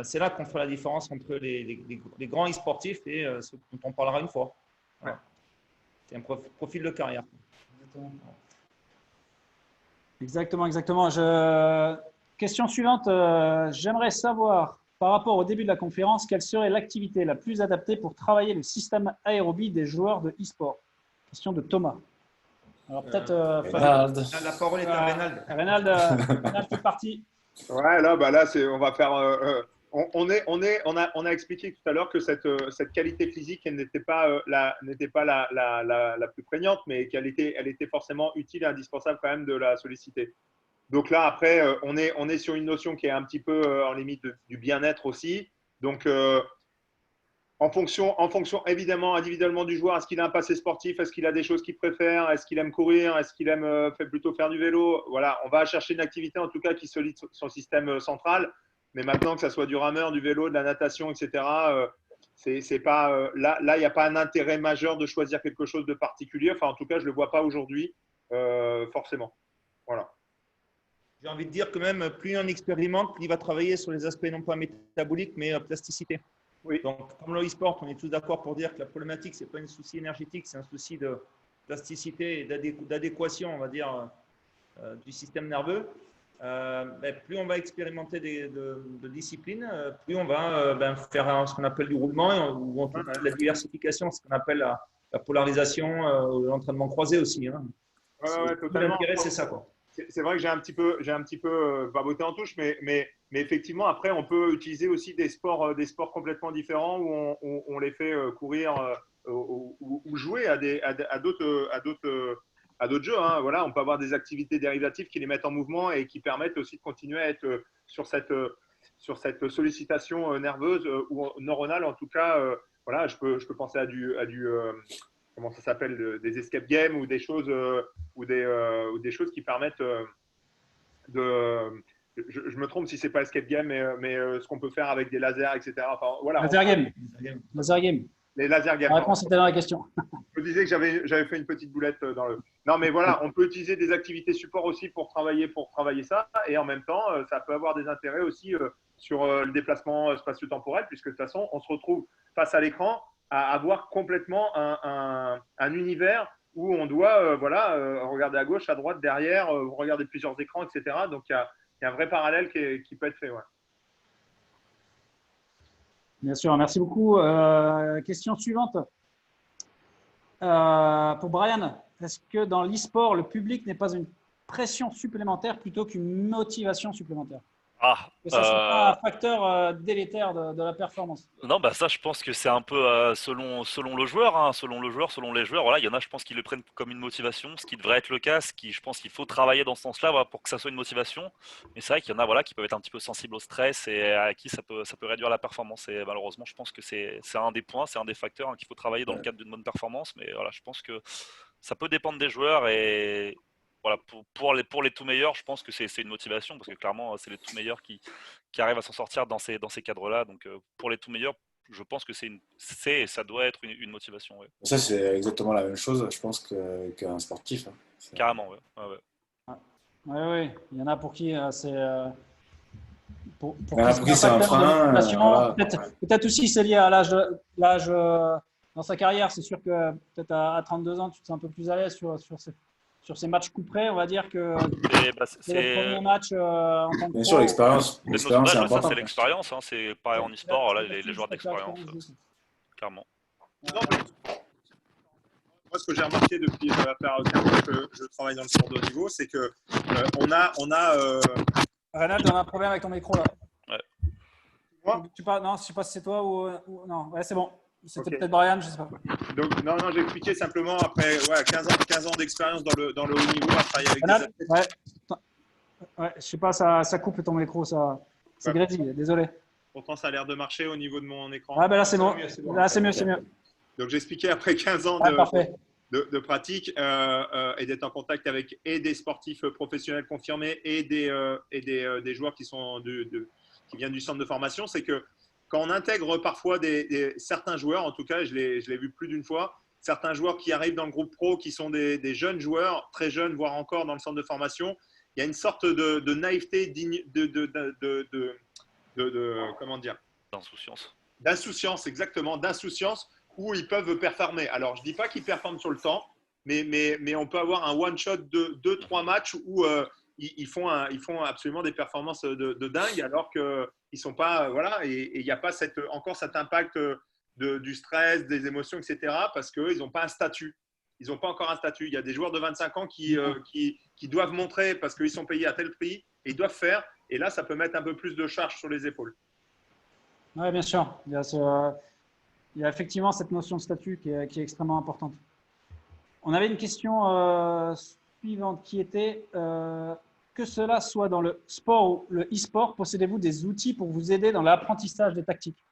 c'est là qu'on fait la différence entre les grands e-sportifs et ceux dont on parlera une fois. Voilà. C'est un profil de carrière. Exactement. Question suivante. J'aimerais savoir, par rapport au début de la conférence, quelle serait l'activité la plus adaptée pour travailler le système aérobie des joueurs de e-sport? Question de Thomas. Alors peut-être… Reynald. La parole est à Reynald. Reynald, c'est parti. Ouais, là, on va faire. On a expliqué tout à l'heure que cette qualité physique, elle n'était pas la plus prégnante, mais qu'elle était forcément utile et indispensable quand même de la solliciter. Donc là, après, on est sur une notion qui est un petit peu en limite du bien-être aussi. Donc, en fonction évidemment individuellement du joueur, est-ce qu'il a un passé sportif, est-ce qu'il a des choses qu'il préfère, est-ce qu'il aime courir, est-ce qu'il aime plutôt faire du vélo. Voilà, on va chercher une activité en tout cas qui solide son système central. Mais maintenant, que ça soit du rameur, du vélo, de la natation, etc., c'est pas, là, il n'y a pas un intérêt majeur de choisir quelque chose de particulier. Enfin, en tout cas, je ne le vois pas aujourd'hui, forcément. Voilà. J'ai envie de dire que même plus on expérimente, plus il va travailler sur les aspects non pas métaboliques, mais plasticité. Oui. Donc, comme le e-sport, on est tous d'accord pour dire que la problématique, ce n'est pas un souci énergétique, c'est un souci de plasticité et d'adéquation, on va dire, du système nerveux. Plus on va expérimenter de disciplines, plus on va faire ce qu'on appelle du roulement ou la diversification, ce qu'on appelle la polarisation, l'entraînement croisé aussi. Hein. Totalement. L'intérêt, c'est ça, quoi. C'est vrai que j'ai un petit peu baboté en touche, mais effectivement, après, on peut utiliser aussi des sports complètement différents où on les fait courir ou jouer à d'autres jeux. Hein. Voilà, on peut avoir des activités dérivatives qui les mettent en mouvement et qui permettent aussi de continuer à être sur cette sollicitation nerveuse ou neuronale en tout cas. Voilà, je peux penser à du comment ça s'appelle, des escape games ou des choses ou des choses qui permettent de… Je me trompe si c'est pas escape game, mais ce qu'on peut faire avec des lasers, etc. Enfin, voilà, Laser game. Les laser games. La réponse était dans la question. Je disais que j'avais fait une petite boulette dans le… Non, mais voilà, on peut utiliser des activités support aussi pour travailler ça. Et en même temps, ça peut avoir des intérêts aussi sur le déplacement spatio-temporel, puisque de toute façon, on se retrouve face à l'écran à avoir complètement un univers où on doit regarder à gauche, à droite, derrière, regarder plusieurs écrans, etc. Donc, il y a un vrai parallèle qui peut être fait. Ouais. Bien sûr, merci beaucoup. Question suivante. Pour Brian, est-ce que dans l'e-sport, le public n'est pas une pression supplémentaire plutôt qu'une motivation supplémentaire? Que ça ne soit pas un facteur délétère de la performance? Non, ça, je pense que c'est un peu selon le joueur, hein, selon les joueurs. Voilà, il y en a, je pense, qui le prennent comme une motivation, ce qui devrait être le cas, je pense qu'il faut travailler dans ce sens-là, voilà, pour que ça soit une motivation. Mais c'est vrai qu'il y en a, voilà, qui peuvent être un petit peu sensibles au stress et à qui ça peut réduire la performance. Et malheureusement, je pense que c'est un des points, c'est un des facteurs hein, qu'il faut travailler dans le cadre d'une bonne performance. Mais voilà, je pense que ça peut dépendre des joueurs et voilà, pour les tout meilleurs, je pense que c'est une motivation parce que clairement, c'est les tout meilleurs qui arrivent à s'en sortir dans ces cadres-là. Donc, pour les tout meilleurs, je pense que ça doit être une motivation. Ouais. Ça, c'est exactement la même chose, je pense, qu'un sportif. Hein. Carrément, ouais. Oui. Il y en a pour qui c'est… Pour qui c'est un frein. Peut-être aussi, c'est lié à l'âge dans sa carrière. C'est sûr que peut-être à 32 ans, tu te sens un peu plus à l'aise sur ces matchs coup près, on va dire que c'est le premier match en tant que Bien sûr, l'expérience. L'expérience, c'est important. C'est l'expérience. Hein, c'est pareil en e-sport, là, les joueurs d'expérience. Clairement. Non, moi, ce que j'ai remarqué depuis ça va faire 15 ans que je travaille dans le sport de haut niveau, c'est que Reynald, on a un problème avec ton micro là. Ouais. Moi non, je ne sais pas si c'est toi ou non. Ouais, c'est bon. C'était Okay. Peut-être Brian, je ne sais pas. Donc, non, j'expliquais simplement après 15 ans d'expérience dans le haut niveau à travailler avec Reynald, des athlètes. Ouais, je sais pas, ça coupe ton micro, c'est grésille, désolé. Pourtant, ça a l'air de marcher au niveau de mon écran. Ah, là, c'est bon. Là, c'est mieux. Donc, j'expliquais après 15 ans de pratique et d'être en contact avec et des sportifs professionnels confirmés et des joueurs qui sont qui viennent du centre de formation, c'est que quand on intègre parfois certains joueurs, en tout cas, je l'ai vu plus d'une fois, certains joueurs qui arrivent dans le groupe pro, qui sont des jeunes joueurs, très jeunes, voire encore dans le centre de formation, il y a une sorte de naïveté, comment dire, d'insouciance, exactement, d'insouciance, où ils peuvent performer. Alors, je ne dis pas qu'ils performent sur le temps, mais on peut avoir un one-shot de 2-3 matchs où ils font absolument des performances de dingue, alors qu'ils ne sont pas… Voilà, et il n'y a pas encore cet impact du stress, des émotions, etc., parce qu'ils n'ont pas un statut. Ils n'ont pas encore un statut. Il y a des joueurs de 25 ans qui doivent montrer, parce qu'ils sont payés à tel prix, et ils doivent faire. Et là, ça peut mettre un peu plus de charge sur les épaules. Oui, bien sûr. Il y a effectivement cette notion de statut qui est extrêmement importante. On avait une question suivante qui était que cela soit dans le sport ou le e-sport, possédez-vous des outils pour vous aider dans l'apprentissage des tactiques?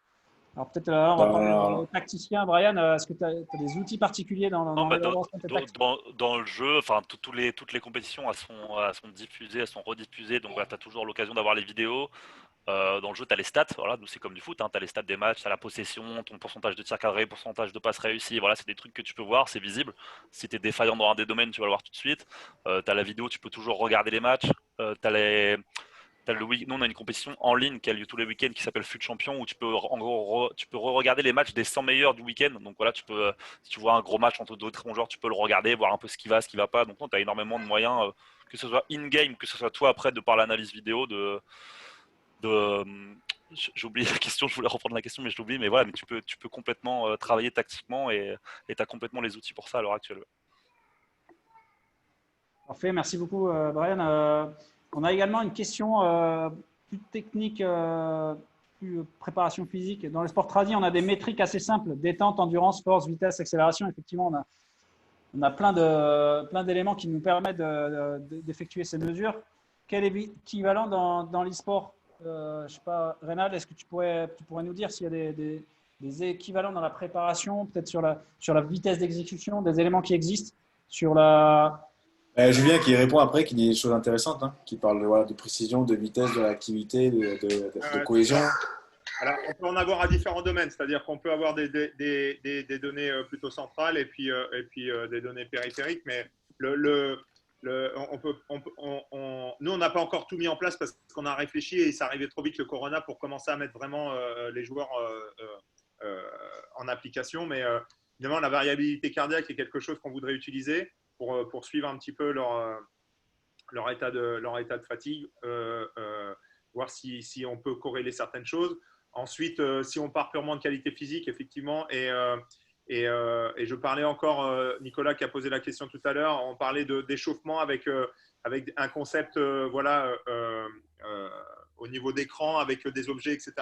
Alors peut-être là, on va parler de tacticien. Brian, est-ce que tu as des outils particuliers dans l'élaboration de tes tactiques? Dans le jeu, enfin, toutes les compétitions elles sont diffusées, elles sont rediffusées, donc voilà, tu as toujours l'occasion d'avoir les vidéos. Dans le jeu, tu as les stats, voilà, c'est comme du foot, hein, tu as les stats des matchs, tu as la possession, ton pourcentage de tirs cadrés, pourcentage de passes réussies, voilà, c'est des trucs que tu peux voir, c'est visible. Si tu es défaillant dans un des domaines, tu vas le voir tout de suite. Tu as la vidéo, tu peux toujours regarder les matchs. Nous, on a une compétition en ligne qui a lieu tous les week-ends qui s'appelle FUT Champion, où tu peux en gros tu peux re-regarder les matchs des 100 meilleurs du week-end. Donc voilà, tu peux, si tu vois un gros match entre deux très bons joueurs, tu peux le regarder, voir un peu ce qui va pas. Donc tu as énormément de moyens, que ce soit in-game, que ce soit toi après, de par l'analyse vidéo, j'ai oublié la question, je voulais reprendre la question, mais je l'oublie. Mais voilà, mais tu peux complètement travailler tactiquement et tu as complètement les outils pour ça à l'heure actuelle. Parfait, merci beaucoup, Brian. On a également une question plus technique, plus préparation physique. Dans le sport tradi, on a des métriques assez simples, détente, endurance, force, vitesse, accélération. Effectivement, on a plein d'éléments qui nous permettent d'effectuer ces mesures. Quel est l'équivalent dans l'e-sport? Je ne sais pas, Reynald, est-ce que tu pourrais nous dire s'il y a des équivalents dans la préparation, peut-être sur la vitesse d'exécution, des éléments qui existent sur la… Julien qui répond après, qui dit des choses intéressantes, hein, qui parle de précision, de vitesse, de réactivité, de cohésion. Alors, on peut en avoir à différents domaines, c'est-à-dire qu'on peut avoir des données plutôt centrales et puis des données périphériques, mais nous, on n'a pas encore tout mis en place parce qu'on a réfléchi et ça arrivait trop vite le Corona pour commencer à mettre vraiment les joueurs en application, mais évidemment, la variabilité cardiaque est quelque chose qu'on voudrait utiliser pour suivre un petit peu leur état de fatigue, voir si on peut corréler certaines choses. Ensuite, si on part purement de qualité physique, effectivement, et je parlais encore, Nicolas qui a posé la question tout à l'heure, on parlait d'échauffement avec un concept au niveau d'écran, avec des objets, etc.,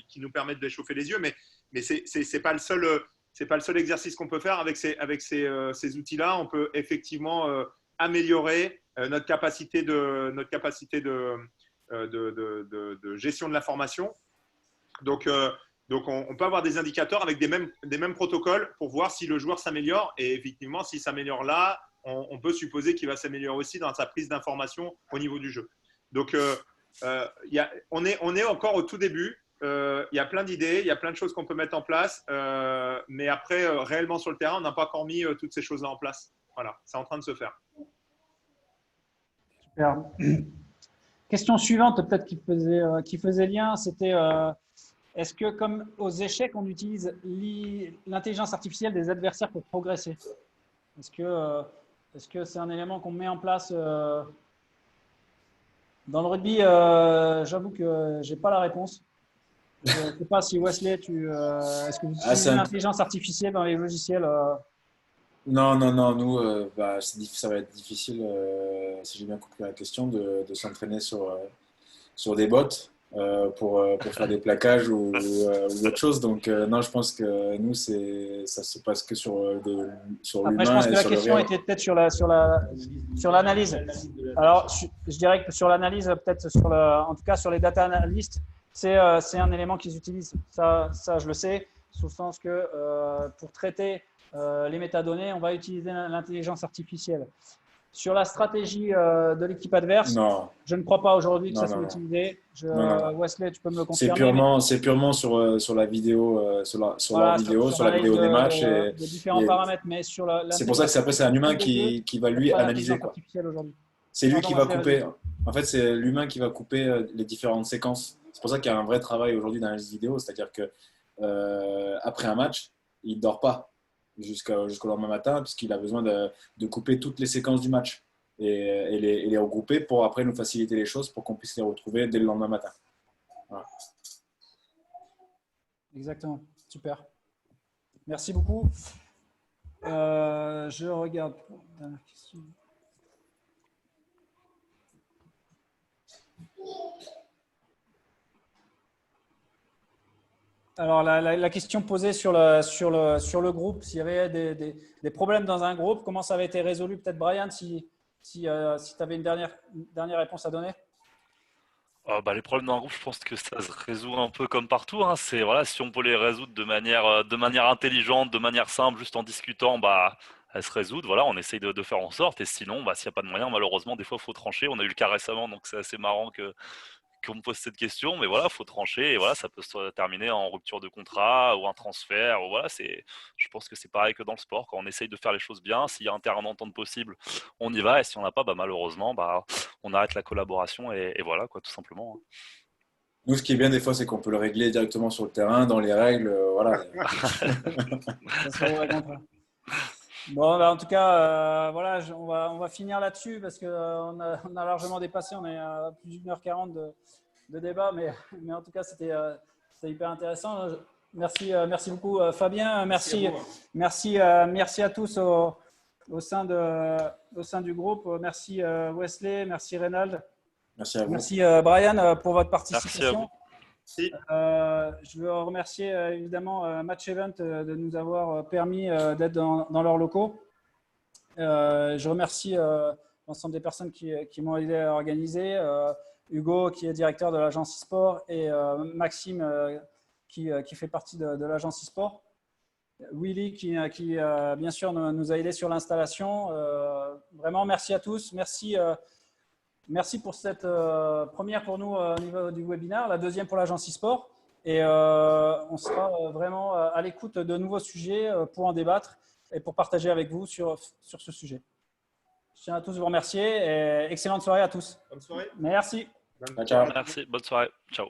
qui nous permettent d'échauffer les yeux, mais c'est pas le seul… C'est pas le seul exercice qu'on peut faire avec ces outils-là. On peut effectivement améliorer notre capacité de gestion de l'information. Donc, on peut avoir des indicateurs avec des mêmes protocoles pour voir si le joueur s'améliore. Et effectivement, s'il s'améliore là, on peut supposer qu'il va s'améliorer aussi dans sa prise d'information au niveau du jeu. Donc, on est encore au tout début. Il y a plein d'idées, il y a plein de choses qu'on peut mettre en place, mais après, réellement sur le terrain, on n'a pas encore mis toutes ces choses-là en place. Voilà, c'est en train de se faire. Super. Question suivante, peut-être qui faisait lien, c'était est-ce que comme aux échecs, on utilise l'intelligence artificielle des adversaires pour progresser? Est-ce que c'est un élément qu'on met en place dans le rugby? J'avoue que je n'ai pas la réponse. Je ne sais pas si Wesley, est-ce que vous utilisez l'intelligence artificielle dans les logiciels? Non, nous, ça va être difficile, si j'ai bien compris la question, de s'entraîner sur des bots pour faire des plaquages ou autre chose. Donc, non, je pense que nous, ça se passe que sur l'humain. Après, je pense que la question était peut-être sur l'analyse. Alors, je dirais que sur l'analyse, peut-être en tout cas sur les data analysts, c'est un élément qu'ils utilisent. Ça, je le sais, sous le sens que pour traiter les métadonnées, on va utiliser l'intelligence artificielle. Sur la stratégie de l'équipe adverse, Non, je ne crois pas aujourd'hui que ça non, soit non. utilisé. Non. Wesley, tu peux me le C'est confirmer. purement sur la vidéo, sur leur Voilà, vidéo, sur la l'analyse vidéo des matchs. de différents Et paramètres, mais sur c'est pour ça que après, c'est un humain qui va il n'y a lui pas analyser, d'intelligence quoi. artificielle aujourd'hui. C'est lui Pardon, qui va Wesley, couper. vas-y. En fait, c'est l'humain qui va couper les différentes séquences. C'est pour ça qu'il y a un vrai travail aujourd'hui d'analyse vidéo. C'est-à-dire que après un match, il ne dort pas jusqu'au lendemain matin, puisqu'il a besoin de couper toutes les séquences du match et les regrouper pour après nous faciliter les choses pour qu'on puisse les retrouver dès le lendemain matin. Voilà. Exactement, super. Merci beaucoup. Je regarde. Dernière question. Alors, la question posée sur le groupe, s'il y avait des problèmes dans un groupe, comment ça avait été résolu? Peut-être Brian, si tu avais une dernière réponse à donner. Les problèmes dans un groupe, je pense que ça se résout un peu comme partout, hein. C'est voilà, si on peut les résoudre de manière intelligente, de manière simple, juste en discutant, elles se résoudent. Voilà, on essaye de faire en sorte. Et sinon, s'il n'y a pas de moyen, malheureusement, des fois, il faut trancher. On a eu le cas récemment, donc c'est assez marrant qu'on me pose cette question. Mais voilà, il faut trancher. Et voilà, ça peut se terminer en rupture de contrat ou un transfert. Ou voilà, je pense que c'est pareil que dans le sport. Quand on essaye de faire les choses bien, s'il y a un terrain d'entente possible, on y va. Et si on n'a pas, malheureusement, on arrête la collaboration et voilà, quoi, tout simplement. Nous, ce qui est bien des fois, c'est qu'on peut le régler directement sur le terrain, dans les règles. Voilà. Ça se règle. Bon, en tout cas, voilà, on va finir là-dessus parce qu'on a largement dépassé. On est à plus d'1h40 de débat, mais en tout cas, c'était hyper intéressant. Merci beaucoup, Fabien. Merci à tous au sein du groupe. Merci Wesley, merci Reynald. Merci à vous. Merci Brian pour votre participation. Merci à vous. Je veux remercier évidemment Match Event de nous avoir permis d'être dans leurs locaux. Je remercie l'ensemble des personnes qui m'ont aidé à organiser. Hugo, qui est directeur de l'agence e-sport, et Maxime, qui fait partie de l'agence e-sport. Willy, qui bien sûr nous a aidé sur l'installation. Vraiment, merci à tous. Merci pour cette première pour nous au niveau du webinaire, la deuxième pour l'agence e-sport. Et on sera vraiment à l'écoute de nouveaux sujets pour en débattre et pour partager avec vous sur ce sujet. Je tiens à tous vous remercier et excellente soirée à tous. Bonne soirée. Merci. Ciao. Merci, bonne soirée. Ciao.